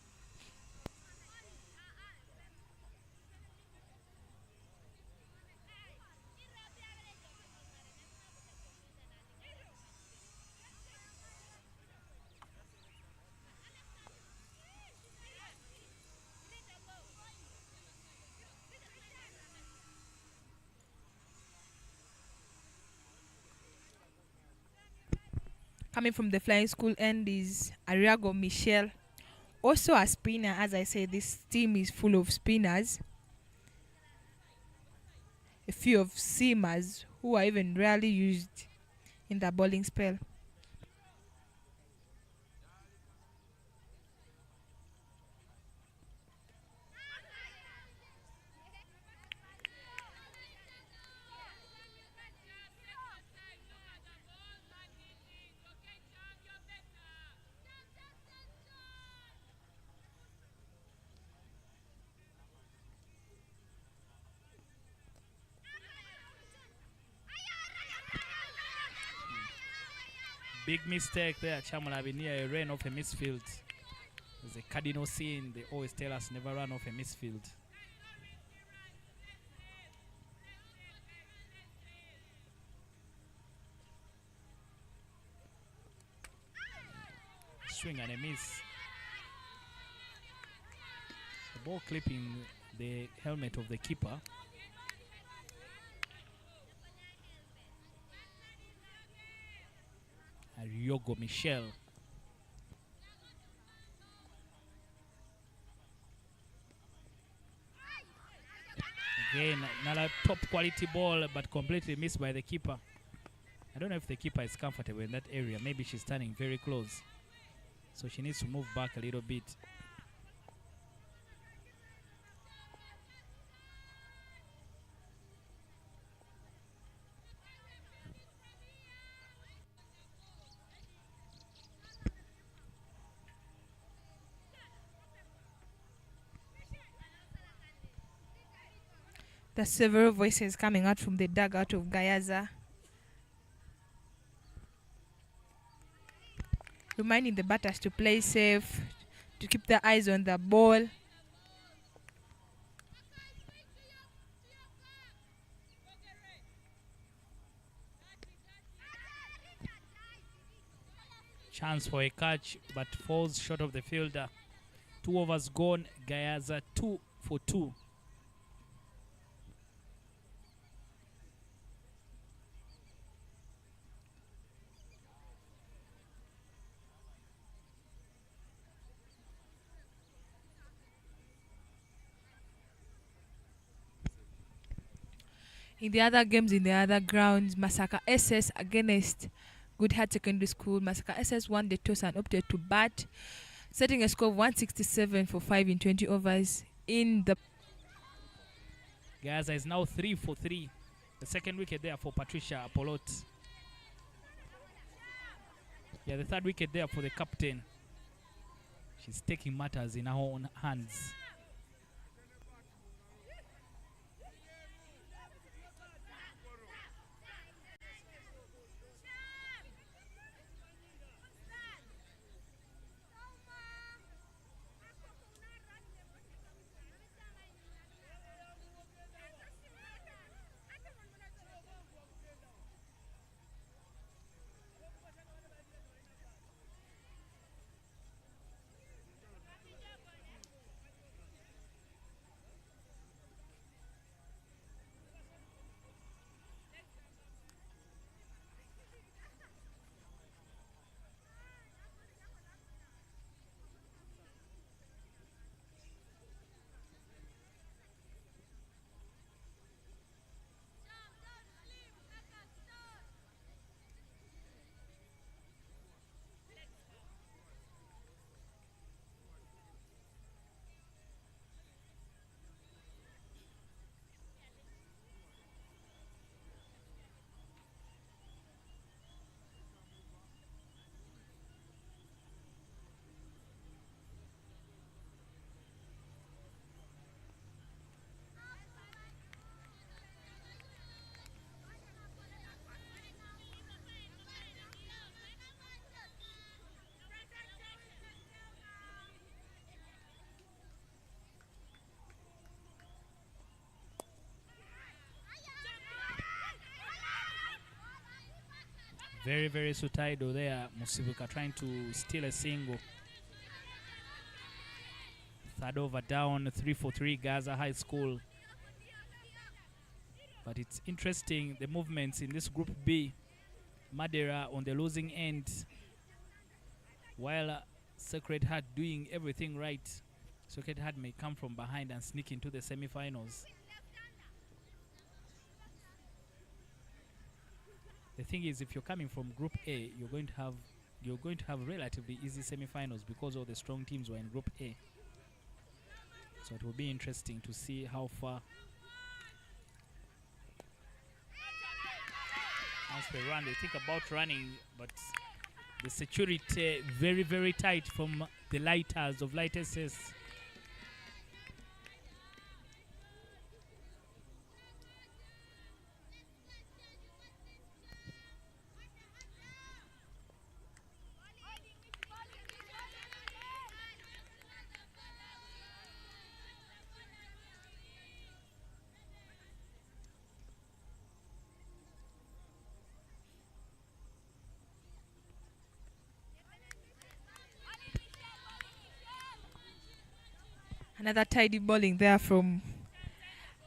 Coming from the flying school end is Ariago Michelle. Also a spinner. As I said, this team is full of spinners. A few of seamers who are even rarely used in the bowling spell. Big mistake there. Chamulabi near a run off a misfield. There's a cardinal sin. They always tell us never run off a misfield. Swing and a miss. The ball clipping the helmet of the keeper. Ariogo Michel. Again, another top quality ball, but completely missed by the keeper. I don't know if the keeper is comfortable in that area. Maybe she's standing very close, so she needs to move back a little bit. There's several voices coming out from the dugout of Gayaza, reminding the batters to play safe, to keep their eyes on the ball. Chance for a catch, but falls short of the fielder. 2 overs gone. Gayaza 2 for 2. In the other games, in the other grounds, Masaka SS against Good Heart Secondary School. Masaka SS won the toss and opted to bat, setting a score of 167 for 5 in 20 overs. In the Gayaza is now 3 for 3. The second wicket there for Patricia Apolot. Yeah, the third wicket there for the captain. She's taking matters in her own hands. Very, very Sutaido there. Musibuka trying to steal a single. Third over down, 3 for 3, Gayaza High School. But it's interesting, the movements in this Group B. Madeira on the losing end While Sacred Heart doing everything right, Sacred Heart may come from behind and sneak into the semi-finals. The thing is, if you're coming from Group A, you're going to have relatively easy semi-finals because all the strong teams were in Group A. So it will be interesting to see how far. Once they run, they think about running, but the security very, very tight from the lighters of Light SS. Another tidy bowling there from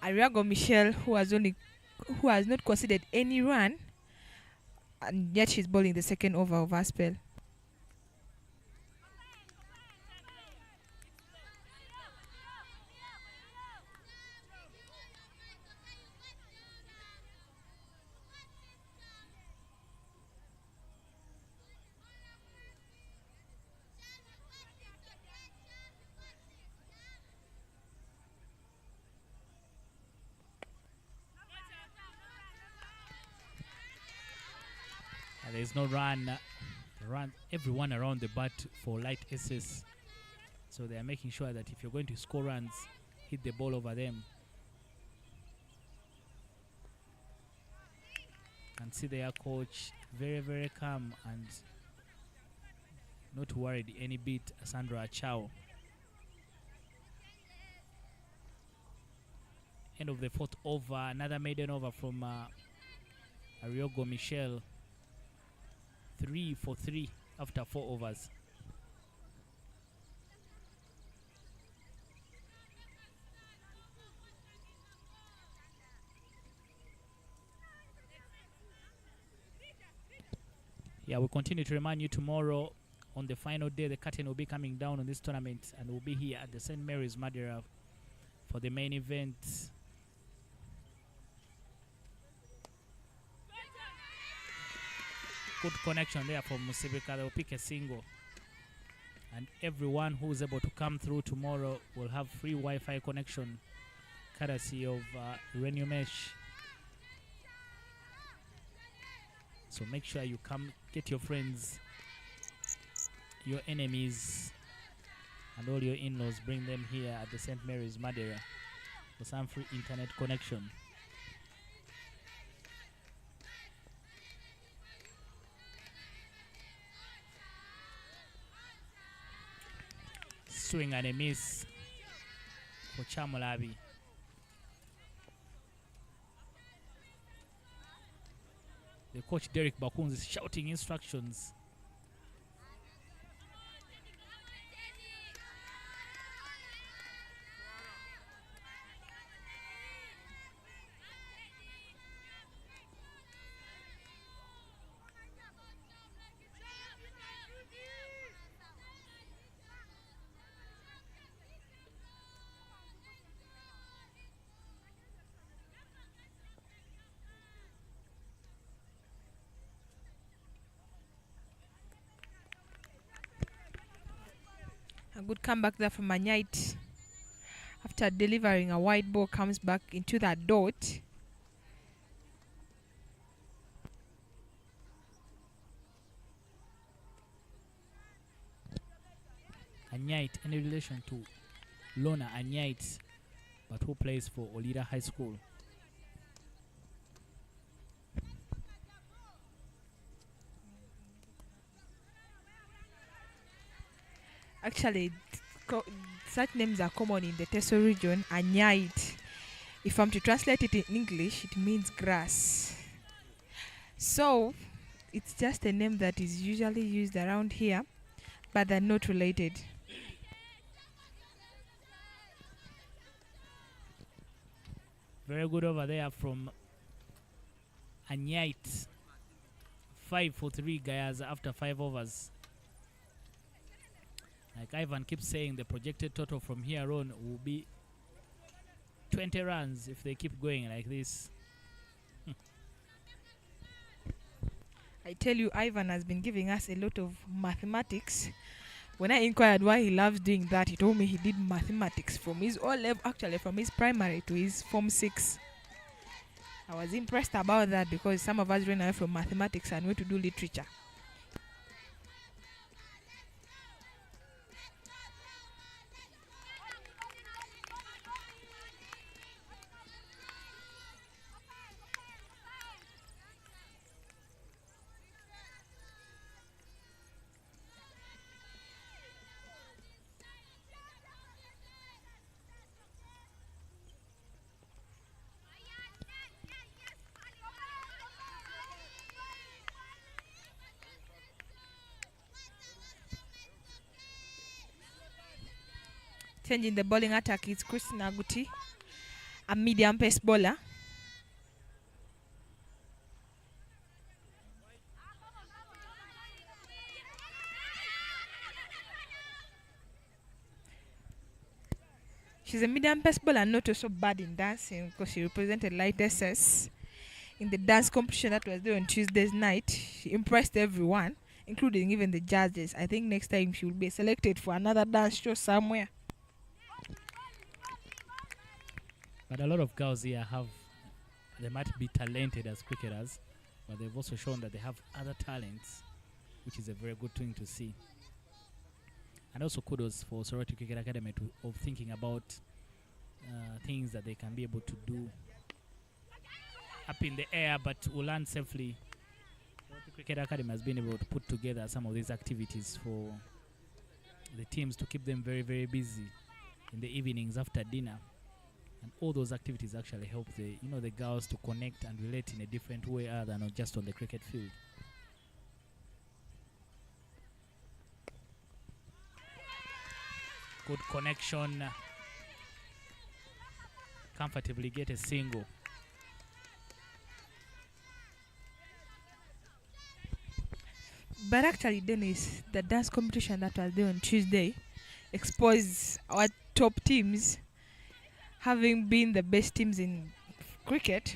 Ariago Michelle, who has not conceded any run, and yet she's bowling the second over of her spell. There's no run. Everyone around the bat for Light SS. So they are making sure that if you're going to score runs, hit the ball over them. And see their coach very, very calm and not worried any bit, Sandra Achao. End of the fourth over, another maiden over from Ariogo Michelle. 3 for 3 after 4 overs. Yeah, we'll continue to remind you tomorrow on the final day the curtain will be coming down on this tournament, and we'll be here at the St. Mary's Madeira for the main event. Good connection there from Musibika. They'll pick a single. And everyone who's able to come through tomorrow will have free Wi-Fi connection courtesy of Renew Mesh. So make sure you come, get your friends, your enemies, and all your in-laws. Bring them here at the St. Mary's Madeira for some free internet connection. Swing and a miss for Chamulabi. The coach Derek Bakuns is shouting instructions. A good comeback there from Manyite. After delivering a wide ball, comes back into that dot. Anyite, any relation to Lona Anyite, but who plays for Olida High School. Actually, such names are common in the Teso region. Anyite, if I'm to translate it in English, it means grass. So it's just a name that is usually used around here, but they're not related. Very good over there from Anyite. 5 for 3 Gayaza after 5 overs. Like Ivan keeps saying, the projected total from here on will be 20 runs if they keep going like this. I tell you, Ivan has been giving us a lot of mathematics. When I inquired why he loves doing that, he told me he did mathematics from his O level, actually from his primary to his Form 6. I was impressed about that because some of us ran away from mathematics and went to do literature. Changing the bowling attack is Christina Aguti, a medium pace bowler. She's a medium pace bowler, not also bad in dancing because she represented Light SS in the dance competition that was there on Tuesday's night. She impressed everyone, including even the judges. I think next time she will be selected for another dance show somewhere. But a lot of girls here they might be talented as cricketers, but they've also shown that they have other talents, which is a very good thing to see. And also kudos for Sorority Cricket Academy of thinking about things that they can be able to do up in the air, but will land safely. Sorority Cricket Academy has been able to put together some of these activities for the teams to keep them very, very busy in the evenings after dinner. And all those activities actually help the girls to connect and relate in a different way other than just on the cricket field. Good connection. Comfortably get a single. But actually, Dennis, the dance competition that was there on Tuesday exposed our top teams, having been the best teams in cricket.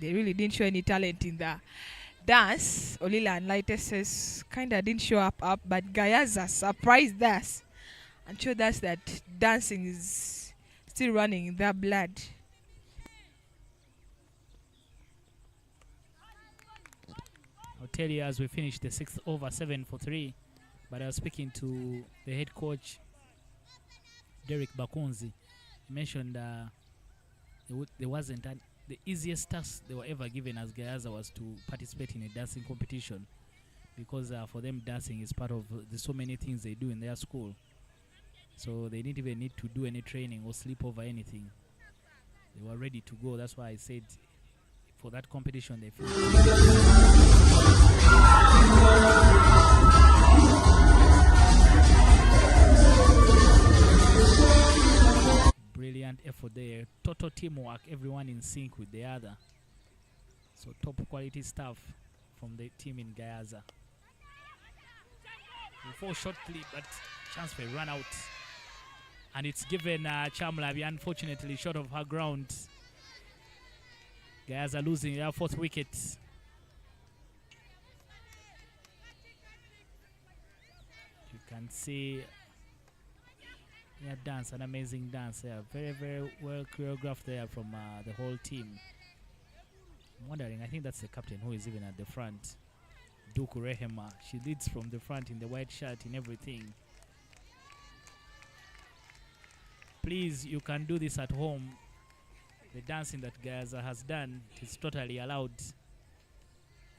They really didn't show any talent in the dance. Olila and Light SS kind of didn't show up, but GAYAZA surprised us and showed us that dancing is still running in their blood. I'll tell you as we finish the 6th over 7 for 3, but I was speaking to the head coach, Derek Bakunzi. He mentioned there wasn't the easiest task they were ever given as GAYAZA was to participate in a dancing competition, because for them dancing is part of the so many things they do in their school. So they didn't even need to do any training or sleep over anything. They were ready to go. That's why I said for that competition they feel brilliant effort there. Total teamwork, everyone in sync with the other. So top quality stuff from the team in GAYAZA. We fall shortly, but chance for a run out. And it's given Chamlabi, unfortunately, short of her ground. GAYAZA losing their 4th wicket. You can see their dance, an amazing dance there. Very, very well choreographed there from the whole team. I'm wondering, I think that's the captain who is even at the front. Duku Rehema. She leads from the front in the white shirt in everything. Please, you can do this at home. The dancing that GAYAZA has done is totally allowed.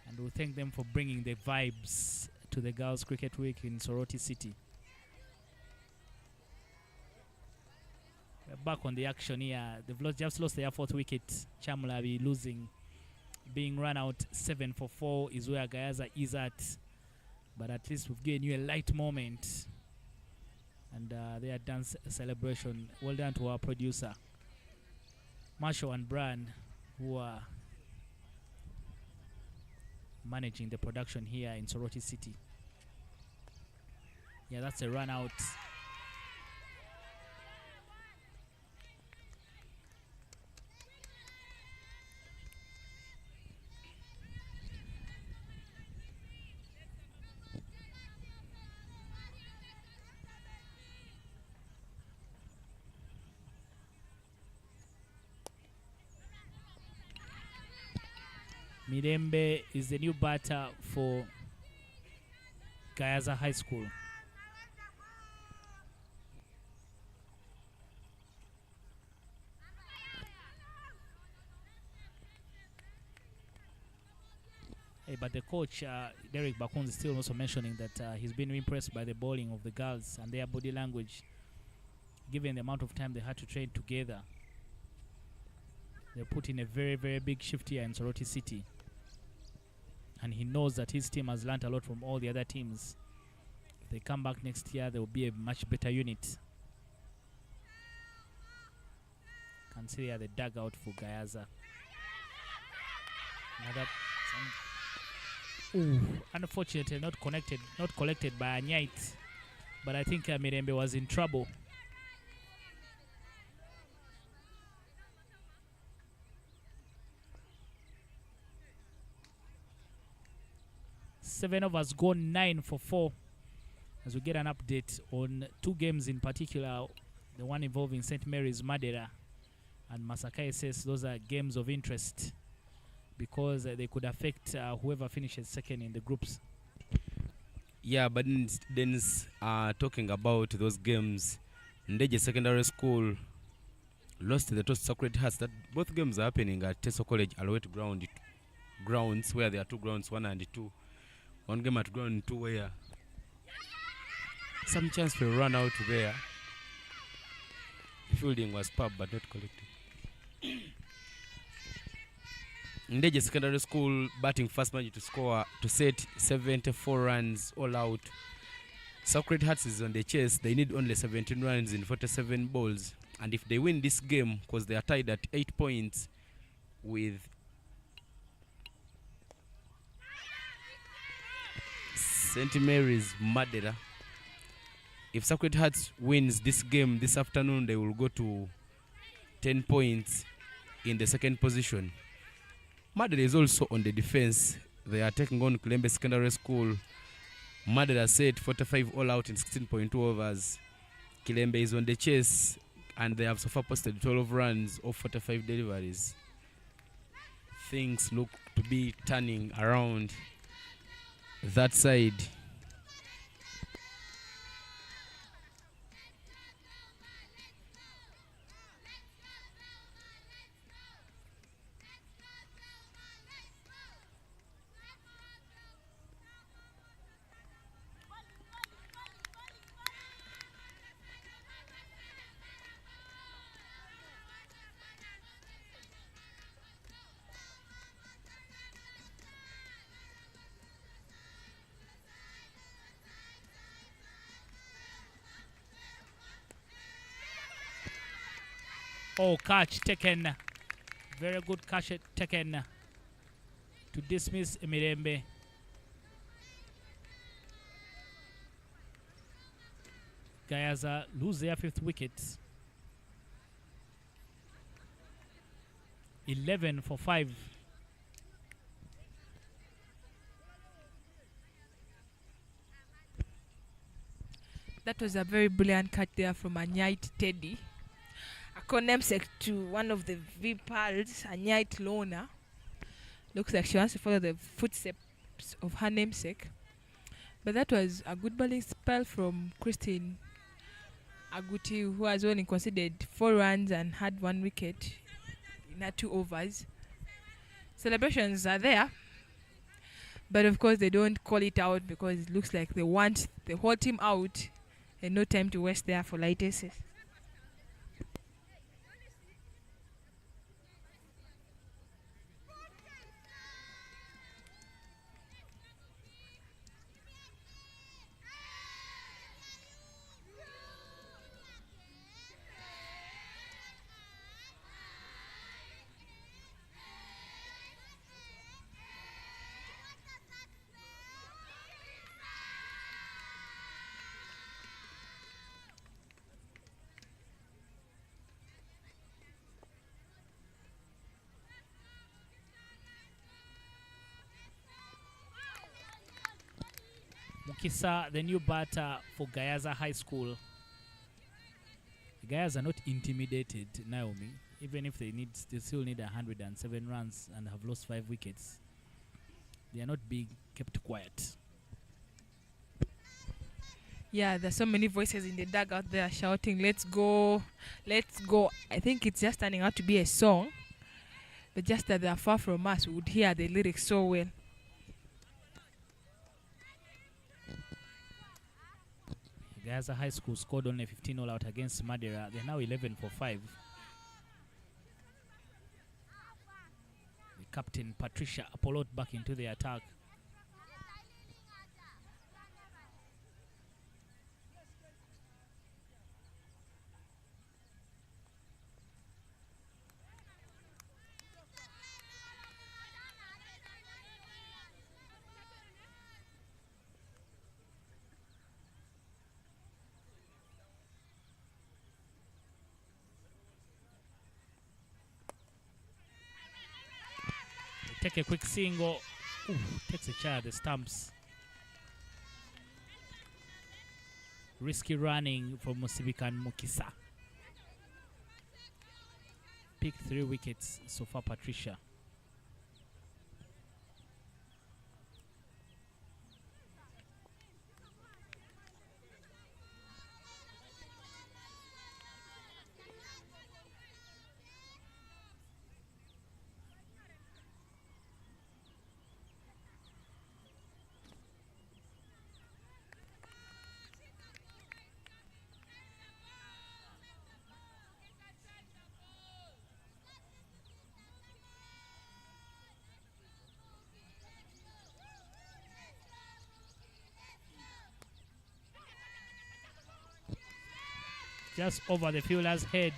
And we'll thank them for bringing the vibes to the Girls Cricket Week in Soroti City. We're back on the action here. They've just lost their 4th wicket. Chamlabi losing, being run out 7 for 4 is where GAYAZA is at. But at least we've given you a light moment. And their dance celebration. Well done to our producer, Marshall and Brian, who are managing the production here in Soroti City. Yeah, that's a run out. Mirembe is the new batter for GAYAZA High School. Hey, but the coach, Derek Bakun, is still also mentioning that he's been impressed by the bowling of the girls and their body language, given the amount of time they had to train together. They put in a very, very big shift here in Soroti City. And he knows that his team has learned a lot from all the other teams. If they come back next year, they will be a much better unit. Can see here the dugout for GAYAZA. Another... Ooh, unfortunately not collected by Anyait, but I think Mirembe was in trouble. Seven overs gone, 9 for 4. As we get an update on two games in particular, the one involving St. Mary's Madeira and Masaka SS. Those are games of interest, because they could affect whoever finishes second in the groups. Yeah, but then talking about those games, Ndeje Secondary School lost to the Toast Sacred Hearts. That both games are happening at Teso College Alouette grounds, where there are two grounds, 1 and 2. One game at ground 2 where some chance to run out there. Fielding was pub but not collected. Ndeje Secondary School batting first match to set 74 runs all out. Sacred Hearts is on the chase. They need only 17 runs in 47 balls, and if they win this game, because they are tied at 8 points with St. Mary's Madeira, if Sacred Hearts wins this game this afternoon, they will go to 10 points in the second position. Madeira is also on the defense. They are taking on Kilembe Secondary School. Madeira set 45 all out in 16.2 overs. Kilembe is on the chase, and they have so far posted 12 runs of 45 deliveries. Things look to be turning around that side. Oh, catch taken. Very good catch taken to dismiss Mirembe. GAYAZA lose their 5th wicket. 11 for 5. That was a very brilliant catch there from Anyait Teddy. A namesake to one of the VPALs, Anyait Lona. Looks like she wants to follow the footsteps of her namesake. But that was a good bowling spell from Christine Aguti, who has only conceded 4 runs and had 1 wicket in her 2 overs. Celebrations are there, but of course they don't call it out because it looks like they want the whole team out and no time to waste there for light SS. Mukisa, the new batter for GAYAZA High School. The Gayas are not intimidated, Naomi. Even if they still need 107 runs and have lost 5 wickets, they are not being kept quiet. Yeah, there's so many voices in the dugout there shouting, "Let's go, let's go." I think it's just turning out to be a song, but just that they are far from us, we would hear the lyrics so well. GAYAZA High School scored only 15 all out against Madeira. They're now 11 for 5. The captain, Patricia Apollo, back into the attack. Take a quick single. Ooh, takes a shot, the stumps. Risky running from Musibika and Mukisa. Picked 3 wickets so far, Patricia. Just over the fielder's head.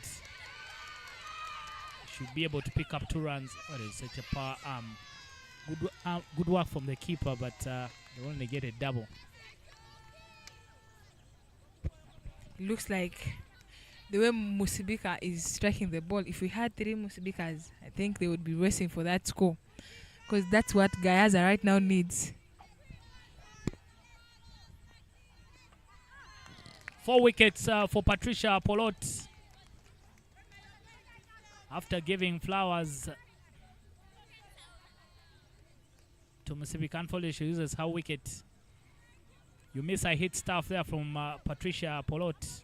Should be able to pick up 2 runs. What is such a power arm? Good work from the keeper, but they only get a double. It looks like the way Musibika is striking the ball, if we had 3 Musibikas, I think they would be racing for that score. Because that's what GAYAZA right now needs. 4 wickets for Patricia Polot. After giving flowers to Musibika, unfortunately she uses her wicket. You miss a hit stuff there from Patricia Polot.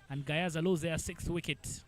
And GAYAZA lose their 6th wicket.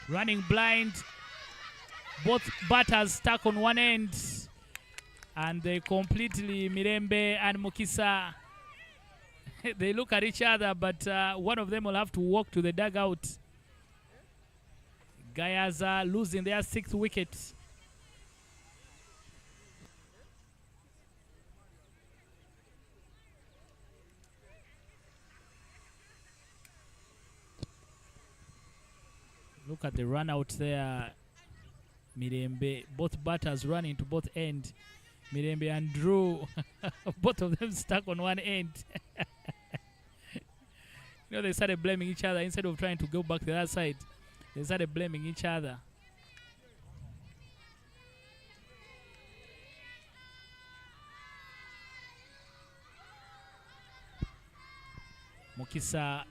Running blind. Both batters stuck on one end. And they completely, Mirembe and Mukisa, they look at each other, but one of them will have to walk to the dugout. GAYAZA losing their 6th wicket. Look at the run out there. Mirembe, both batters running to both ends. Mirembe and Drew, both of them stuck on one end. You know, they started blaming each other instead of trying to go back to the other side. They started blaming each other. Mukisa,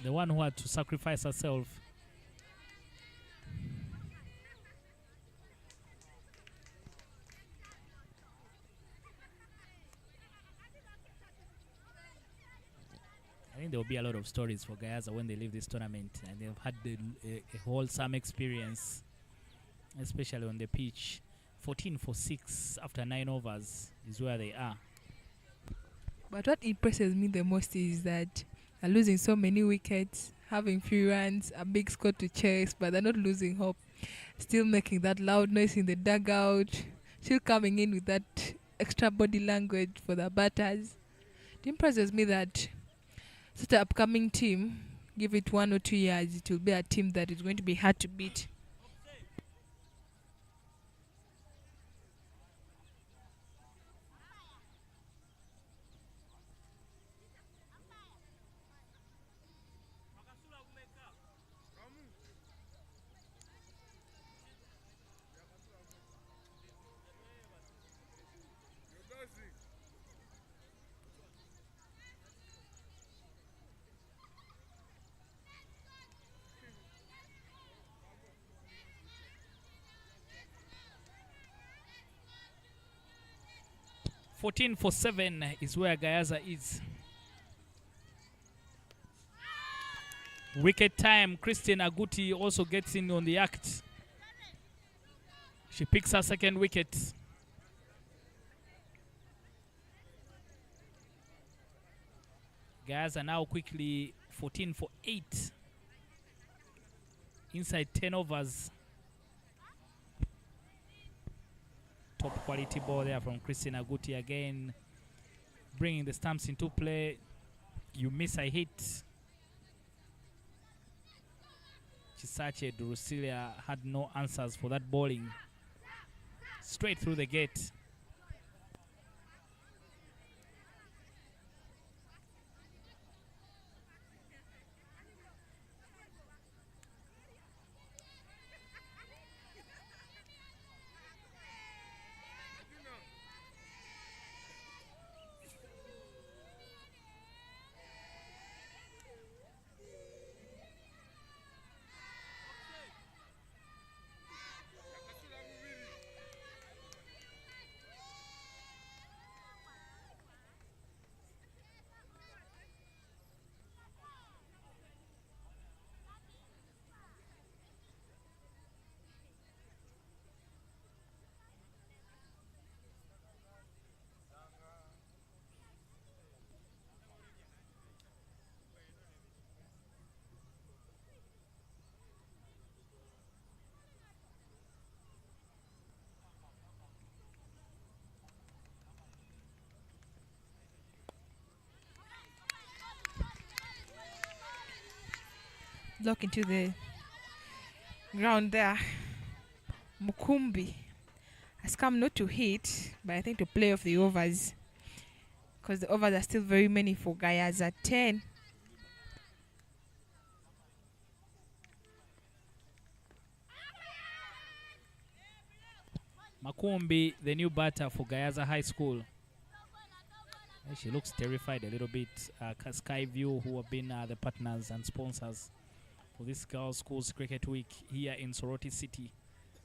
the one who had to sacrifice herself. I think there will be a lot of stories for GAYAZA when they leave this tournament, and they've had a wholesome experience, especially on the pitch. 14 for 6 after 9 overs is where they are. But what impresses me the most is that they're losing so many wickets, having few runs, a big score to chase, but they're not losing hope. Still making that loud noise in the dugout, still coming in with that extra body language for the batters. It impresses me that such an upcoming team, give it 1 or 2 years, it will be a team that is going to be hard to beat. $14 for 7 is where Gayaza is. Wicket time. Christine Aguti also gets in on the act. She picks her second wicket. Gayaza now quickly 14 for 8. Inside 10 overs. Top quality ball there from Christina Aguti again. Bringing the stumps into play. You miss a hit. Chisache Durusilia had no answers for that bowling. Straight through the gate. Block into the ground there. Mukumbi has come not to hit, but I think to play off the overs, because the overs are still very many for Gayaza. 10. Makumbi, the new batter for Gayaza High School. She looks terrified a little bit. Skyview, who have been the partners and sponsors for this Girls Schools Cricket Week here in Soroti City.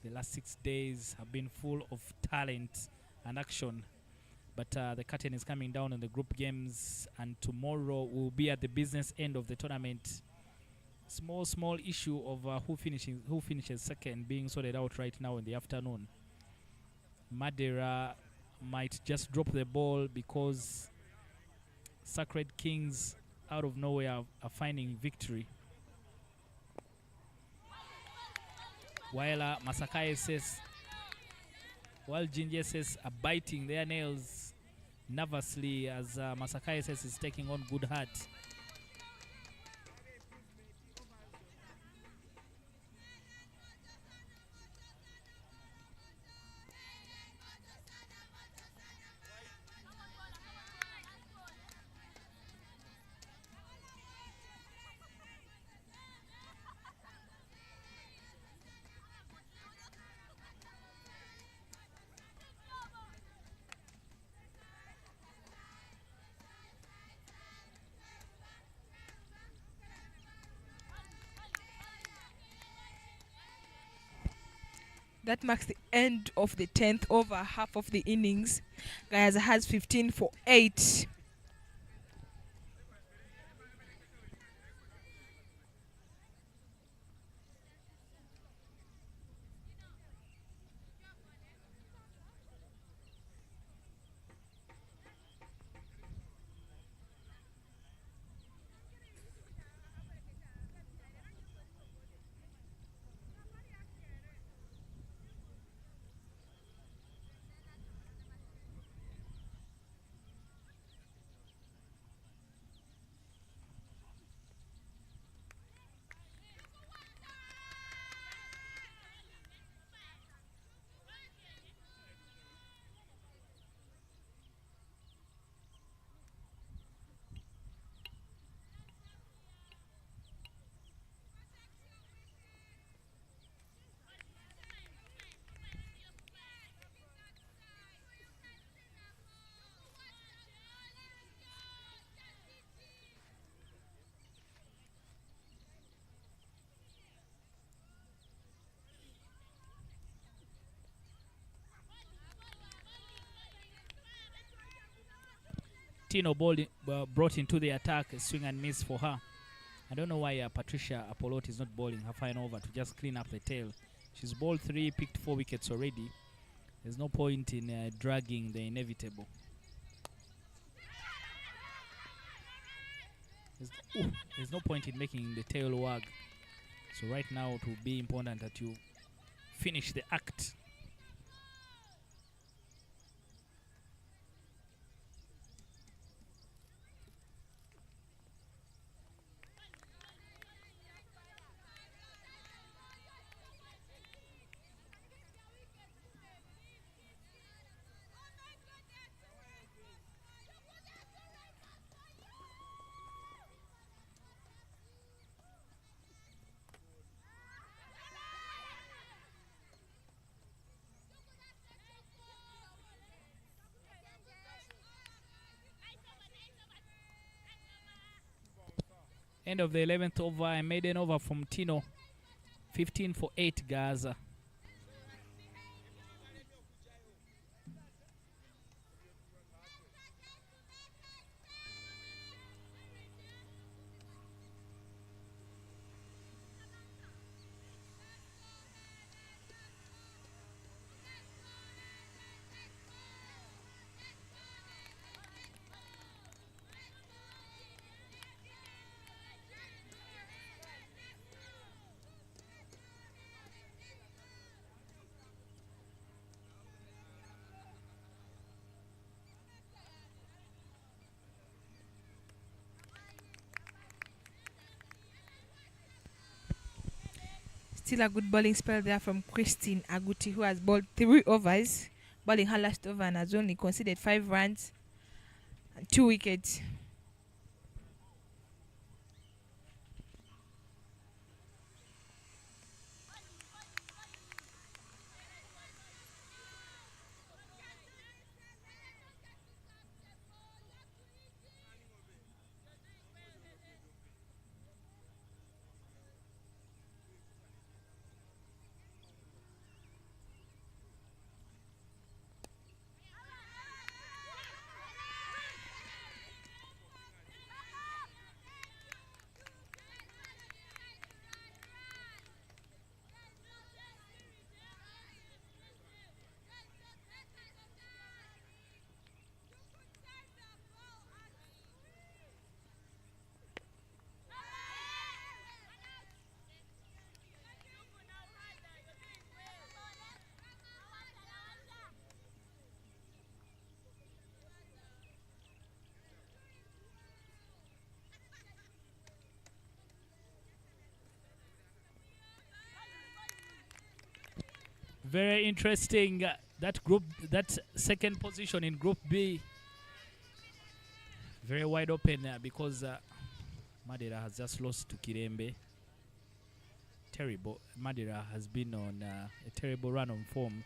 The last 6 days have been full of talent and action. But the curtain is coming down on the group games, and tomorrow we'll be at the business end of the tournament. Small issue of who finishes second being sorted out right now in the afternoon. Madeira might just drop the ball because Sacred Kings out of nowhere are finding victory. While Masakai says, while Ginger says are biting their nails nervously as Masakai says is taking on good heart. That marks the end of the 10th over, half of the innings. Gayaza has 15 for 8. Tino brought into the attack, a swing and miss for her. I don't know why Patricia Apollotti is not bowling her final over to just clean up the tail. She's bowled 3, picked 4 wickets already. There's no point in dragging the inevitable. There's no point in making the tail wag. So right now it will be important that you finish the act. End of the 11th over, a maiden over from Tino. 15 for 8, Gaza. Still a good bowling spell there from Christine Aguti, who has bowled 3 overs, bowling her last over and has only conceded 5 runs and 2 wickets. Very interesting. That second position in Group B, very wide open because Madeira has just lost to Kirembe. Terrible. Madeira has been on a terrible run of form.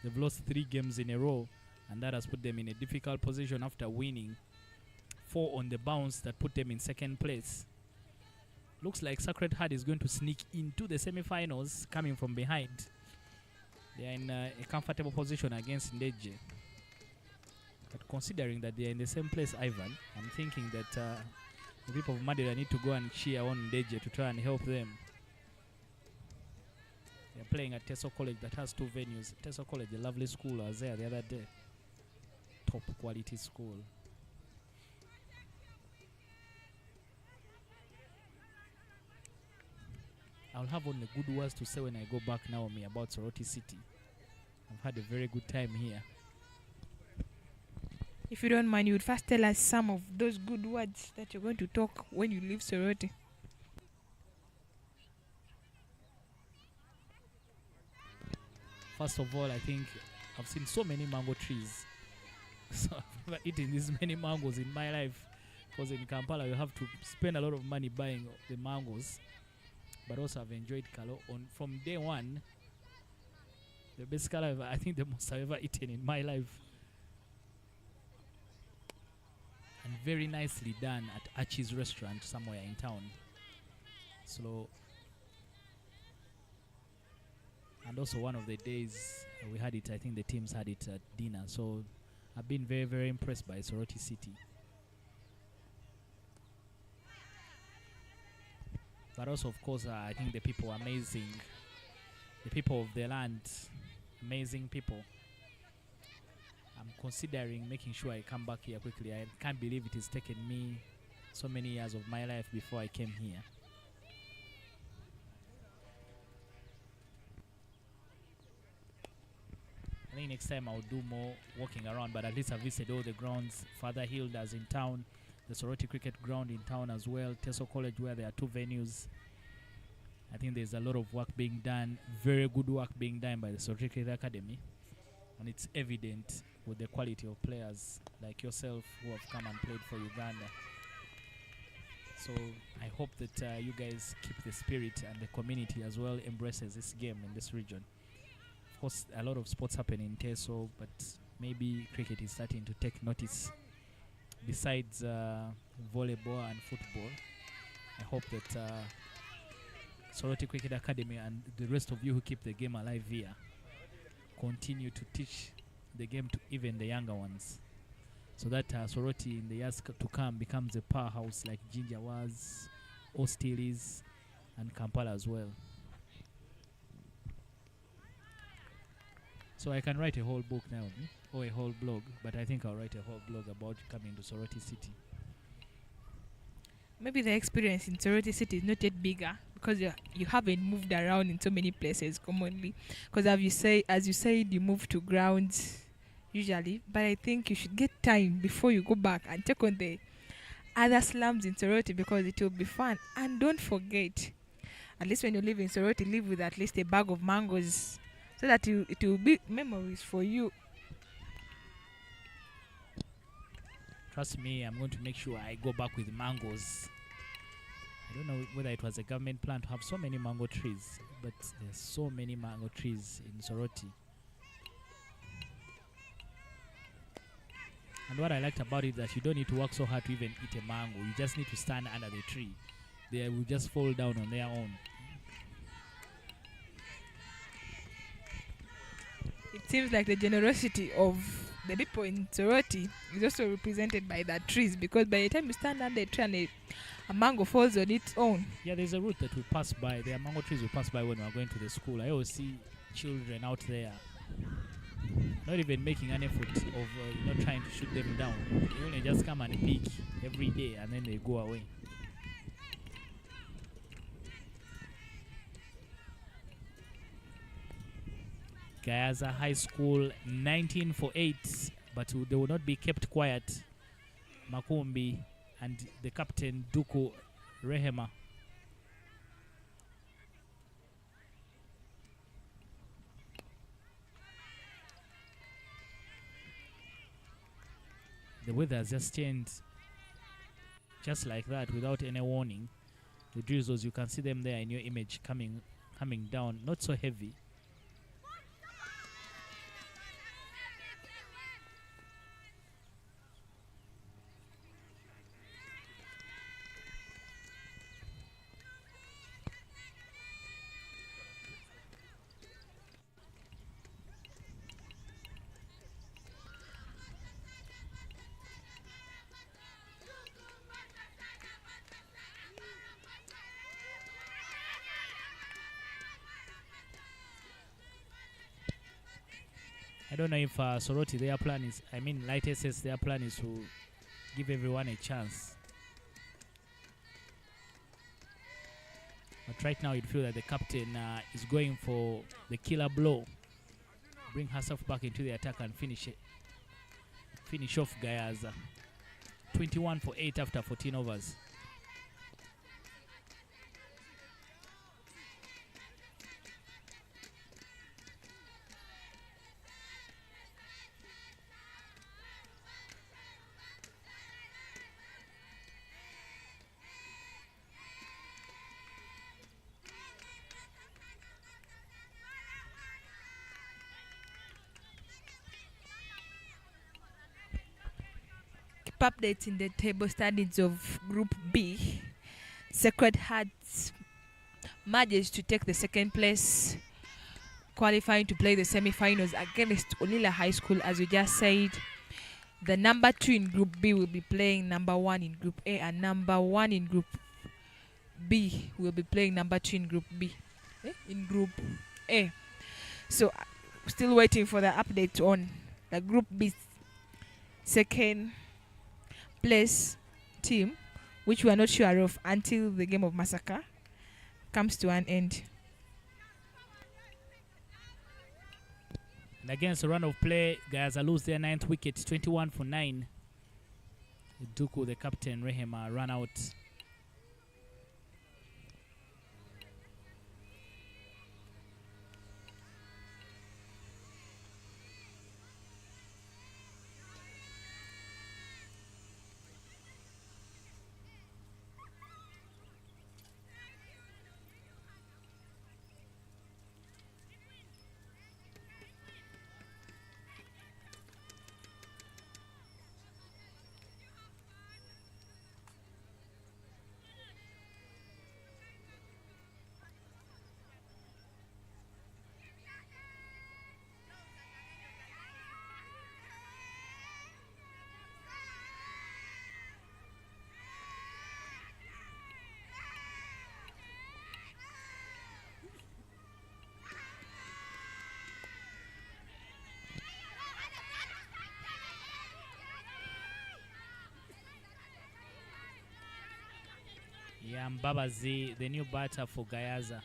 They've lost 3 games in a row, and that has put them in a difficult position after winning 4 on the bounce that put them in second place. Looks like Sacred Heart is going to sneak into the semi-finals coming from behind. They are in a comfortable position against Ndeje. But considering that they are in the same place, Ivan, I'm thinking that the people of Madeira need to go and cheer on Ndeje to try and help them. They are playing at Teso College that has 2 venues. Teso College, a lovely school, I was there the other day. Top quality school. I'll have only good words to say when I go back, Naomi, about Soroti City. I've had a very good time here. If you don't mind, you would first tell us some of those good words that you're going to talk when you leave Soroti. First of all, I think I've seen so many mango trees. So I've never eaten this many mangoes in my life. Because in Kampala, you have to spend a lot of money buying the mangoes. But also I've enjoyed Kalo from day one. The best Kalo I think the most I've ever eaten in my life. And very nicely done at Archie's restaurant somewhere in town. So, and also one of the days we had it, I think the teams had it at dinner. So I've been very, very impressed by Soroti City. But also, of course, I think the people are amazing. The people of the land, amazing people. I'm considering making sure I come back here quickly. I can't believe it has taken me so many years of my life before I came here. I think next time I'll do more walking around, but at least I've visited all the grounds. Father Hilda's in town, the Sorority Cricket Ground in town as well, Teso College where there are 2 venues. I think there's a lot of work being done, very good work being done by the Sorority Cricket Academy. And it's evident with the quality of players like yourself who have come and played for Uganda. So I hope that you guys keep the spirit and the community as well embraces this game in this region. Of course, a lot of sports happen in Teso, but maybe cricket is starting to take notice. Besides volleyball and football, I hope that Sorority Cricket Academy and the rest of you who keep the game alive here continue to teach the game to even the younger ones, so that Sorority in the years to come becomes a powerhouse like Jinja was, Ostil is, and Kampala as well. So I can write a whole book now, or a whole blog, but I think I'll write a whole blog about coming to Sorority City. Maybe the experience in Sorority City is not yet bigger because you haven't moved around in so many places commonly. Because as you said, you move to grounds usually, but I think you should get time before you go back and check on the other slums in Sorority because it will be fun. And don't forget, at least when you live in Sorority, live with at least a bag of mangoes so that it will be memories for you. Trust me, I'm going to make sure I go back with mangoes. I don't know whether it was a government plan to have so many mango trees, but there's so many mango trees in Sorority. And what I liked about it is that you don't need to work so hard to even eat a mango. You just need to stand under the tree. They will just fall down on their own. It seems like the generosity of the people in Sorority is also represented by the trees, because by the time you stand under a tree and a mango falls on its own. Yeah, there's a route that we pass by. There are mango trees we pass by when we're going to the school. I always see children out there not even making an effort of not trying to shoot them down. They only just come and peek every day and then they go away. GAYAZA High School 19 for 8, but they will not be kept quiet. Makumbi and the captain Duku Rehema. The weather has just changed just like that without any warning. The drizzles, you can see them there in your image coming down, not so heavy. I don't know if Sorority, their plan is, I mean Light SS, their plan is to give everyone a chance. But right now you'd feel that the captain is going for the killer blow. Bring herself back into the attack and finish off GAYAZA. 21 for 8 after 14 overs. Updates in the table standings of Group B. Sacred Hearts managed to take the second place, qualifying to play the semi-finals against Olila High School, as we just said. The number 2 in Group B will be playing number 1 in Group A, and number 1 in Group B will be playing number 2 in Group B. In Group A. So, still waiting for the update on the Group B second place team, which we are not sure of until the game of Masaka comes to an end. And against the run of play, Gayaza lose their 9th wicket, 21 for 9. Duku, the captain, Rehema, ran out. Yeah, Mbabazi, the new batter for Gayaza.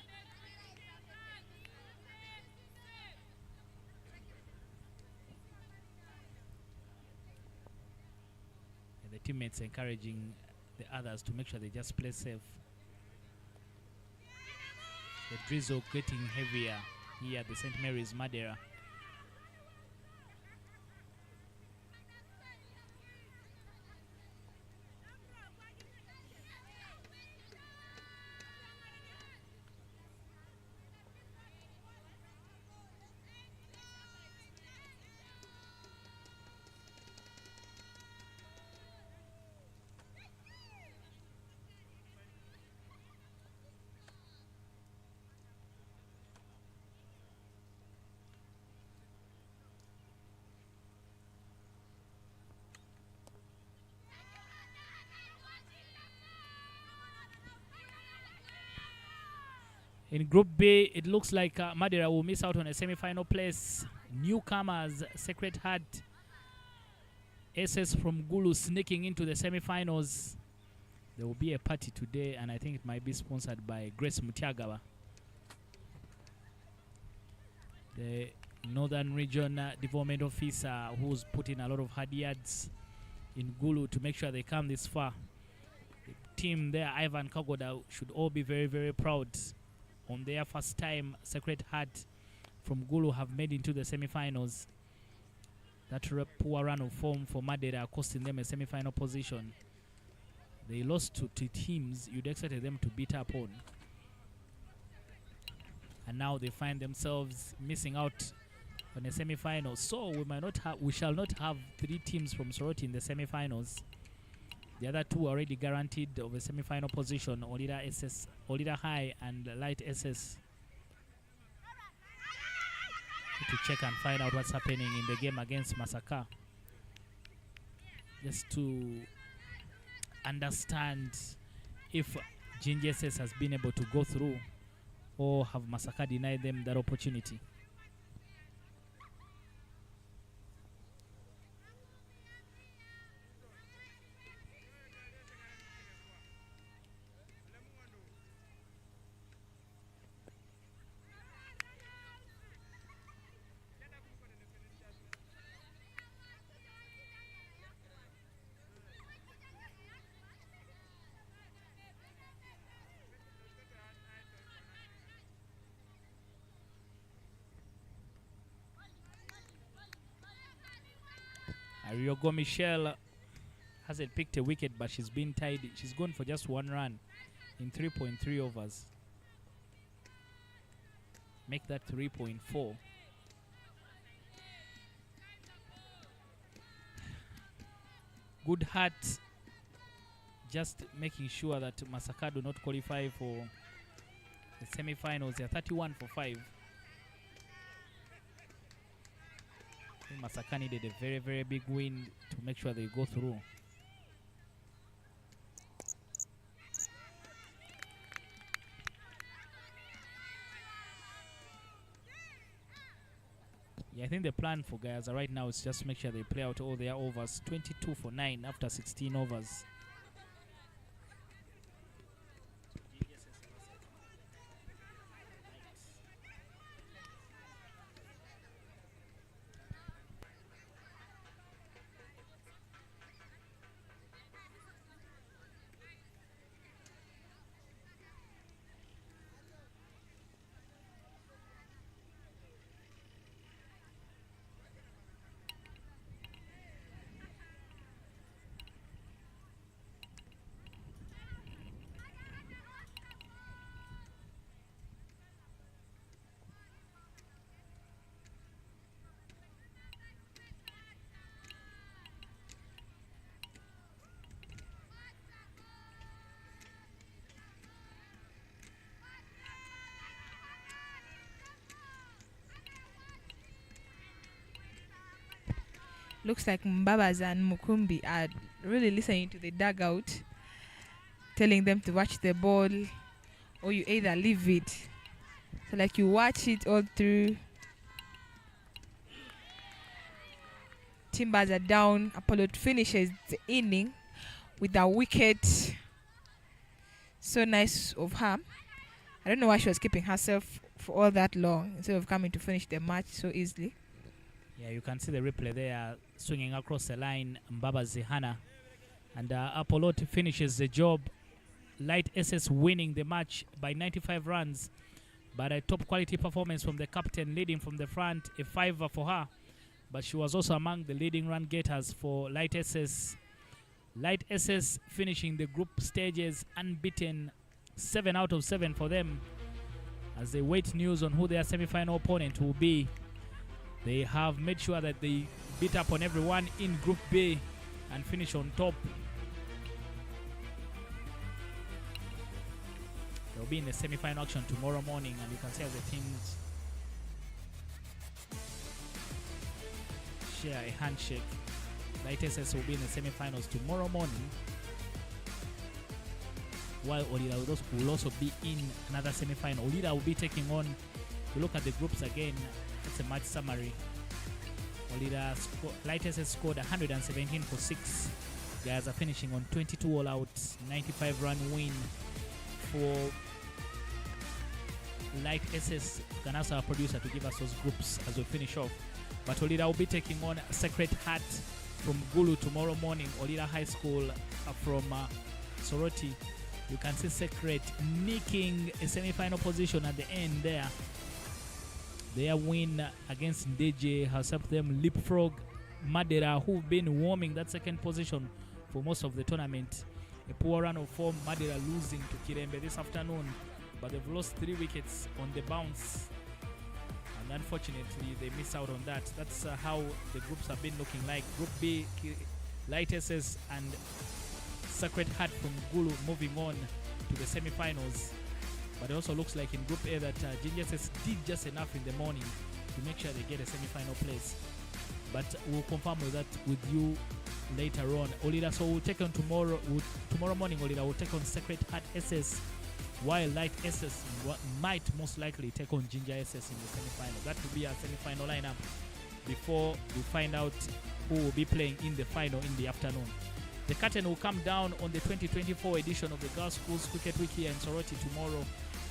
And the teammates encouraging the others to make sure they just play safe. The drizzle getting heavier here at the St. Mary's Madeira. In Group B, it looks like Madeira will miss out on a semi-final place. Newcomers, Sacred Heart, SS from Gulu sneaking into the semi-finals. There will be a party today, and I think it might be sponsored by Grace Mutiagawa, the Northern Region Development Officer, who's put in a lot of hard yards in Gulu to make sure they come this far. The team there, Ivan Kagoda, should all be very, very proud. On their first time, Sacred Heart from Gulu have made into the semi-finals. That poor run of form for Madeira costing them a semi-final position. They lost to teams you'd expect them to beat up on. And now they find themselves missing out on a semi-final. So we shall not have 3 teams from Soroti in the semi-finals. The other 2 are already guaranteed of a semi-final position, Olida SS, Olida High and Light SS. To check and find out what's happening in the game against Masaka. Just to understand if Jinji SS has been able to go through or have Masaka denied them that opportunity. Ariogo Michelle hasn't picked a wicket, but she's been tied. She's gone for just 1 run in 3.3 overs. Make that 3.4. Good Heart just making sure that Masaka do not qualify for the semi-finals. They're 31 for 5. Masaka needed a very, very big win to make sure they go through. Yeah, I think the plan for GAYAZA right now is just to make sure they play out all their overs. 22 for 9 after 16 overs. Looks like Mbabas and Mukumbi are really listening to the dugout, telling them to watch the ball, or you either leave it. So like you watch it all through. Timbers are down. Apollo finishes the inning with a wicket. So nice of her. I don't know why she was keeping herself for all that long instead of coming to finish the match so easily. Yeah, you can see the replay there, swinging across the line, Mbaba Zihana. And Apollo finishes the job. Light SS winning the match by 95 runs. But a top quality performance from the captain, leading from the front, a 5 for her. But she was also among the leading run getters for Light SS. Light SS finishing the group stages unbeaten, 7 out of 7 for them. As they wait news on who their semi-final opponent will be. They have made sure that they beat up on everyone in Group B and finish on top. They'll be in the semi-final action tomorrow morning, and you can see as the teams share a handshake. Light SS will be in the semi-finals tomorrow morning, while Olida will also be in another semi-final. Olida will be taking on, to look at the groups again. It's a match summary. Olida Light SS scored 117 for 6. Guys are finishing on 22 all out, 95 run win for Light SS. You can ask our producer to give us those groups as we finish off. But Olida will be taking on Sacred Heart from Gulu tomorrow morning. Olida High School from Soroti. You can see Sacred nicking a semi-final position at the end there. Their win against Ndeje has helped them leapfrog Madera, who've been warming that second position for most of the tournament. A poor run of form, Madera losing to Kirembe this afternoon, but they've lost 3 wickets on the bounce. And unfortunately, they miss out on that. That's how the groups have been looking like. Group B, Light SS and Sacred Heart from Gulu moving on to the semi-finals. But it also looks like in Group A that Ginger SS did just enough in the morning to make sure they get a semi-final place. But we'll confirm with that with you later on. Olida, so we'll take on tomorrow morning. Olida will take on Sacred Heart SS, while Light SS might most likely take on Ginger SS in the semi-final. That will be our semi-final lineup before we find out who will be playing in the final in the afternoon. The curtain will come down on the 2024 edition of the Girls Schools Cricket Week here in Soroti tomorrow.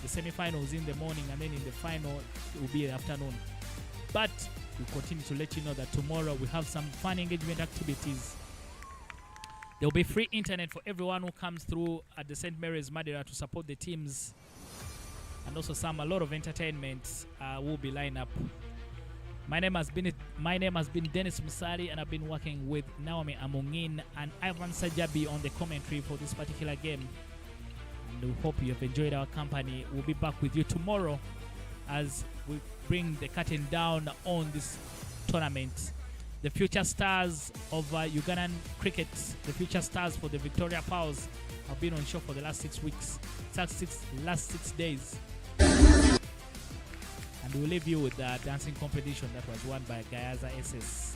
The semi-finals in the morning, and then in the final it will be in the afternoon. But we'll continue to let you know that tomorrow we have some fun engagement activities. There will be free internet for everyone who comes through at the St. Mary's Madeira to support the teams, and also a lot of entertainment will be lined up. My name has been Dennis Musari, and I've been working with Naomi Amungin and Ivan Sajabi on the commentary for this particular game. And we hope you have enjoyed our company. We'll be back with you tomorrow as we bring the curtain down on this tournament. The future stars of Ugandan cricket, the future stars for the Victoria Pals, have been on show for the last 6 weeks, last 6 days. And we'll leave you with the dancing competition that was won by GAYAZA SS.